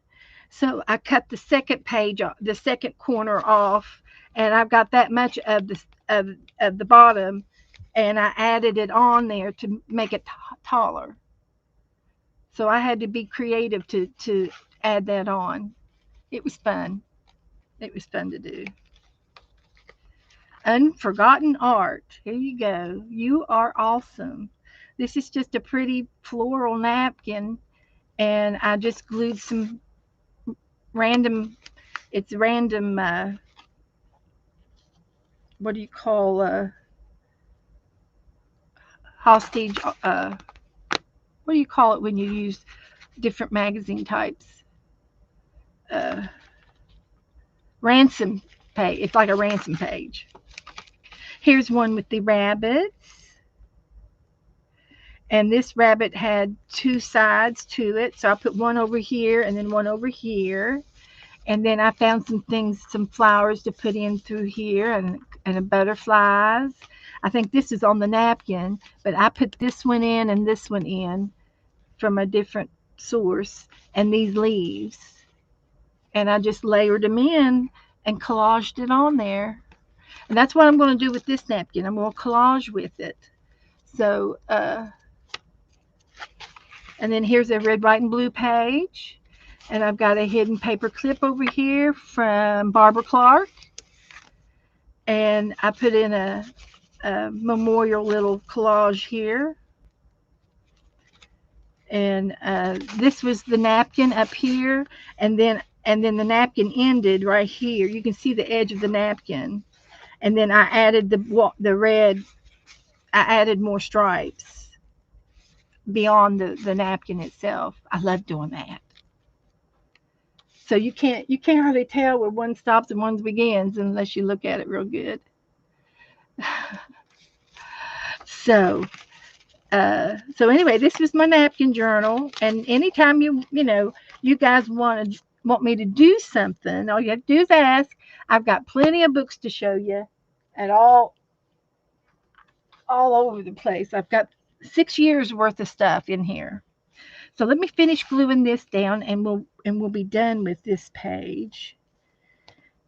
so I cut the second page, the second corner off, and I've got that much of the bottom, and I added it on there to make it taller. So I had to be creative to add that on. It was fun. It was fun to do. Unforgotten art. Here you go. You are awesome. This is just a pretty floral napkin, and I just glued some random, it's random, what do you call, hostage, what do you call it when you use different magazine types? Uh, ransom page. It's like a ransom page. Here's one with the rabbits. And this rabbit had two sides to it. So I put one over here and then one over here. And then I found some things, some flowers to put in through here, and butterflies. I think this is on the napkin, but I put this one in and this one in from a different source, and these leaves. And I just layered them in and collaged it on there. And that's what I'm going to do with this napkin. I'm going to collage with it. So, and then here's a red, white, and blue page. And I've got a hidden paper clip over here from Barbara Clark. And I put in a memorial little collage here. And this was the napkin up here. And then the napkin ended right here. You can see the edge of the napkin. And then I added the red. I added more stripes beyond the napkin itself. I love doing that. So you can't hardly tell where one stops and one begins unless you look at it real good. So anyway, this was my napkin journal. And anytime you guys want me to do something, all you have to do is ask. I've got plenty of books to show you, at all over the place. I've got 6 years worth of stuff in here. So let me finish gluing this down, and we'll be done with this page.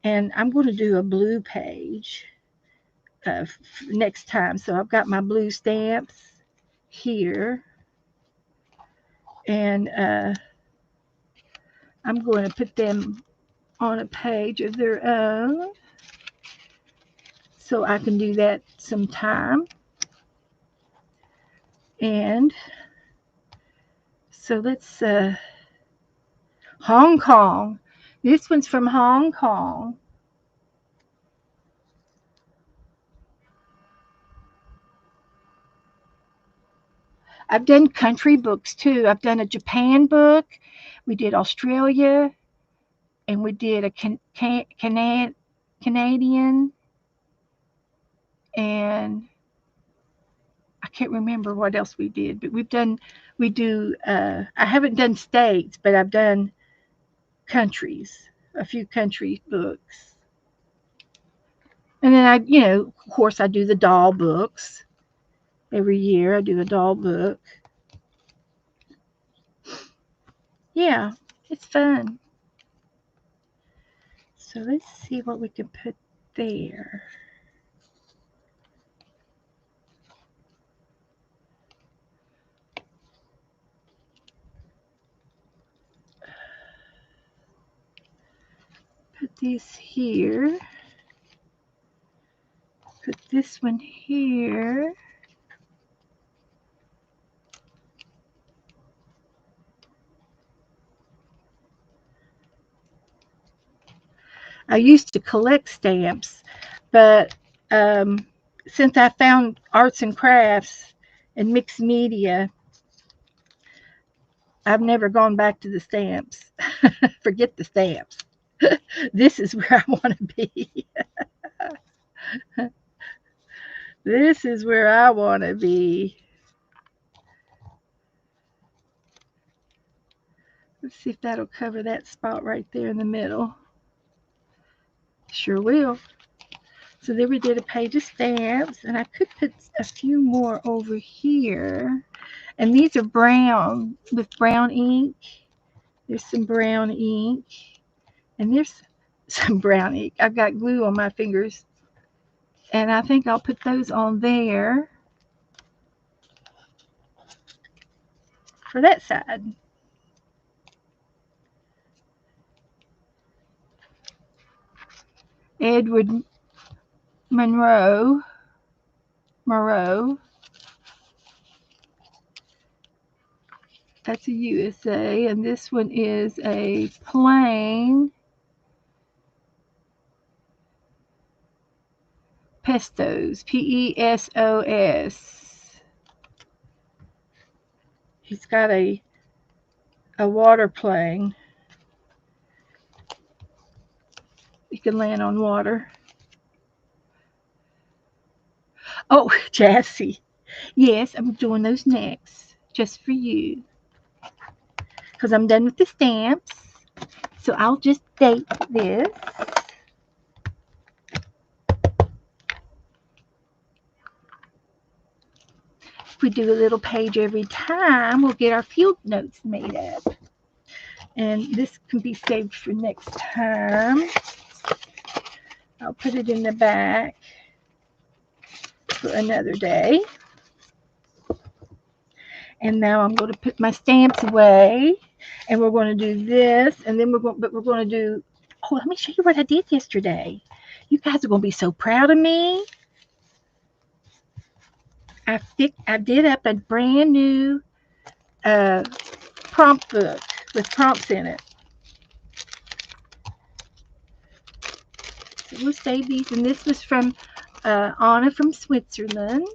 And I'm going to do a blue page next time. So I've got my blue stamps here. And I'm going to put them on a page of their own so I can do that sometime. And so let's Hong Kong. This one's from Hong Kong. I've done country books too. I've done a Japan book. We did Australia, and we did a Canadian, and I can't remember what else we did. But we do. I haven't done states, but I've done countries, a few country books. And then of course, I do the doll books. Every year I do a doll book. Yeah, it's fun. So let's see what we can put there. Put this here. Put this one here. I used to collect stamps, but since I found arts and crafts and mixed media, I've never gone back to the stamps. Forget the stamps. This is where I want to be. This is where I want to be. Let's see if that'll cover that spot right there in the middle. Sure will. So there we did a page of stamps, and I could put a few more over here. And these are brown with brown ink. There's some brown ink, and there's some brown ink. I've got glue on my fingers, and I think I'll put those on there for that side. Edward Moreau. That's a USA, and this one is a plain Pestos, Pesos. He's got a water plane. You can land on water. Oh, Jassy. Yes, I'm doing those next, just for you. Because I'm done with the stamps. So I'll just date this. If we do a little page every time, we'll get our field notes made up. And this can be saved for next time. I'll put it in the back for another day. And now I'm going to put my stamps away, and we're going to do this, and then we're going to do. Oh, let me show you what I did yesterday. You guys are going to be so proud of me. I did up a brand new prompt book with prompts in it. So we'll save these, and this was from Anna from Switzerland.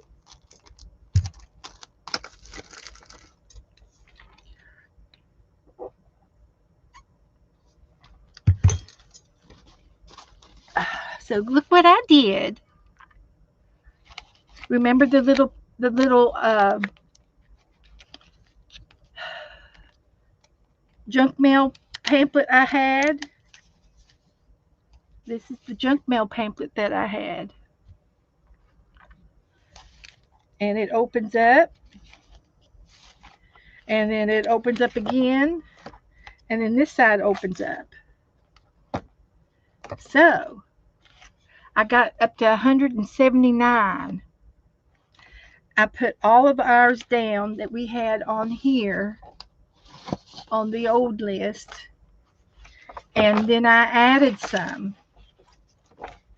So look what I did. Remember the little junk mail pamphlet I had? This is the junk mail pamphlet that I had. And it opens up. And then it opens up again. And then this side opens up. So I got up to 179. I put all of ours down that we had on here on the old list, and then I added some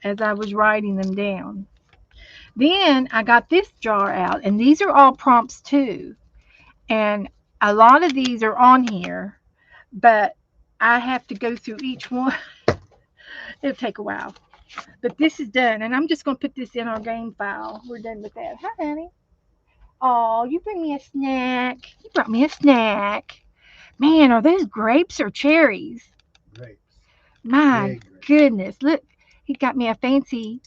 as I was writing them down. Then I got this jar out, and these are all prompts too. And a lot of these are on here, but I have to go through each one. It'll take a while. But this is done, and I'm just going to put this in our game file. We're done with that. Hi, honey. Oh, you bring me a snack. You brought me a snack. Man, are those grapes or cherries? Grapes. My Big grapes. goodness. Look, he got me a fancy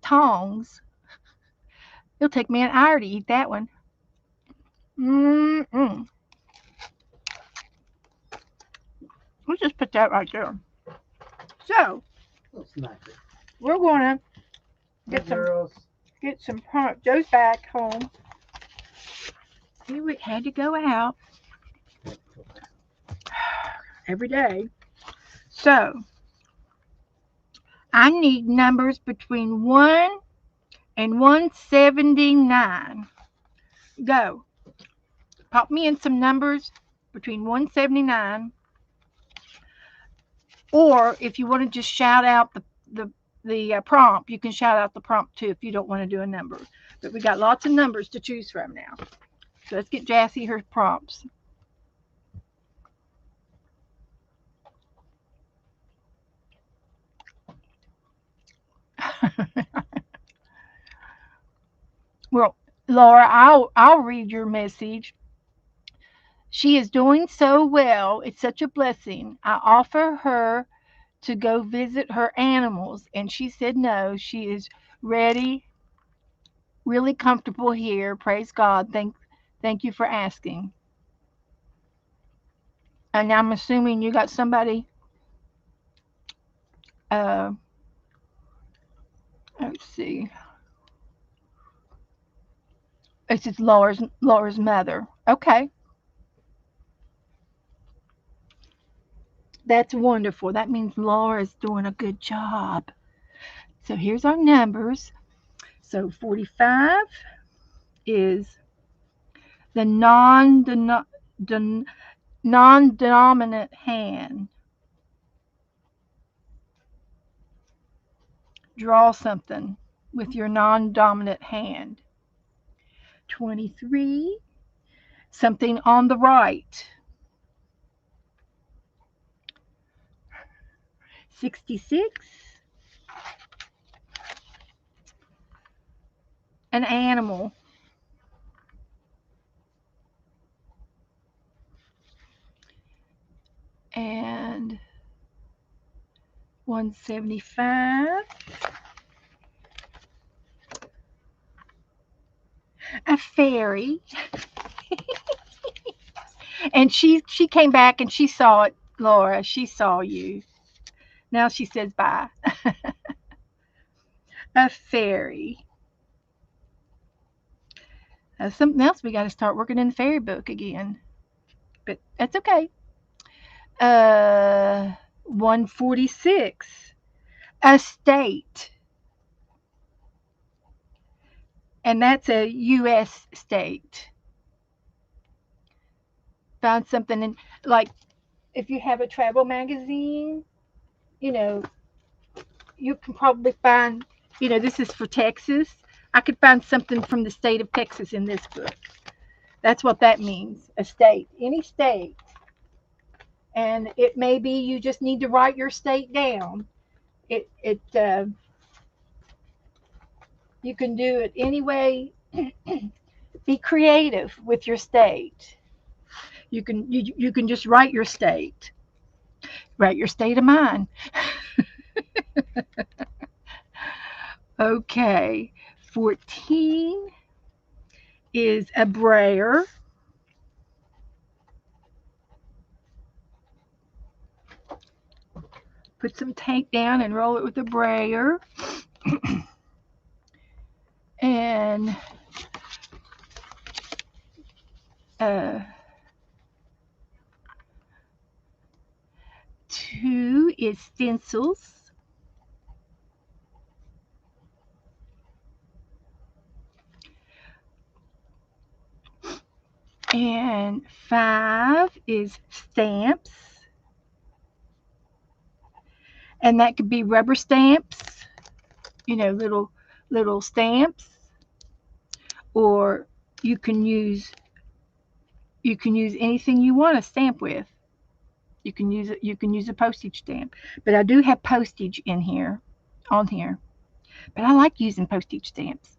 tongs. It'll take me an hour to eat that one. Mm-mm. Let's just put that right there. So, Little snacker. we're going to Hi, get some girls. Joe's back home. He had to go out every day. So, I need numbers between 1 and 179. Go. Pop me in some numbers between 179, or if you want to just shout out the prompt, you can shout out the prompt too if you don't want to do a number. But we got lots of numbers to choose from now. So let's get Jassy her prompts. Well, Laura, I'll read your message. She is doing so well. It's such a blessing. I offer her to go visit her animals, and she said no. She is ready, really comfortable here. Praise God. Thank you for asking. And I'm assuming you got somebody. Uh, let's see. This is Laura's mother. Okay, that's wonderful. That means Laura's doing a good job. So here's our numbers. So 45 is the non-dominant hand. Draw something with your non-dominant hand. 23, something on the right. 66, an animal. And 175, a fairy. And she came back and she saw it, Laura. She saw you. Now she says bye. A fairy. Something else we got to start working in the fairy book again. But that's okay. 146. A state. And that's a U.S. state. Found something in, like, if you have a travel magazine, you know, you can probably find, this is for Texas. I could find something from the state of Texas in this book. That's what that means, a state, any state. And it may be you just need to write your state down. It you can do it any way. Be creative with your state. You can just write your state. Write your state of mind. Okay. 14 is a brayer. Put some tape down and roll it with a brayer. And uh, 2 is stencils. And 5 is stamps. And that could be rubber stamps, little stamps, or you can use anything you want to stamp with. You can use a postage stamp. But I do have postage in here on here. But I like using postage stamps.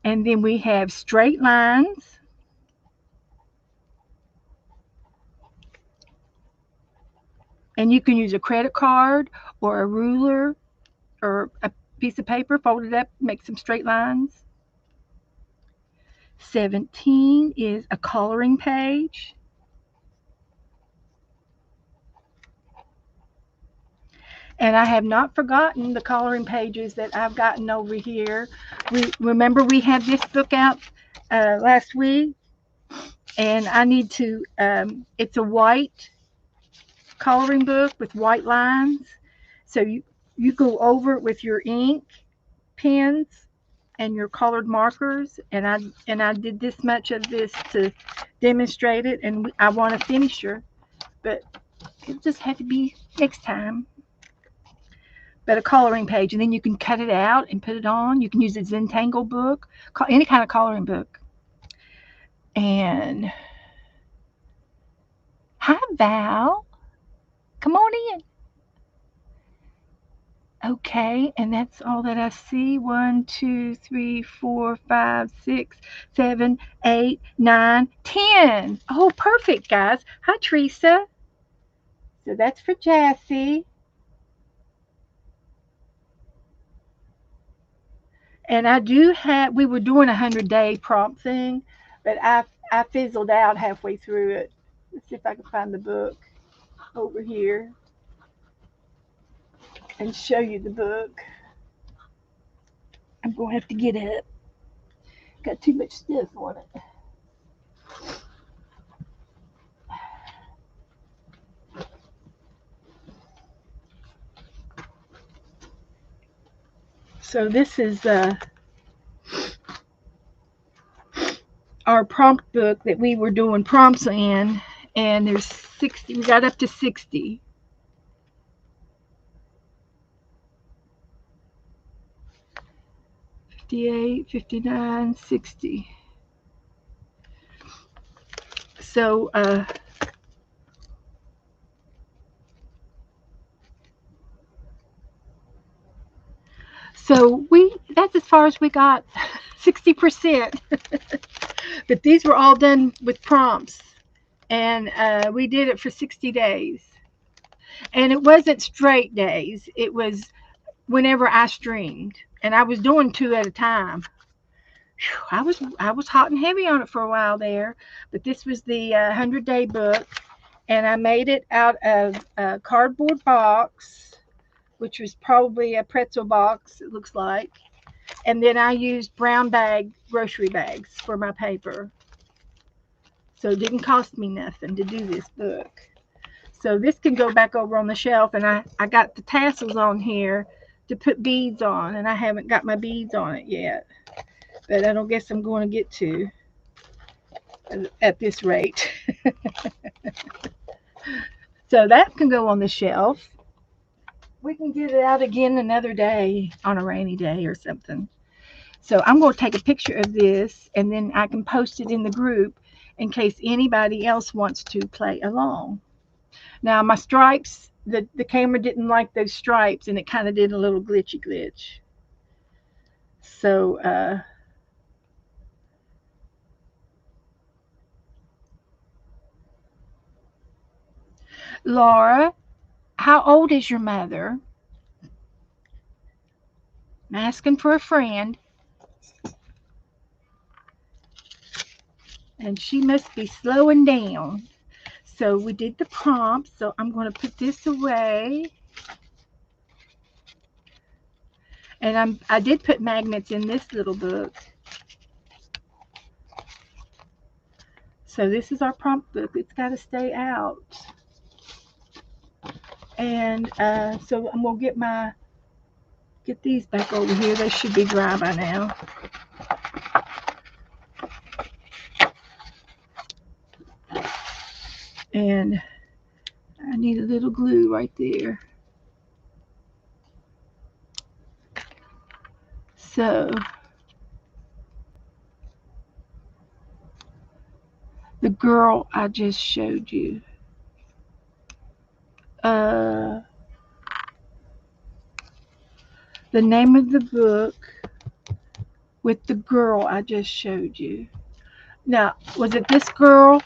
And then we have straight lines, and you can use a credit card or a ruler or a piece of paper, fold it up, make some straight lines. 17 is a coloring page. And I have not forgotten the coloring pages that I've gotten over here. We had this book out last week, and I need to. It's a white coloring book with white lines, so you go over it with your ink pens and your colored markers, and I did this much of this to demonstrate it, and I want a finisher, but it just had to be next time. But a coloring page, and then you can cut it out and put it on. You can use a Zentangle book, any kind of coloring book. And hi, Val, come on in. Okay, and that's all that I see. 1, 2, 3, 4, 5, 6, 7, 8, 9, 10. Oh, perfect, guys. Hi, Teresa. So that's for Jassy. And I do have. We were doing 100-day prompt thing, but I fizzled out halfway through it. Let's see if I can find the book over here and show you the book. I'm going to have to get up. Got too much stuff on it. So this is our prompt book that we were doing prompts in, and there's 60. We got up to 60. 58, 59, 60. So that's as far as we got, 60%. But these were all done with prompts, and we did it for 60 days. And it wasn't straight days. It was whenever I streamed, and I was doing 2 at a time. I was hot and heavy on it for a while there, but this was the 100-day book, and I made it out of a cardboard box, which was probably a pretzel box, it looks like. And then I used brown grocery bags for my paper. So it didn't cost me nothing to do this book. So this can go back over on the shelf, and I got the tassels on here to put beads on, and I haven't got my beads on it yet. But I don't guess I'm going to get to at this rate. So that can go on the shelf. We can get it out again another day on a rainy day or something. So I'm going to take a picture of this, and then I can post it in the group in case anybody else wants to play along. Now my stripes, the camera didn't like those stripes, and it kind of did a little glitch. So Laura, how old is your mother? I'm asking for a friend. And she must be slowing down. So we did the prompt. So I'm going to put this away. And I did put magnets in this little book. So this is our prompt book. It's got to stay out. And so I'm going to get these back over here. They should be dry by now. And I need a little glue right there. So the girl I just showed you. Uh, the name of the book with the girl I just showed you. Now, was it this girl?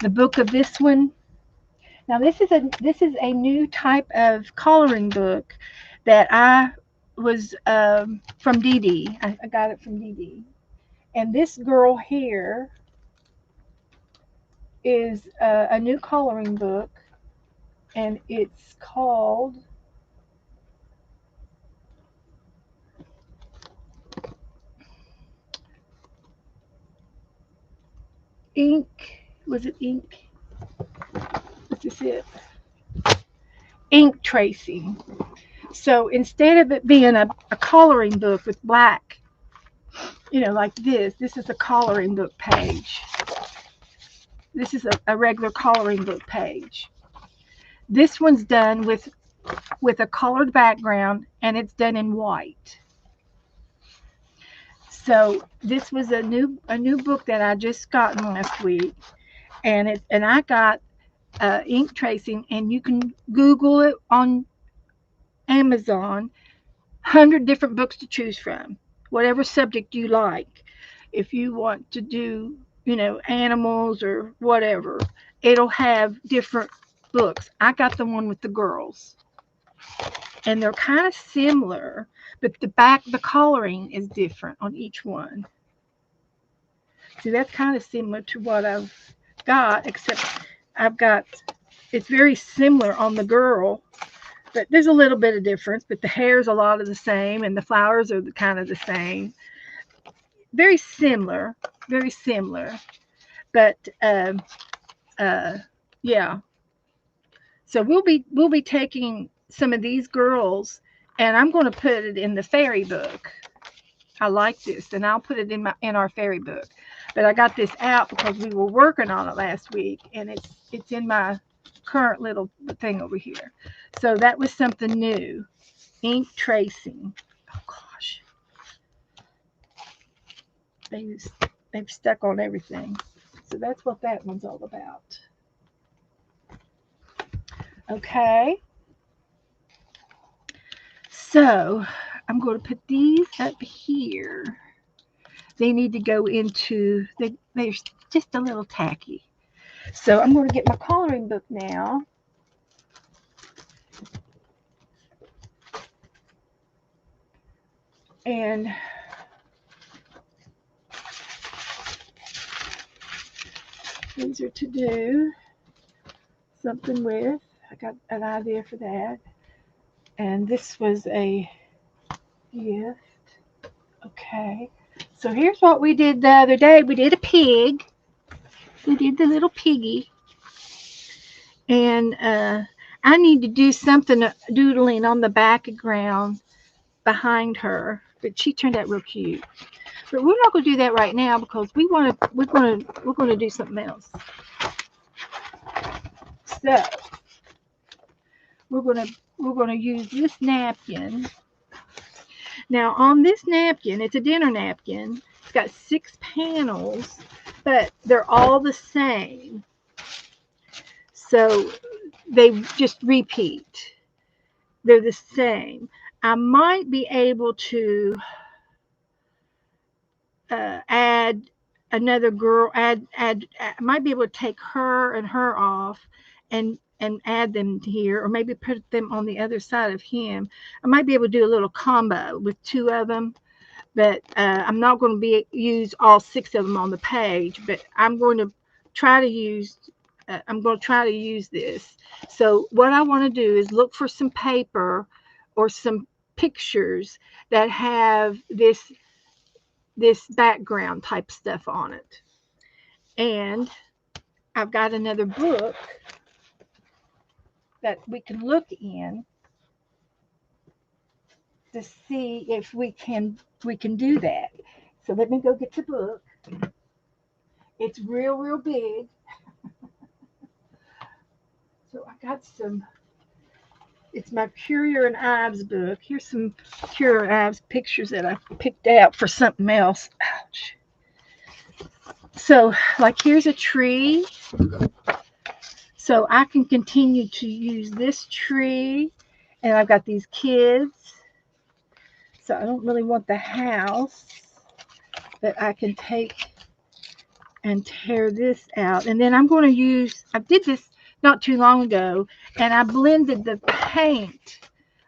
The book of this one? Now, this is a new type of coloring book that I was from Dee Dee. I got it from Dee Dee. And this girl here is a new coloring book, and it's called Ink. Was it Ink? What's this? It Ink tracing. So instead of it being a coloring book with black, like this is a coloring book page. This is a regular coloring book page. This one's done with a colored background, and it's done in white. So this was a new book that I just gotten last week, and I got ink tracing, and you can Google it on Amazon. 100 different books to choose from, whatever subject you like. If you want to do, animals or whatever, it'll have different books. I got the one with the girls, and they're kind of similar, but the coloring is different on each one. See, that's kind of similar to what I've got, except I've got, it's very similar on the girl, but there's a little bit of difference, but the hair's a lot of the same, and the flowers are kind of the same. Very similar, very similar. But uh, yeah. So we'll be taking some of these girls, and I'm going to put it in the fairy book. I like this, and I'll put it in our fairy book. But I got this out because we were working on it last week, and it's in my current little thing over here. So that was something new. Ink tracing. Oh gosh, they've they've stuck on everything. So that's what that one's all about. Okay. So I'm going to put these up here. They need to go into they're just a little tacky. So I'm going to get my coloring book now. And these are to do something with. I got an idea for that. And this was a gift. Okay. So here's what we did the other day. We did a pig. We did the little piggy. And I need to do something doodling on the background behind her. But she turned out real cute. But we're not going to do that right now because we're going to do something else. So we're going to use this napkin. Now on this napkin, it's a dinner napkin. It's got 6 panels, but they're all the same. So they just repeat. They're the same. I might be able to add another girl. I might be able to take her and her off, and add them here, or maybe put them on the other side of him. I might be able to do a little combo with 2 of them, but I'm not going to use all 6 of them on the page. But I'm going to try to use. I'm going to try to use this. So what I want to do is look for some paper or some pictures that have this background type stuff on it. And I've got another book that we can look in to see if we can do that. So let me go get the book, It's real big. So I got some, it's my Currier and Ives book. Here's some Currier and Ives pictures that I picked out for something else. Ouch. So, like, here's a tree. So I can continue to use this tree. And I've got these kids. So I don't really want the house. But I can take and tear this out. And then I'm going to use, I did this not too long ago, and I blended the paint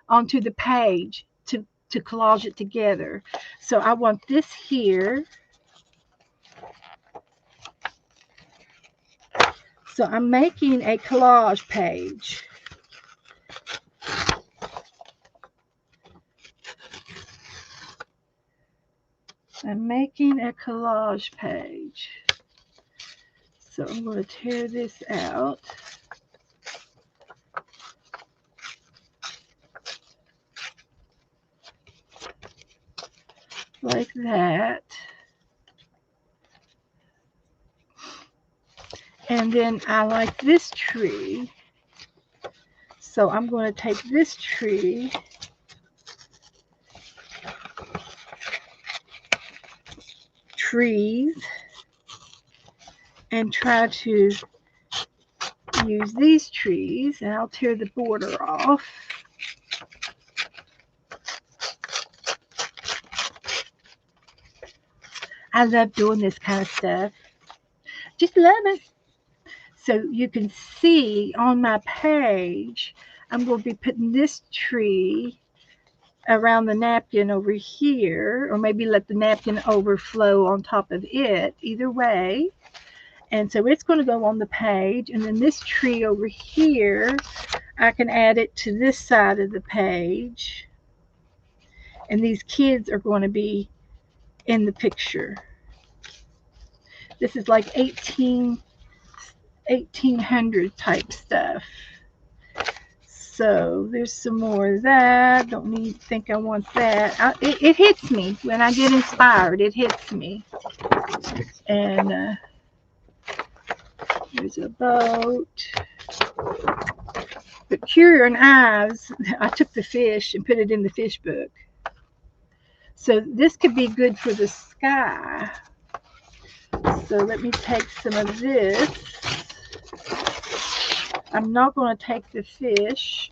onto the page to collage it together. So I want this here. So I'm making a collage page. I'm making a collage page. So I'm going to tear this out. Like that. And then I like this tree. So I'm going to take this tree trees and try to use these trees, and I'll tear the border off. I love doing this kind of stuff. Just love it. So you can see on my page, I'm going to be putting this tree around the napkin over here, or maybe let the napkin overflow on top of it, either way. And so it's going to go on the page, and then this tree over here, I can add it to this side of the page. And these kids are going to be in the picture. This is like 1800 type stuff. So there's some more of that. Don't need to think I want that. It hits me when I get inspired. It hits me. And there's a boat. But Currier and Ives, I took the fish and put it in the fish book. So this could be good for the sky. So let me take some of this. I'm not going to take the fish,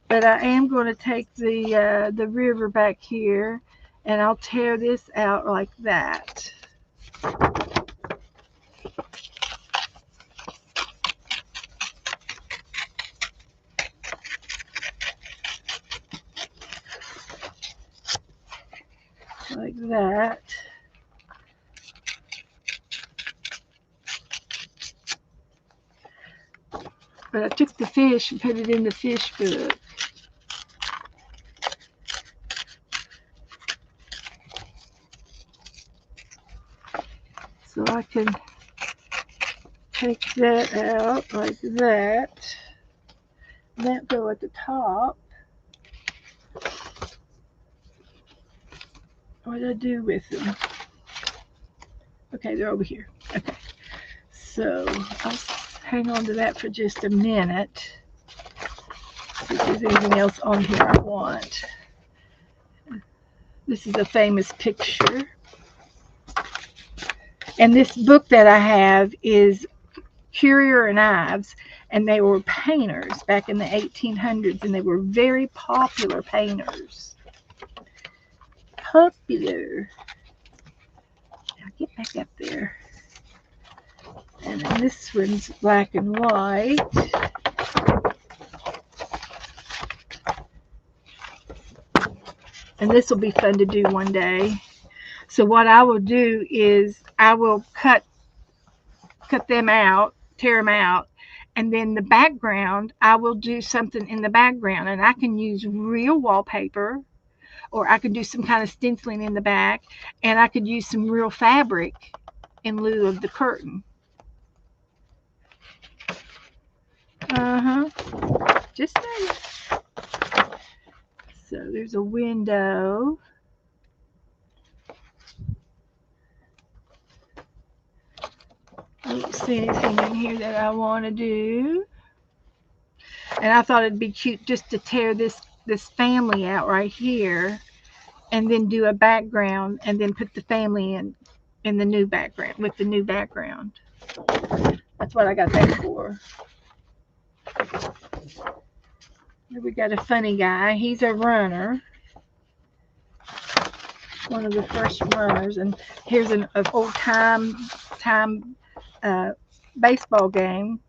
but I am going to take the river back here, and I'll tear this out like that. Like that. But I took the fish and put it in the fish book. So I can take that out like that. That go at the top. What did I do with them? Okay, they're over here. Okay. So I'll hang on to that for just a minute. See if there's anything else on here I want. This is a famous picture. And this book that I have is Currier and Ives, and they were painters back in the 1800s, and they were very popular painters. Popular. Now get back up there. And then this one's black and white. And this will be fun to do one day. So what I will do is I will cut them out, tear them out, and then the background, I will do something in the background, and I can use real wallpaper, or I could do some kind of stenciling in the back, and I could use some real fabric in lieu of the curtain. Just saying. So there's a window. I don't see anything in here that I want to do. And I thought it'd be cute just to tear this family out right here, and then do a background, and then put the family in the new background with the new background. That's what I got that for. Here we got a funny guy. He's a runner, one of the first runners. And here's an old time uh, baseball game.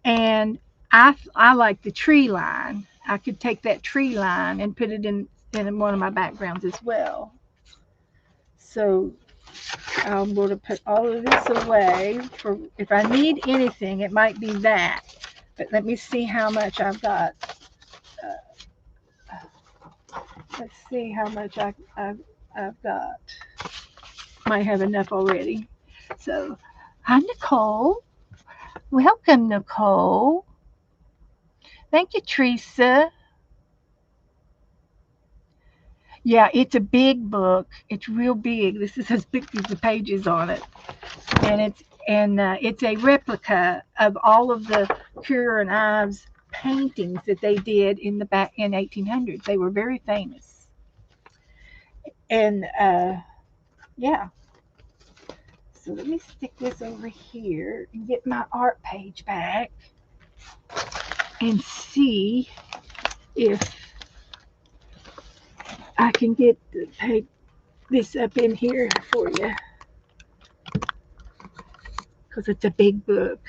And I like the tree line. I could take that tree line and put it in one of my backgrounds as well. So I'm going to put all of this away for if I need anything. It might be that, but let me see how much I've got. Let's see how much I've got. Might have enough already. So, hi Nicole. Welcome, Nicole. Thank you, Teresa. Yeah, it's a big book. It's real big. This is has big piece of pages on it, and it's a replica of all of the Currer and Ives paintings that they did in the back in 1800s. They were very famous, and yeah. So let me stick this over here and get my art page back and see if I can get this up in here for you because it's a big book.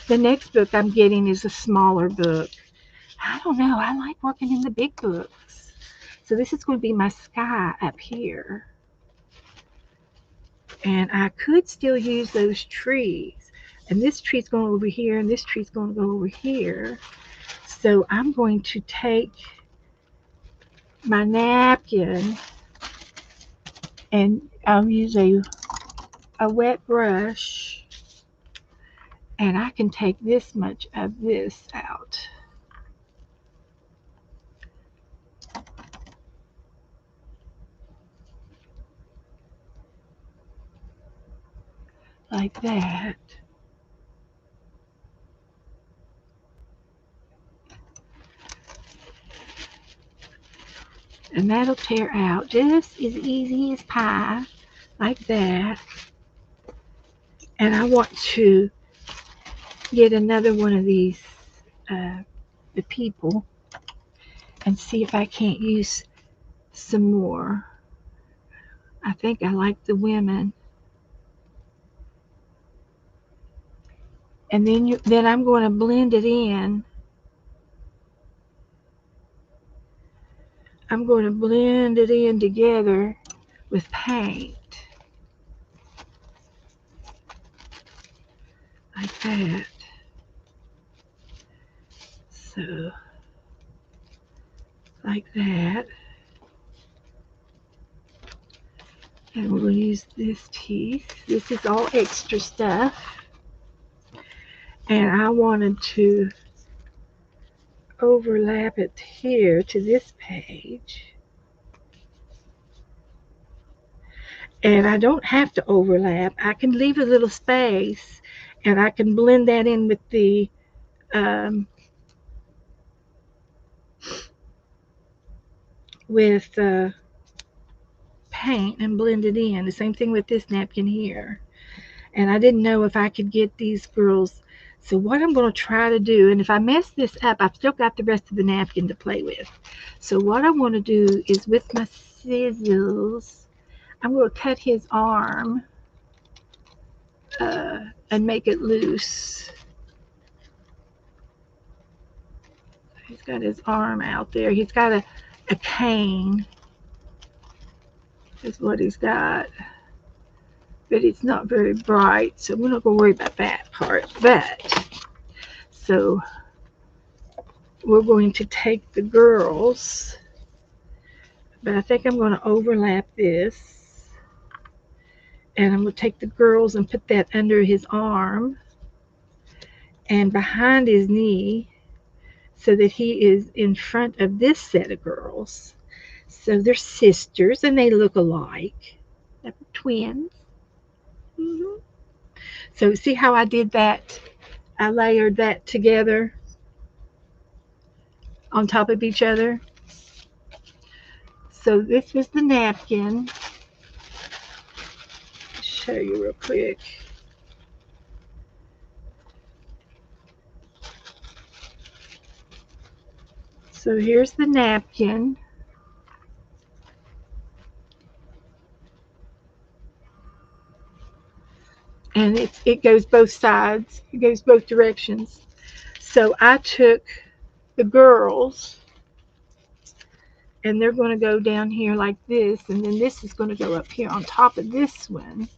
The next book I'm getting is a smaller book. I don't know. I like working in the big books. So this is going to be my sky up here. And I could still use those trees. And this tree's going over here, and this tree's going to go over here. So I'm going to take my napkin, and I'll use a wet brush, and I can take this much of this out. Like that. And that'll tear out just as easy as pie, like that. And I want to get another one of these, the people, and see if I can't use some more. I think I like the women. And then I'm going to blend it in. I'm going to blend it in together with paint. Like that. So, like that. And we'll use this piece. This is all extra stuff. And I wanted to overlap it here to this page. And I don't have to overlap. I can leave a little space, and I can blend that in with the with paint and blend it in. The same thing with this napkin here. And I didn't know if I could get these girls. So what I'm going to try to do, and if I mess this up, I've still got the rest of the napkin to play with. So what I want to do is with my scissors, I'm going to cut his arm and make it loose. He's got his arm out there. He's got a cane is what he's got. But it's not very bright, so we're not going to worry about that part. But, so we're going to take the girls, but I think I'm going to overlap this. And I'm going to take the girls and put that under his arm and behind his knee so that he is in front of this set of girls. So they're sisters and they look alike. They're twins. Mm-hmm. So see how I did that? I layered that together on top of each other. So this was the napkin. I'll show you real quick. So here's the napkin. And it goes both sides. It goes both directions. So I took the girls and they're going to go down here like this, and then this is going to go up here on top of this one,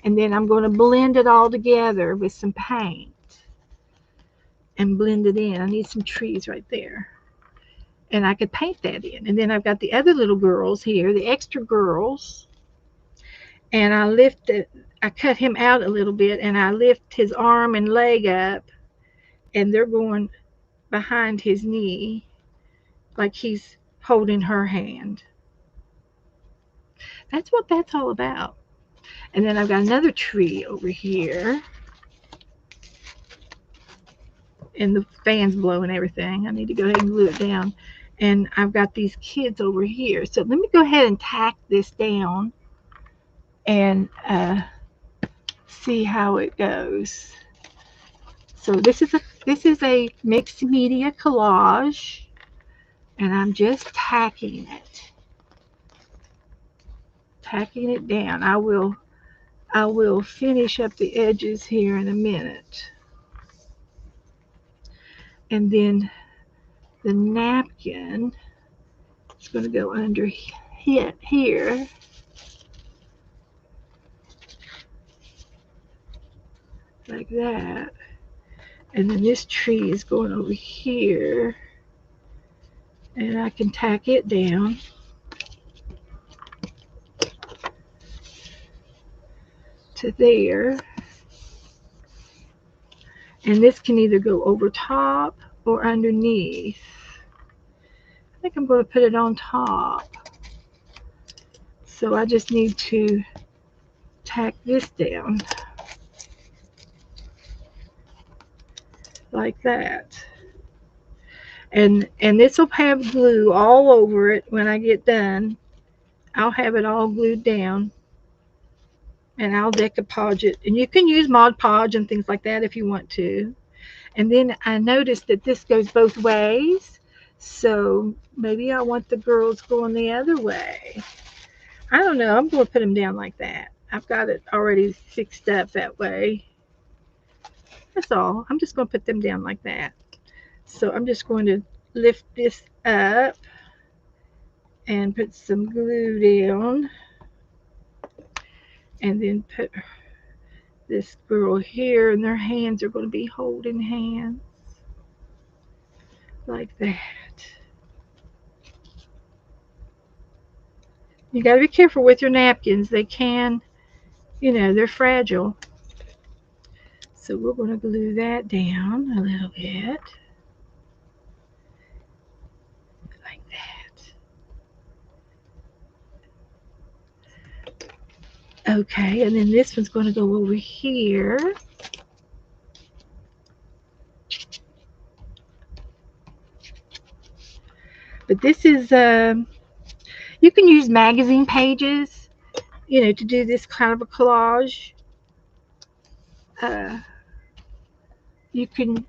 and then I'm going to blend it all together with some paint and blend it in. I need some trees right there, and I could paint that in. And then I've got the other little girls here, the extra girls, and I cut him out a little bit, and I lift his arm and leg up, and they're going behind his knee like he's holding her hand. That's what that's all about. And then I've got another tree over here. And the fan's blowing everything. I need to go ahead and glue it down. And I've got these kids over here. So let me go ahead and tack this down and see how it goes. So this is a mixed media collage, and I'm just tacking it down. I will finish up the edges here in a minute. And then the napkin is going to go under here. Like that. And then this tree is going over here. And I can tack it down. To there. And this can either go over top or underneath. I think I'm going to put it on top. So I just need to tack this down. Like that. And this will have glue all over it when I get done. I'll have it all glued down. And I'll decoupage it. And you can use Mod Podge and things like that if you want to. And then I noticed that this goes both ways. So maybe I want the girls going the other way. I don't know. I'm going to put them down like that. I've got it already fixed up that way. That's all. I'm just going to put them down like that. So I'm just going to lift this up and put some glue down. And then put this girl here, and their hands are going to be holding hands. Like that. You got to be careful with your napkins. They can, they're fragile. So we're going to glue that down a little bit. Like that. Okay, and then this one's going to go over here. But this is, you can use magazine pages, to do this kind of a collage. You can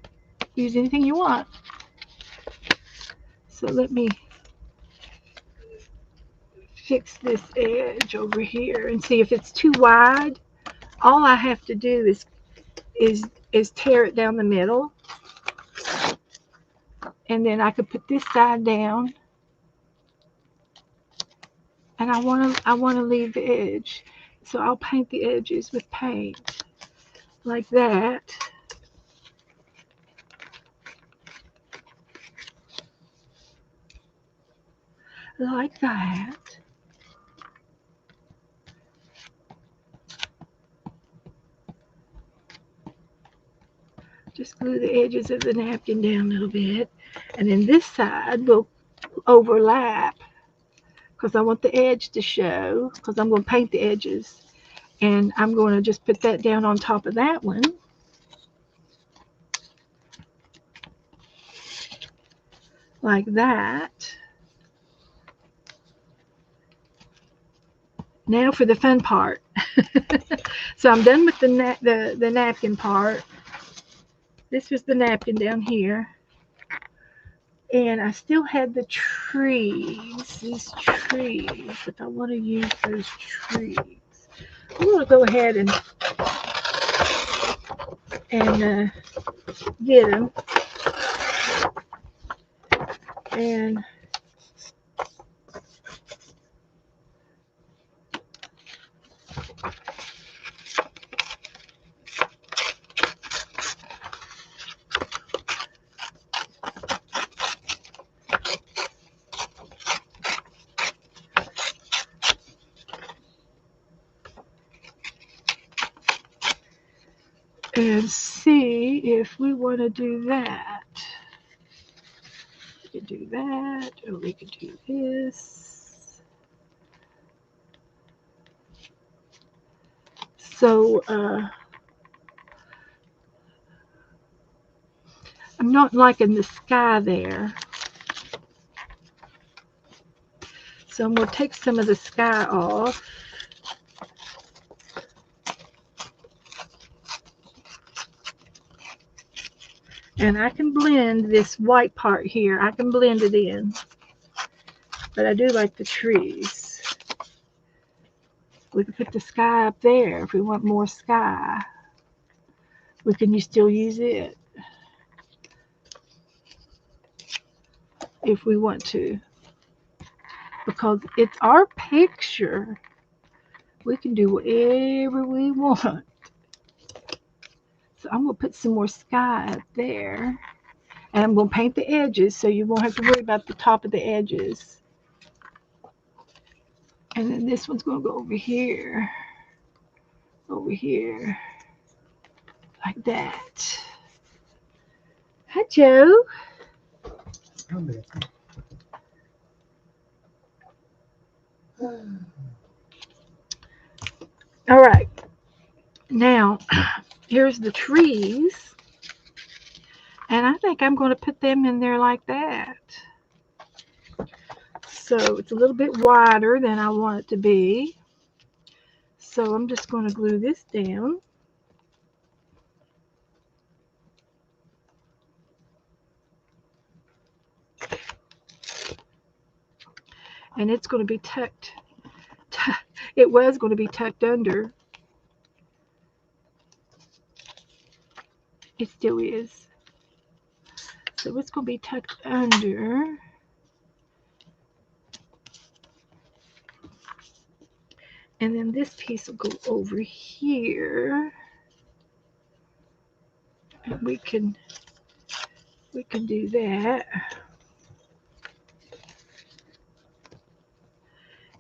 use anything you want. So let me fix this edge over here and see if it's too wide. All I have to do is tear it down the middle, and then I could put this side down, and I want to leave the edge, so I'll paint the edges with paint like that. Like that. Just glue the edges of the napkin down a little bit, and then this side will overlap because I want the edge to show, because I'm going to paint the edges. And I'm going to just put that down on top of that one. Like that. Now for the fun part. So I'm done with the napkin part. This was the napkin down here. And I still had the trees, these trees, if I want to use those trees. I'm going to go ahead and get them. And see if we want to do that. We could do that, or we could do this. So I'm not liking the sky there. So I'm going to take some of the sky off. And I can blend this white part here. I can blend it in. But I do like the trees. We can put the sky up there if we want more sky. We can still use it if we want to. Because it's our picture. We can do whatever we want. So I'm going to put some more sky up there. And I'm going to paint the edges so you won't have to worry about the top of the edges. And then this one's going to go over here. Over here. Like that. Hi, Joe. All right. Now, here's the trees. And I think I'm going to put them in there like that. So it's a little bit wider than I want it to be. So I'm just going to glue this down. And it's going to be tucked. It was going to be tucked under. It still is. So it's going to be tucked under. And then this piece will go over here. And we can do that.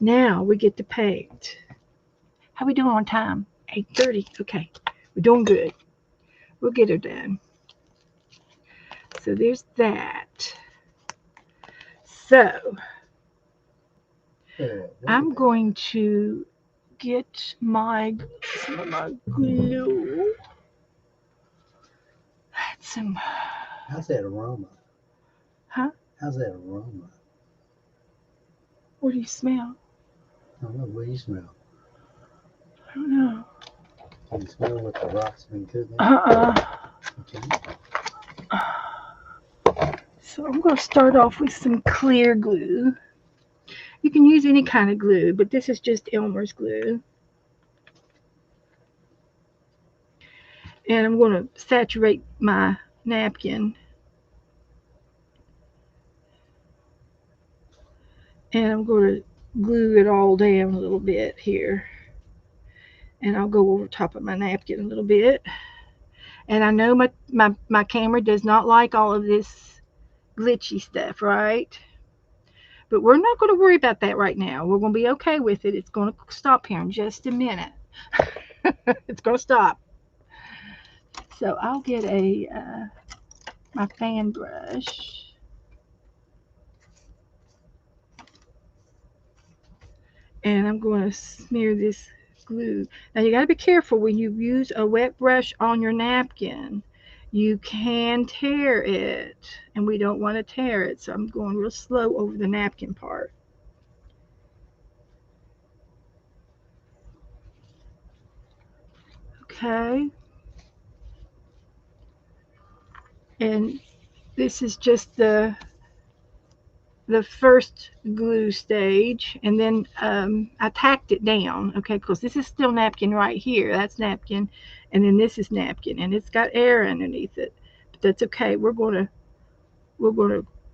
Now we get to paint. How we doing on time? 8:30. Okay. We're doing good. We'll get her done. So there's that. So I'm going to get some of my glue. Some. How's that aroma? Huh? How's that aroma? What do you smell? I don't know. What do you smell? I don't know. Can you smell what the rock's been cooking? Okay. So I'm going to start off with some clear glue. You can use any kind of glue, but this is just Elmer's glue. And I'm going to saturate my napkin. And I'm going to glue it all down a little bit here. And I'll go over top of my napkin a little bit. And I know my camera does not like all of this glitchy stuff, right? But we're not going to worry about that right now. We're going to be okay with it. It's going to stop here in just a minute. It's going to stop. So I'll get my fan brush. And I'm going to smear this glue. Now you got to be careful when you use a wet brush on your napkin. You can tear it, and we don't want to tear it, so I'm going real slow over the napkin part. Okay, and this is just the first glue stage, and then I tacked it down, okay, because this is still napkin right here. That's napkin, and then this is napkin, and it's got air underneath it. But that's okay. We're gonna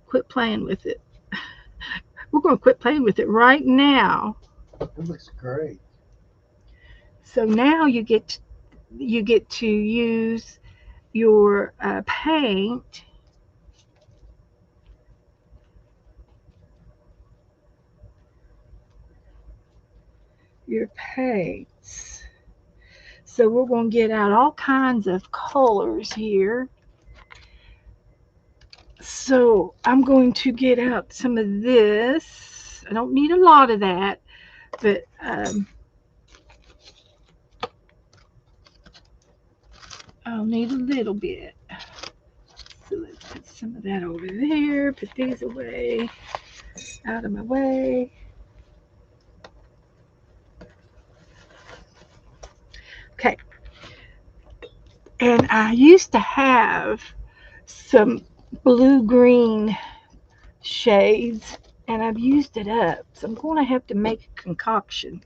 quit playing with it. We're gonna quit playing with it right now. It looks great. So now you get to use your paint. Your paints. So we're going to get out all kinds of colors here. So I'm going to get out some of this. I don't need a lot of that, but I'll need a little bit. So let's put some of that over there. Put these away, out of my way. Okay. And I used to have some blue-green shades, and I've used it up. So I'm going to have to make a concoction.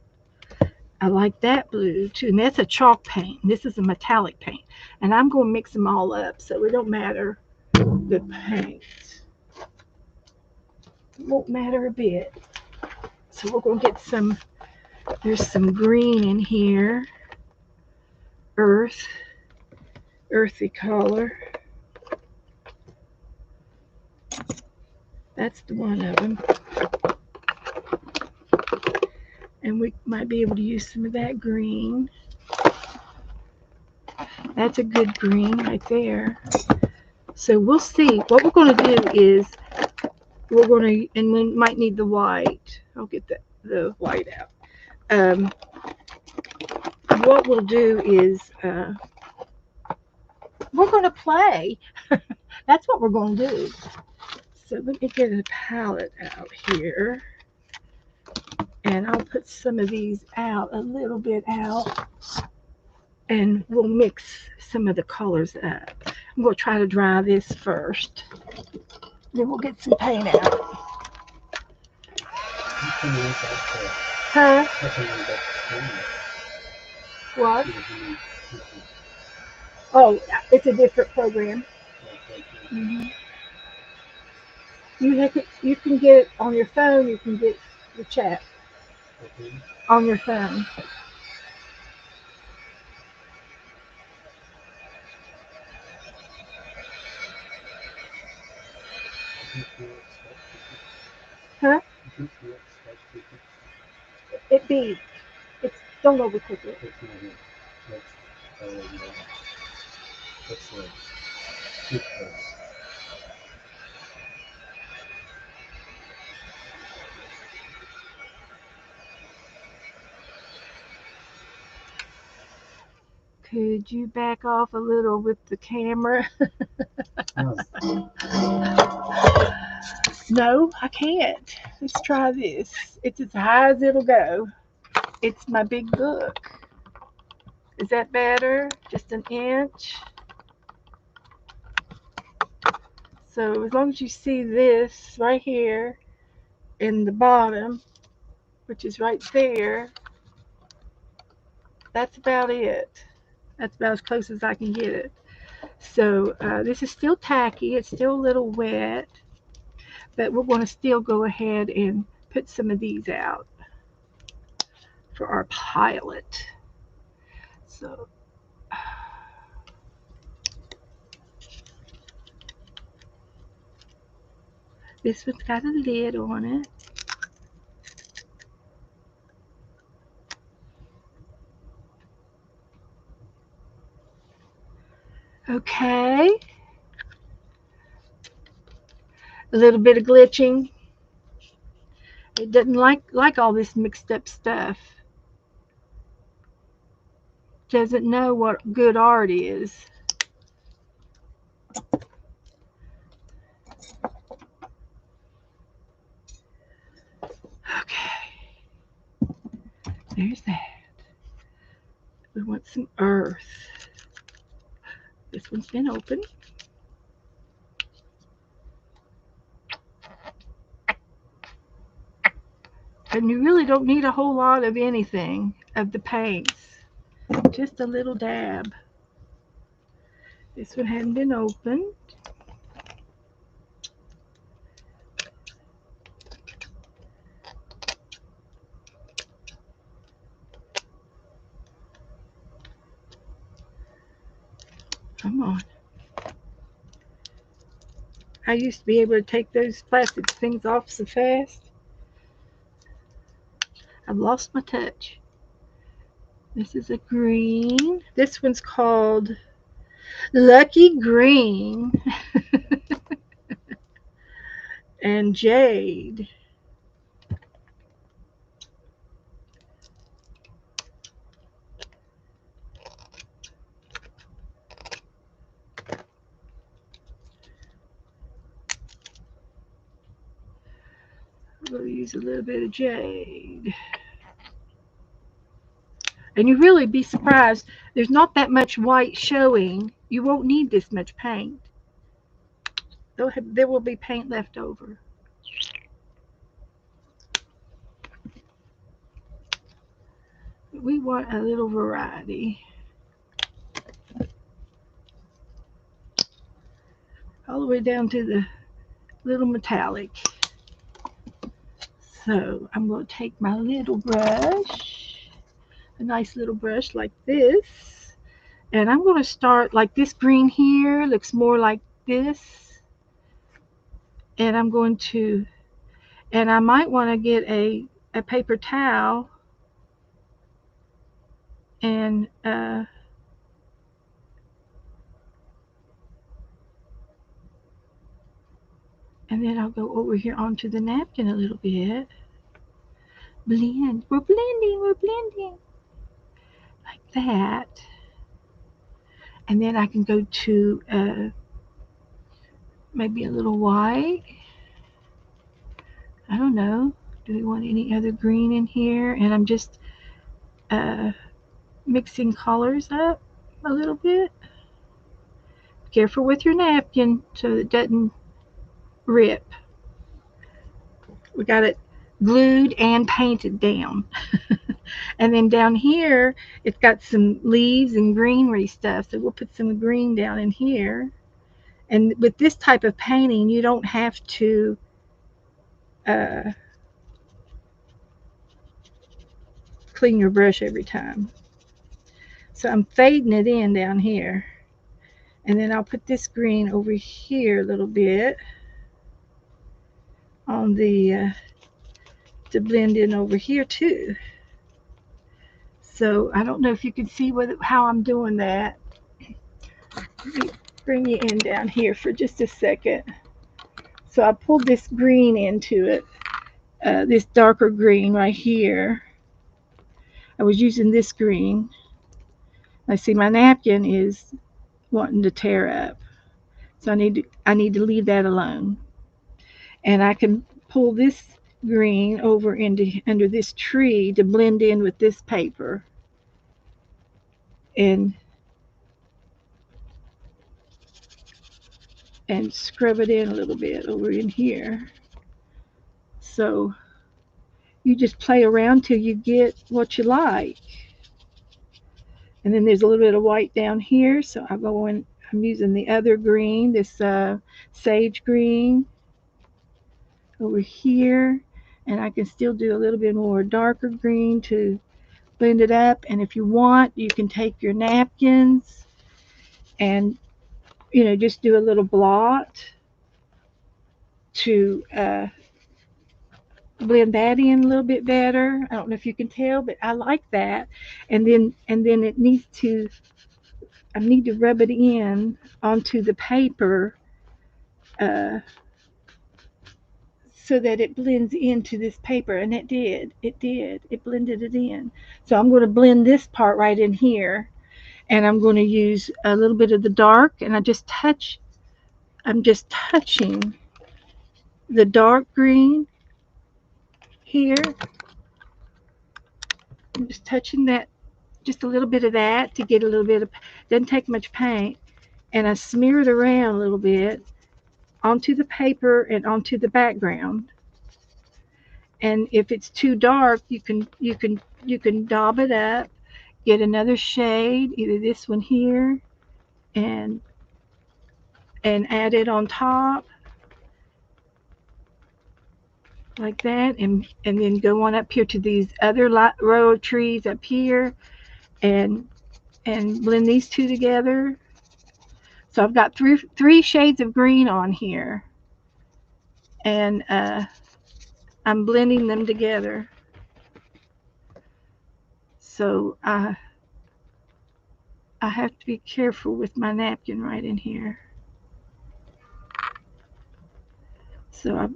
I like that blue too, and that's a chalk paint. This is a metallic paint, and I'm going to mix them all up, so it don't matter the paint. It won't matter a bit. So we're going to get some. There's some green in here, earthy color. That's the one of them, and we might be able to use some of that green. That's a good green right there. So we'll see. What we're going to do is we're going to, and we might need the white. I'll get the white out. What we'll do is we're going to play. That's what we're going to do. So let me get a palette out here, and I'll put some of these out, a little bit out, and we'll mix some of the colors up. I'm going to try to dry this first. Then we'll get some paint out. Huh? What? Oh, it's a different program. Mm-hmm. You can get it on your phone. You can get the chat on your phone. Huh? It be. It's don't overcook it. Could you back off a little with the camera? No, I can't. Let's try this. It's as high as it'll go. It's my big book. Is that better? Just an inch. So as long as you see this right here in the bottom, which is right there, that's about it. That's about as close as I can get it. So this is still tacky. It's still a little wet, but we're going to still go ahead and put some of these out for our pilot. So this one's got a lid on it. Okay. A little bit of glitching. It doesn't like all this mixed up stuff. doesn't know what good art is. Okay, there's that. We want some earth. This one's been opened. And you really don't need a whole lot of anything, of the paints. Just a little dab. This one hadn't been opened. Come on. I used to be able to take those plastic things off so fast. I've lost my touch. This is a green. This one's called Lucky Green and Jade. We'll use a little bit of jade. And you really be surprised. There's not that much white showing. You won't need this much paint. There will be paint left over. We want a little variety. All the way down to the little metallic. So I'm going to take my little brush, a nice little brush like this, and I'm going to start like this green here looks more like this, and I'm going to, and I might want to get a paper towel and and then I'll go over here onto the napkin a little bit. Blend. We're blending like that. And then I can go to maybe a little white. I don't know. Do we want any other green in here? And I'm just mixing colors up a little bit. Careful with your napkin so it doesn't rip. We got it glued and painted down. And then down here, it's got some leaves and greenery stuff. So we'll put some green down in here. And with this type of painting, you don't have to clean your brush every time. So I'm fading it in down here. And then I'll put this green over here a little bit on the to blend in over here too. So I don't know if you can see how I'm doing that. Let me bring you in down here for just a second. So I pulled this green into it, this darker green right here. I was using this green. I see my napkin is wanting to tear up, so I need to leave that alone. And I can pull this green over under this tree to blend in with this paper, and scrub it in a little bit over in here. So you just play around till you get what you like. And then there's a little bit of white down here, so I go in. I'm using the other green, this sage green over here, and I can still do a little bit more darker green to blend it up. And if you want, you can take your napkins and just do a little blot to blend that in a little bit better. I don't know if you can tell, but I like that. And then it needs to, I need to rub it in onto the paper so that it blends into this paper. And it blended it in. So I'm going to blend this part right in here And I'm going to use a little bit of the dark, and I'm just touching the dark green here. I'm just touching that, just a little bit of that to get a little bit of, doesn't take much paint. And I smear it around a little bit onto the paper and onto the background. And if it's too dark, you can daub it up, get another shade, either this one here, and add it on top like that, and then go on up here to these other row of trees up here, and blend these two together. So I've got three shades of green on here, and I'm blending them together. So I have to be careful with my napkin right in here. So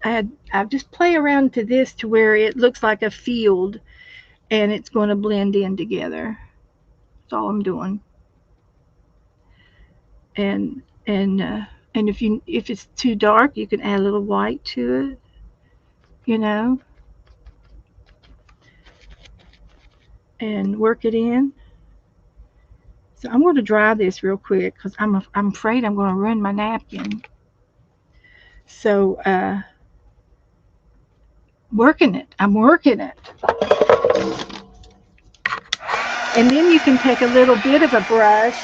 I just play around to this to where it looks like a field, and it's going to blend in together. That's all I'm doing. And if it's too dark, you can add a little white to it, you know, and work it in. So I'm going to dry this real quick because I'm afraid I'm going to ruin my napkin. So I'm working it. And then you can take a little bit of a brush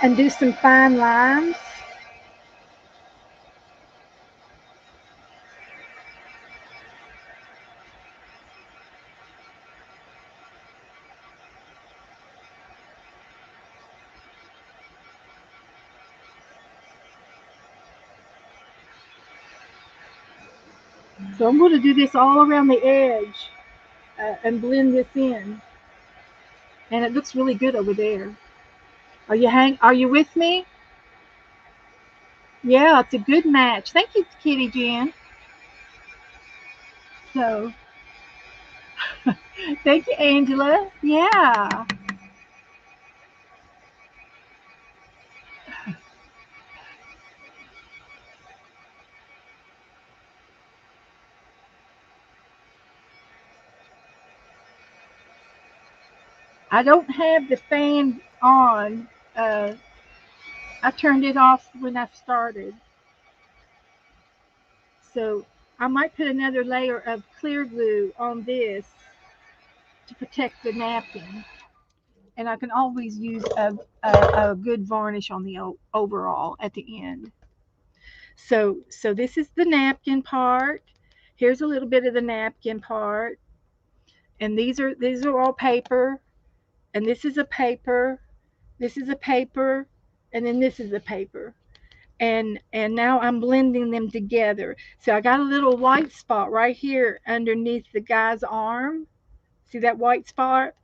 and do some fine lines. So I'm going to do this all around the edge and blend this in. And it looks really good over there. Are you with me? Yeah, it's a good match. Thank you, Kitty Jan. So, thank you, Angela. Yeah. I don't have the fan on. Uh, I turned it off when I started. So, I might put another layer of clear glue on this to protect the napkin. And I can always use a good varnish on the overall at the end. So this is the napkin part. Here's a little bit of the napkin part, and these are all paper, and this is a paper, this is a paper, and then this is a paper, and now I'm blending them together. So I got a little white spot right here underneath the guy's arm. See that white spot?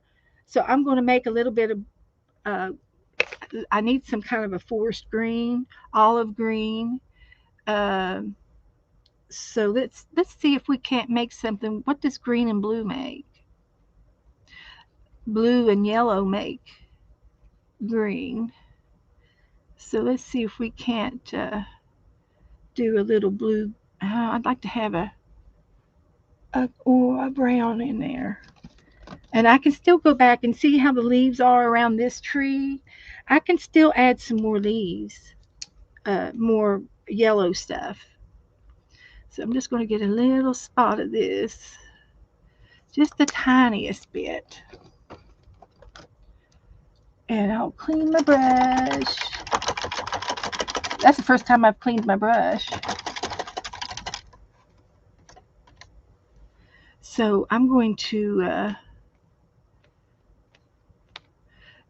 So I'm going to make a little bit of. Uh, I need some kind of a forest green, olive green. Um, So let's see if we can't make something. What does green and blue make? Blue and yellow make green. So let's see if we can't do a little blue. I'd like to have a brown in there. And I can still go back and see how the leaves are around this tree. I can still add some more leaves, more yellow stuff. So I'm just going to get a little spot of this, just the tiniest bit. And I'll clean my brush. That's the first time I've cleaned my brush. So I'm going to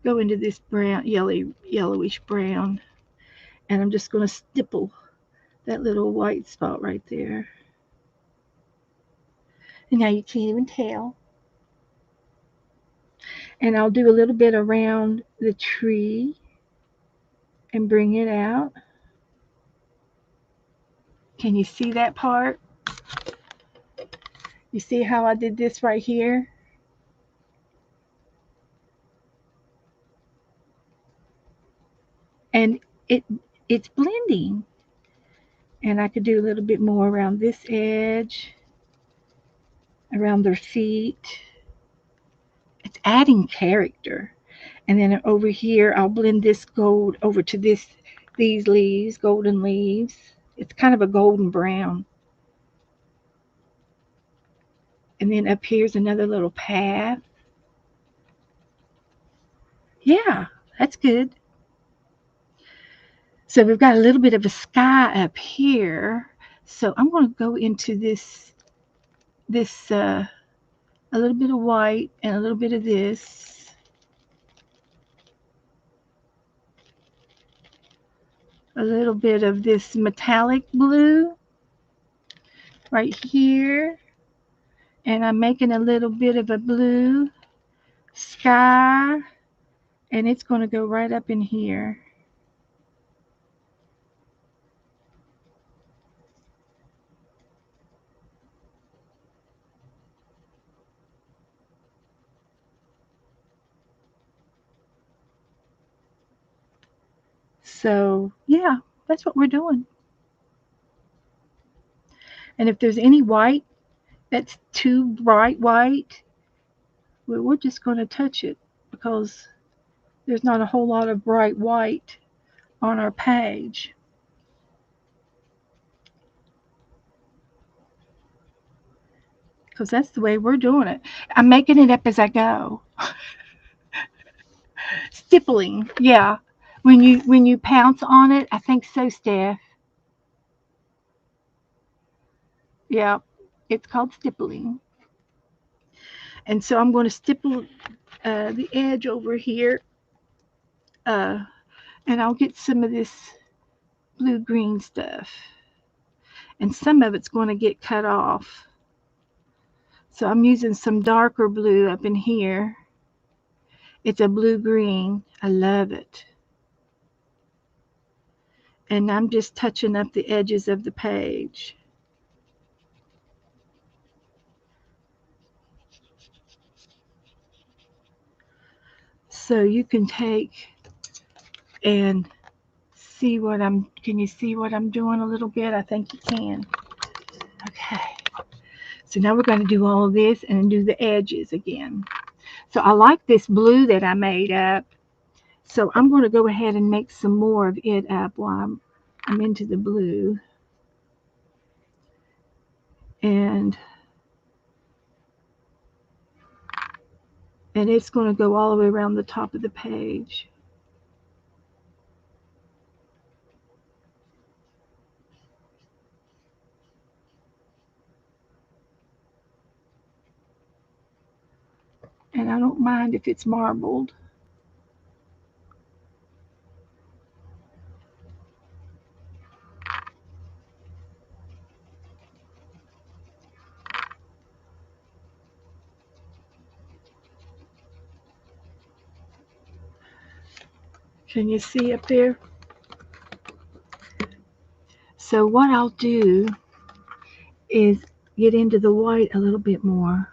go into this brown, yellowish brown, and I'm just going to stipple that little white spot right there. And now you can't even tell. And I'll do a little bit around the tree and bring it out. Can you see that part? You see how I did this right here? and it's blending. And I could do a little bit more around this edge, around their feet. It's adding character. And then over here, I'll blend this gold over to these leaves, golden leaves. It's kind of a golden brown. And then up here's another little path. Yeah, that's good. So we've got a little bit of a sky up here. So I'm going to go into this a little bit of white and a little bit of this. A little bit of this metallic blue right here. And I'm making a little bit of a blue sky. And it's going to go right up in here. So, yeah, that's what we're doing. And if there's any white that's too bright white, we're just going to touch it because there's not a whole lot of bright white on our page. Because that's the way we're doing it. I'm making it up as I go. Stippling, yeah. When you pounce on it, I think so, Steph. Yeah, it's called stippling. And so I'm going to stipple the edge over here, uh, and I'll get some of this blue green stuff, and some of it's going to get cut off. So I'm using some darker blue up in here. It's a blue green. I love it. And I'm just touching up the edges of the page. So you can take and see what can you see what I'm doing a little bit? I think you can. Okay. So now we're going to do all of this and do the edges again. So I like this blue that I made up. So I'm going to go ahead and make some more of it up while I'm into the blue. And it's going to go all the way around the top of the page. And I don't mind if it's marbled. Can you see up there? So what I'll do is get into the white a little bit more.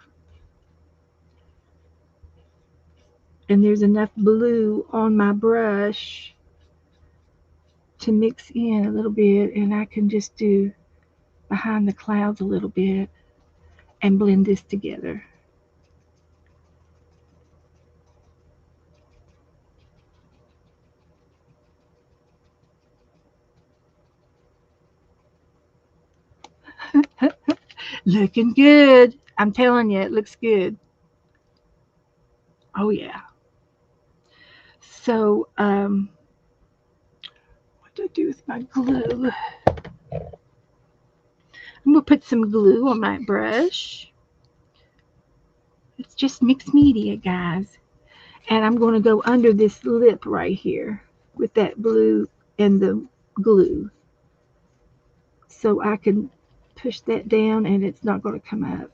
And there's enough blue on my brush to mix in a little bit, and I can just do behind the clouds a little bit and blend this together. Looking good. I'm telling you, it looks good. Oh yeah. So what do I do with my glue? I'm gonna put some glue on my brush. It's just mixed media, guys. And I'm going to go under this lip right here with that blue and the glue. So I can push that down and it's not going to come up.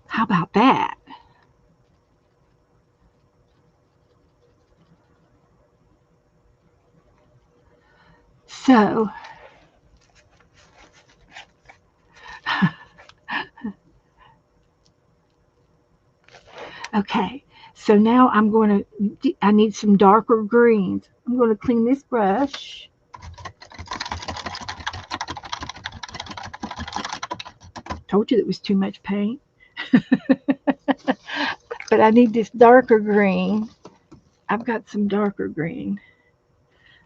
How about that? So, okay. So now I need some darker greens. I'm going to clean this brush. Told you that was too much paint. But I need this darker green. I've got some darker green.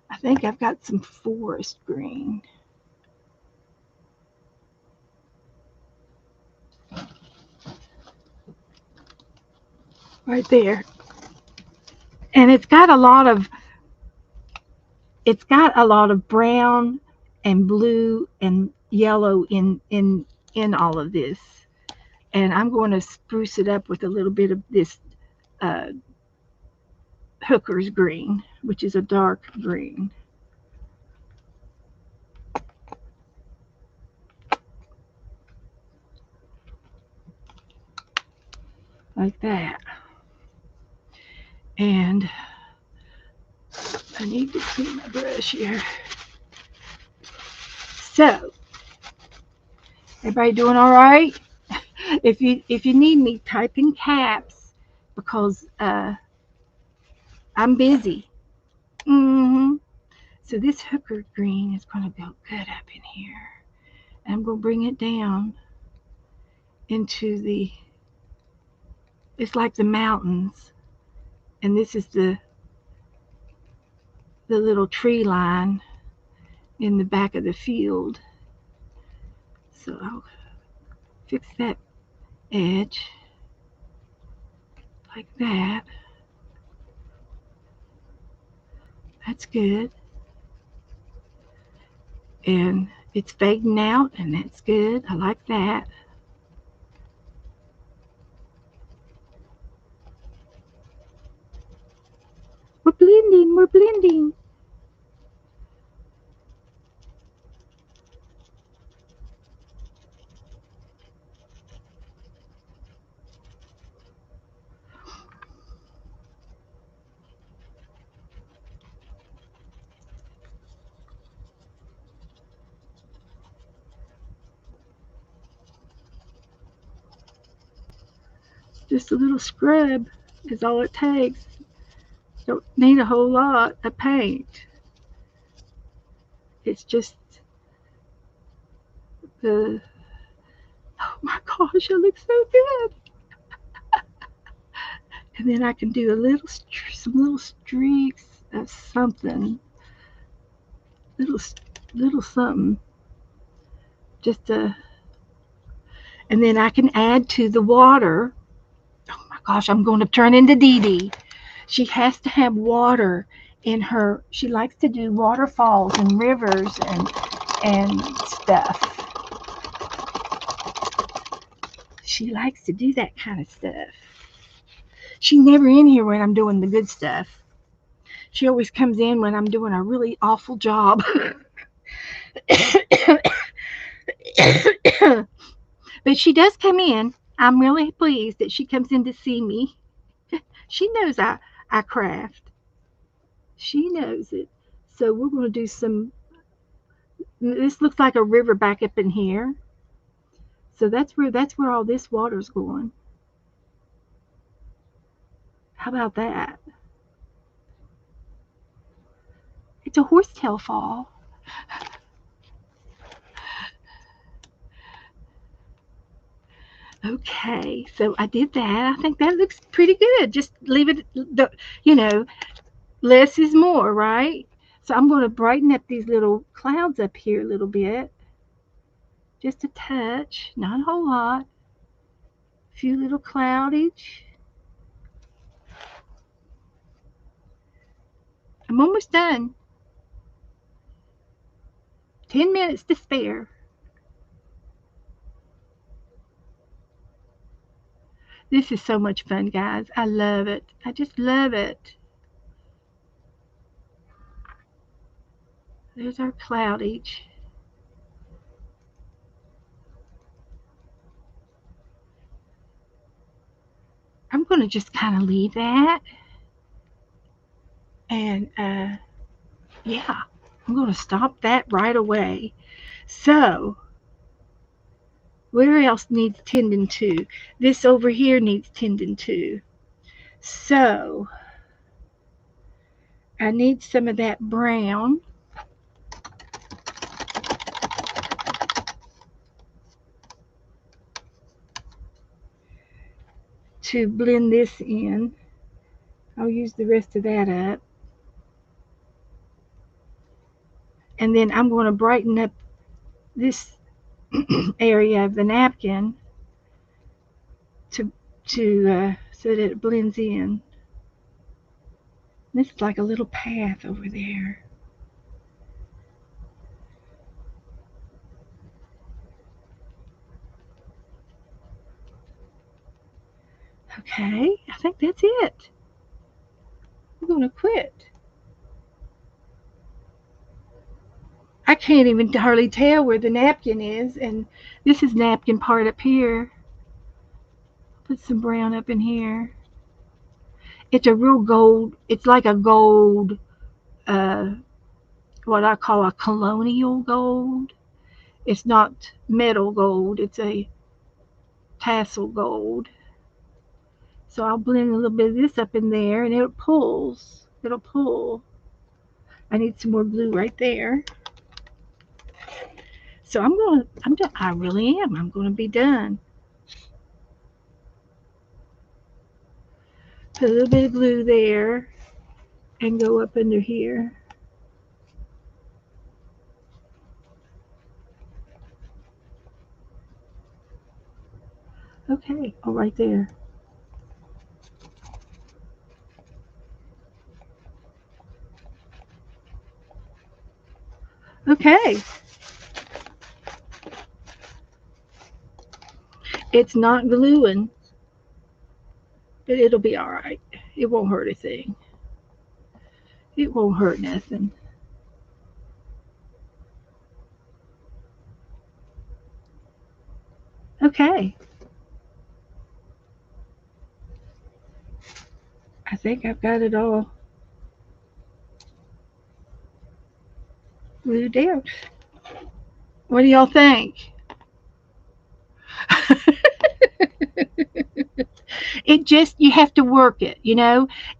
I think I've got some forest green. Right there. And it's got a lot of brown and blue and yellow in all of this. And I'm going to spruce it up with a little bit of this uh, hooker's green, which is a dark green. Like that. And I need to clean my brush here. So, everybody doing all right? If you need me, type in caps because I'm busy. hmm So this hooker green is going to go good up in here. And I'm going to bring it down into it's like the mountains. And this is the little tree line in the back of the field. So I'll fix that edge like that. That's good. And it's fading out, and that's good. I like that. We're blending, we're blending. Just a little scrub is all it takes. Don't need a whole lot of paint. It's just the, oh my gosh, it looks so good. And then I can do some little streaks of something, little, little something, just a, and then I can add to the water. Oh my gosh, I'm going to turn into Dee Dee. She has to have water in her. She likes to do waterfalls and rivers and stuff. She likes to do that kind of stuff. She's never in here when I'm doing the good stuff. She always comes in when I'm doing a really awful job. But she does come in. I'm really pleased that she comes in to see me. She knows I craft. She knows it. So we're going to do some. This looks like a river back up in here. So that's where all this water's going. How about that? It's a horsetail fall. Okay, so I did that. I think that looks pretty good. Just leave it, you know, less is more, right? So I'm going to brighten up these little clouds up here a little bit. Just a touch, not a whole lot. A few little cloudage. I'm almost done. 10 minutes to spare. This is so much fun, guys. I love it. I just love it. There's our cloudage. I'm going to just kind of leave that. And yeah, I'm going to stop that right away. So, where else needs tending to? This over here needs tending to. So, I need some of that brown. To blend this in. I'll use the rest of that up. And then I'm going to brighten up this area of the napkin to so that it blends in. This is like a little path over there. Okay, I think that's it. I'm going to quit. I can't even hardly tell where the napkin is, and this is napkin part up here. Put some brown up in here. It's a real gold. It's like a gold, uh, what I call a colonial gold. It's not metal gold. It's a tassel gold. So I'll blend a little bit of this up in there, and it pulls. It'll pull. I need some more glue right there. So I'm done. I really am. I'm gonna be done. Put a little bit of glue there and go up under here. Okay, oh, right there. Okay, it's not gluing, but it'll be all right. It won't hurt a thing. It won't hurt nothing. Okay, I think I've got it all glued down. What do y'all think? It just you have to work it,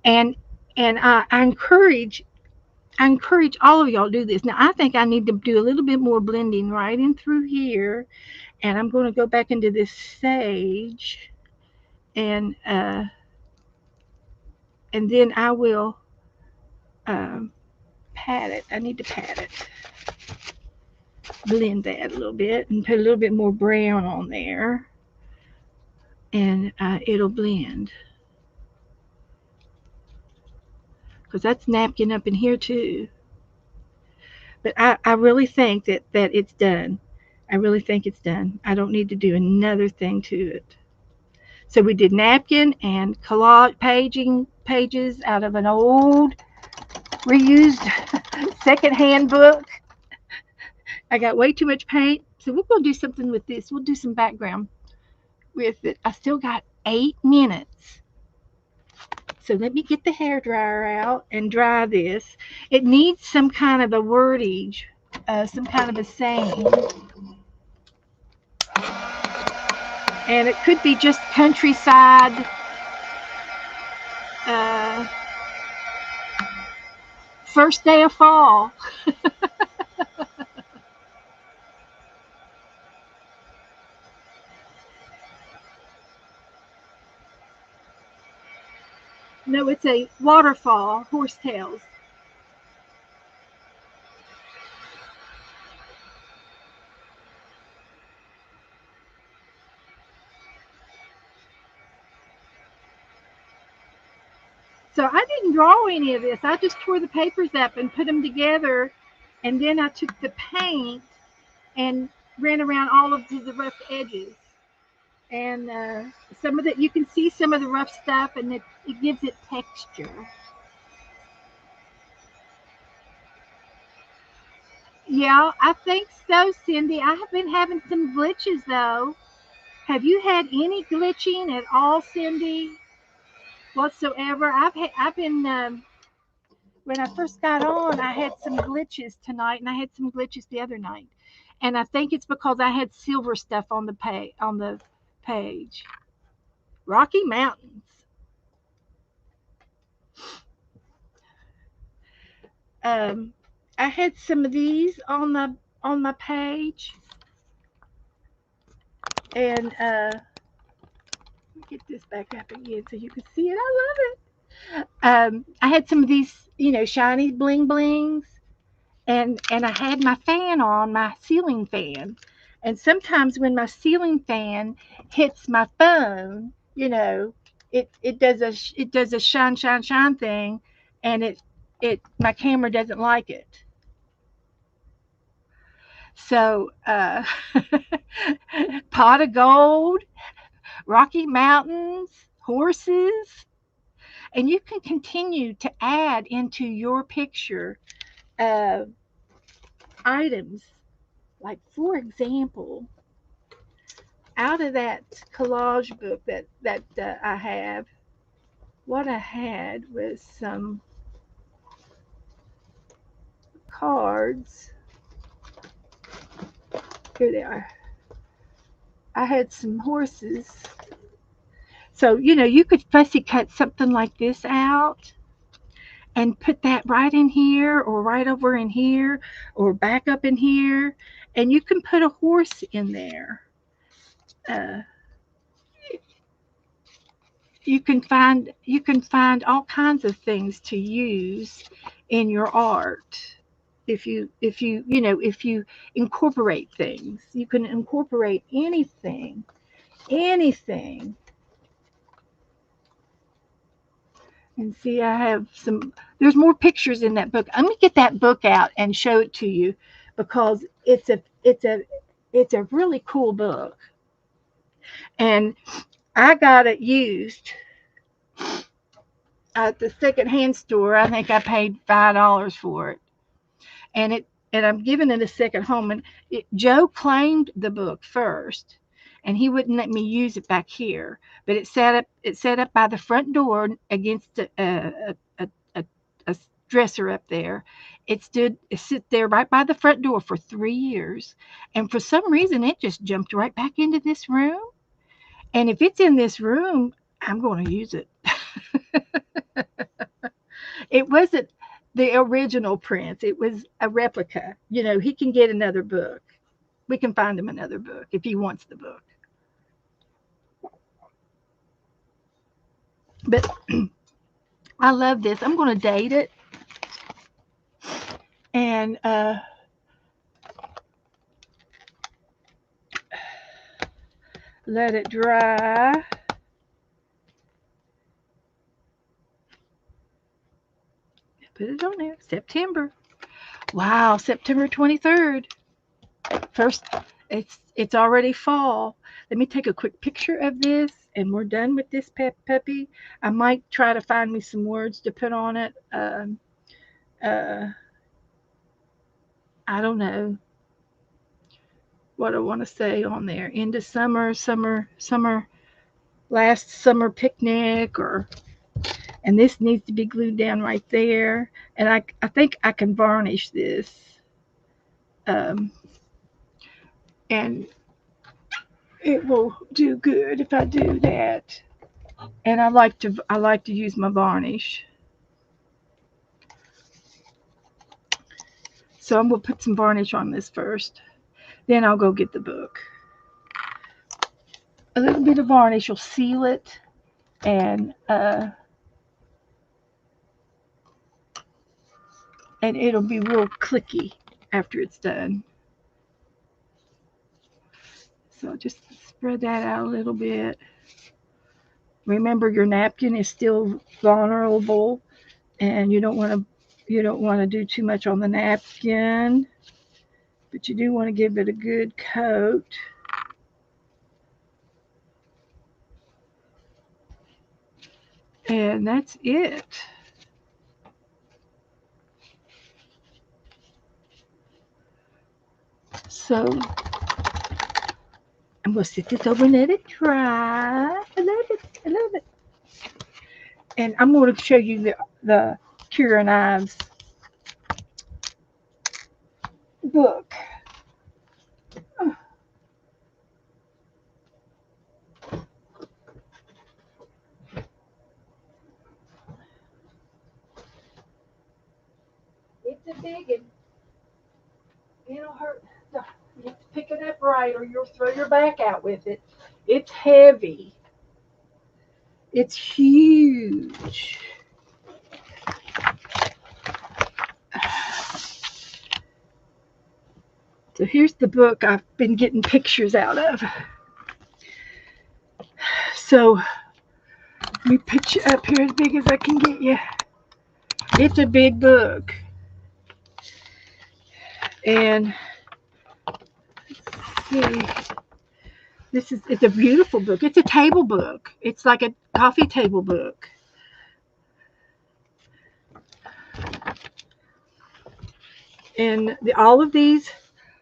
and I encourage all of y'all to do this. Now I think I need to do a little bit more blending right in through here, and I'm going to go back into this sage, and then I will um, pat it. I need to pat it, blend that a little bit, and put a little bit more brown on there, and it'll blend. Because that's napkin up in here too. But I really think that it's done. I really think it's done. I don't need to do another thing to it. So we did napkin and collage pages out of an old reused secondhand book. I got way too much paint, so we're gonna do something with this. We'll do some background with it. I still got 8 minutes. So let me get the hair dryer out and dry this. It needs some kind of a wordage, some kind of a saying. And it could be just countryside, uh, first day of fall. No, it's a waterfall, horsetails. So I didn't draw any of this. I just tore the papers up and put them together, and then I took the paint and ran around all of the rough edges. And some of it, you can see some of the rough stuff, and it gives it texture. Yeah, I think so, Cindy. I have been having some glitches though. Have you had any glitching at all, Cindy? Whatsoever? I've been when I first got on, I had some glitches tonight, and I had some glitches the other night, and I think it's because I had silver stuff on the page. Rocky Mountains. I had some of these on my page, and get this back up again so you can see it. I love it. I had some of these, shiny bling blings, and I had my fan on, my ceiling fan, and sometimes when my ceiling fan hits my phone, it does a shine shine shine thing, and it my camera doesn't like it. So pot of gold, Rocky Mountains, horses, and you can continue to add into your picture uh, items. Like, for example, out of that collage book that I have, what I had was some cards. Here they are. I had some horses. So, you could fussy cut something like this out and put that right in here or right over in here or back up in here, and you can put a horse in there. Uh, you can find all kinds of things to use in your art. If you incorporate things, you can incorporate anything. And see, I have some. There's more pictures in that book. Let me get that book out and show it to you, because it's a really cool book, and I got it used at the secondhand store. I think I paid $5 for it, and I'm giving it a second home. And Joe claimed the book first, and he wouldn't let me use it back here. But it sat up by the front door against a dresser up there. It sit there right by the front door for 3 years, and for some reason it just jumped right back into this room. And if it's in this room, I'm going to use it. It wasn't the original Prince. It was a replica. He can get another book. We can find him another book if he wants the book. But I love this. I'm going to date it and let it dry. Put it on there. September. Wow, September 23rd. First, it's already fall. Let me take a quick picture of this, and we're done with this puppy. I might try to find me some words to put on it. Uh, I don't know what I want to say on there. Into summer, last summer picnic, and this needs to be glued down right there. And I think I can varnish this, um, and it will do good if I do that. And I like to use my varnish. So I'm gonna put some varnish on this first. Then I'll go get the book. A little bit of varnish will seal it, and it'll be real clicky after it's done. So just spread that out a little bit. Remember, your napkin is still vulnerable, and you don't want to do too much on the napkin, but you do want to give it a good coat. And that's it. So I'm gonna sit this over and let it dry. I love it. I love it. And I'm gonna show you the Kira Knives book. big and it'll hurt. You have to pick it up right or you'll throw your back out with it. It's heavy. It's huge. So here's the book I've been getting pictures out of. So let me put you up here as big as I can get you. It's a big book. And let's see. It's a beautiful book. It's a table book. It's like a coffee table book. And all of these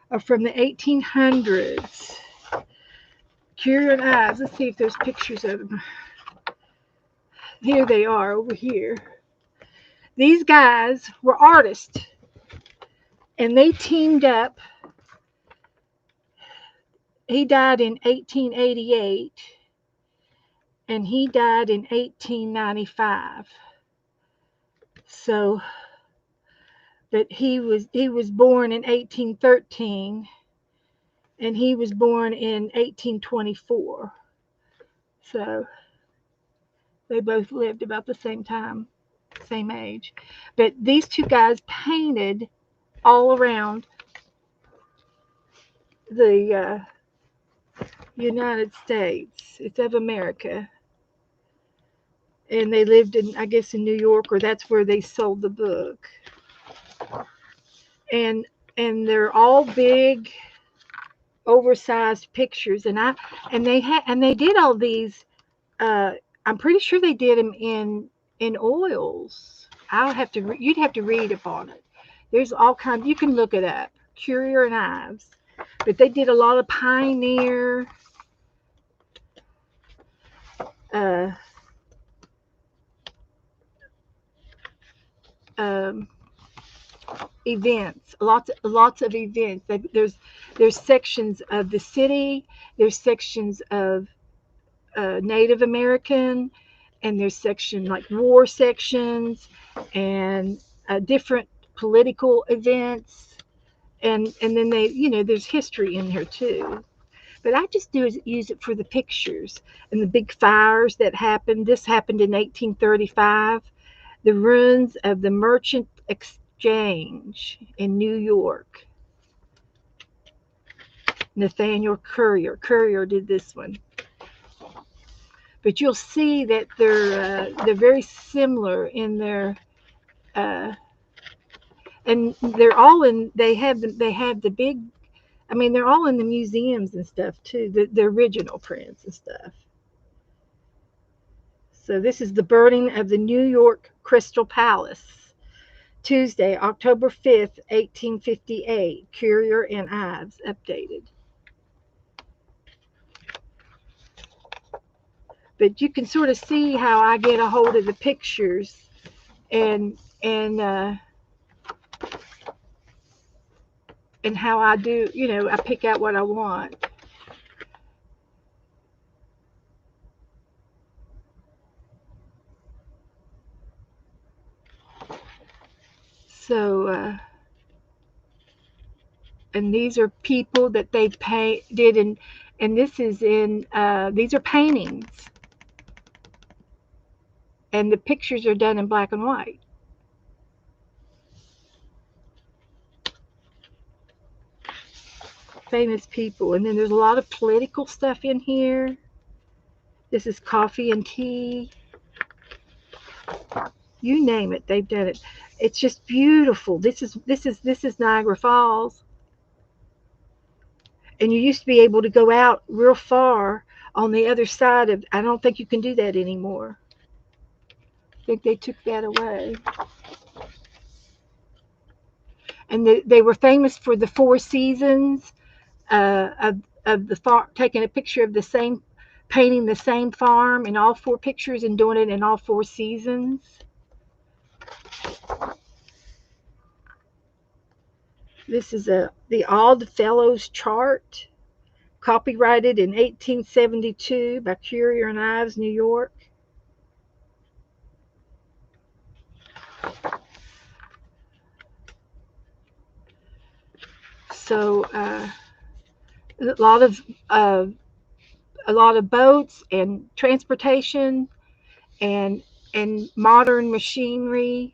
are from the 1800s. Curio and Ives. Let's see if there's pictures of them. Here they are over here. These guys were artists. And they teamed up. He died in 1888. And he died in 1895. So, but he was born in 1813. And he was born in 1824. So they both lived about the same time, same age. But these two guys painted all around the United States. It's of America. And they lived in, I guess, in New York, or that's where they sold the book. And they're all big, oversized pictures. And they did all these. I'm pretty sure they did them in oils. You'd have to read upon it. There's all kinds. You can look it up. Curio and Ives. But they did a lot of pioneer events. Lots of events. There's sections of the city. There's sections of Native American, and there's section like war sections and different political events, and then there's history in here too. But I just use it for the pictures and the big fires that happened. This happened in 1835. The ruins of the Merchant Exchange in New York. Nathaniel Currier did this one. But you'll see that they're very similar in their and they're all in. They have the big. I mean, they're all in the museums and stuff too. The original prints and stuff. So this is the burning of the New York Crystal Palace, Tuesday, October 5th, 1858. Currier and Ives updated. But you can sort of see how I get a hold of the pictures and how I do, I pick out what I want. So, and these are people that they did, and this is in, these are paintings. And the pictures are done in black and white. Famous people. And then there's a lot of political stuff in here. This is coffee and tea. You name it, they've done it. It's just beautiful. This is Niagara Falls. And you used to be able to go out real far on the other side of. I don't think you can do that anymore. I think they took that away. And they were famous for the four seasons of the farm, taking a picture of the same, painting the same farm in all four pictures and doing it in all four seasons. This is the Odd Fellows chart, copyrighted in 1872 by Currier and Ives, New York. So a lot of uh, a lot of boats and transportation and modern machinery,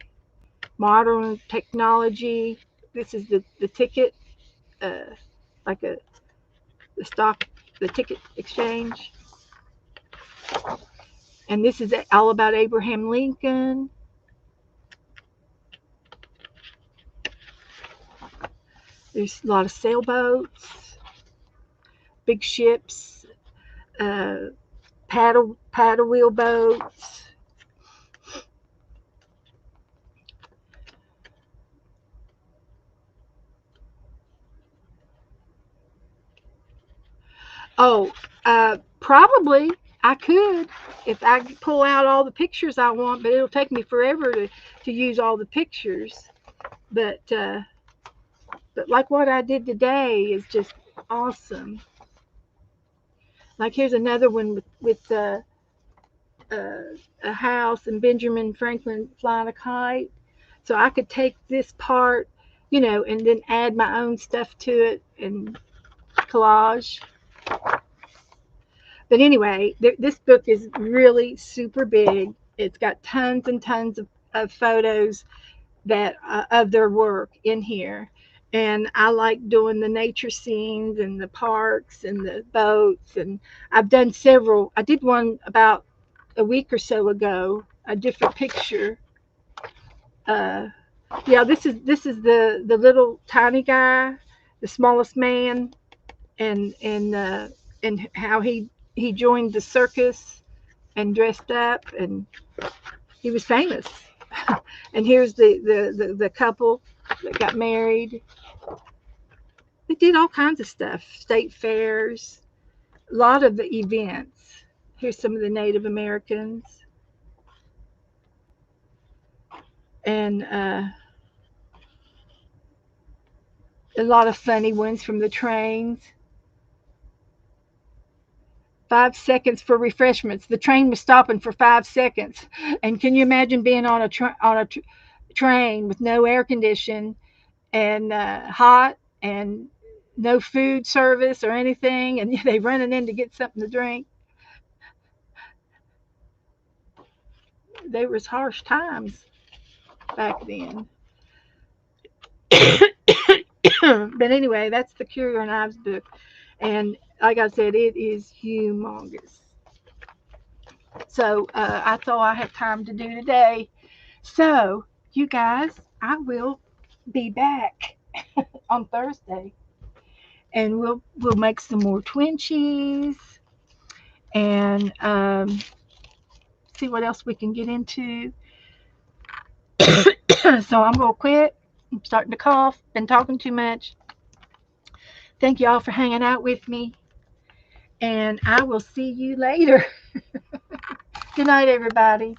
modern technology. This is the ticket, uh, like the stock, the ticket exchange. And this is all about Abraham Lincoln. There's a lot of sailboats, big ships, uh, paddle wheel boats. Oh, probably I could if I could pull out all the pictures I want, but it'll take me forever to use all the pictures. But uh, but like what I did today is just awesome. Like here's another one uh, a house and Benjamin Franklin flying a kite. So I could take this part, and then add my own stuff to it and collage. But anyway, this book is really super big. It's got tons and tons of photos that of their work in here. And I like doing the nature scenes and the parks and the boats. And I've done several. I did one about a week or so ago, a different picture. Uh, yeah, this is the little tiny guy, the smallest man, and how he joined the circus and dressed up, and he was famous. And here's the couple that got married. They did all kinds of stuff, state fairs, a lot of the events. Here's some of the Native Americans, and a lot of funny ones from the trains. 5 seconds for refreshments. The train was stopping for 5 seconds, and can you imagine being on a train with no air condition and hot and no food service or anything, and they running in to get something to drink? They was harsh times back then. But anyway, that's the Curio and Ives book, and like I said, it is humongous. So I thought I had time to do today. So you guys, I will be back on Thursday, and we'll make some more Twenchies and see what else we can get into. So I'm gonna quit. I'm starting to cough. Been talking too much. Thank you all for hanging out with me, and I will see you later. Good night, everybody.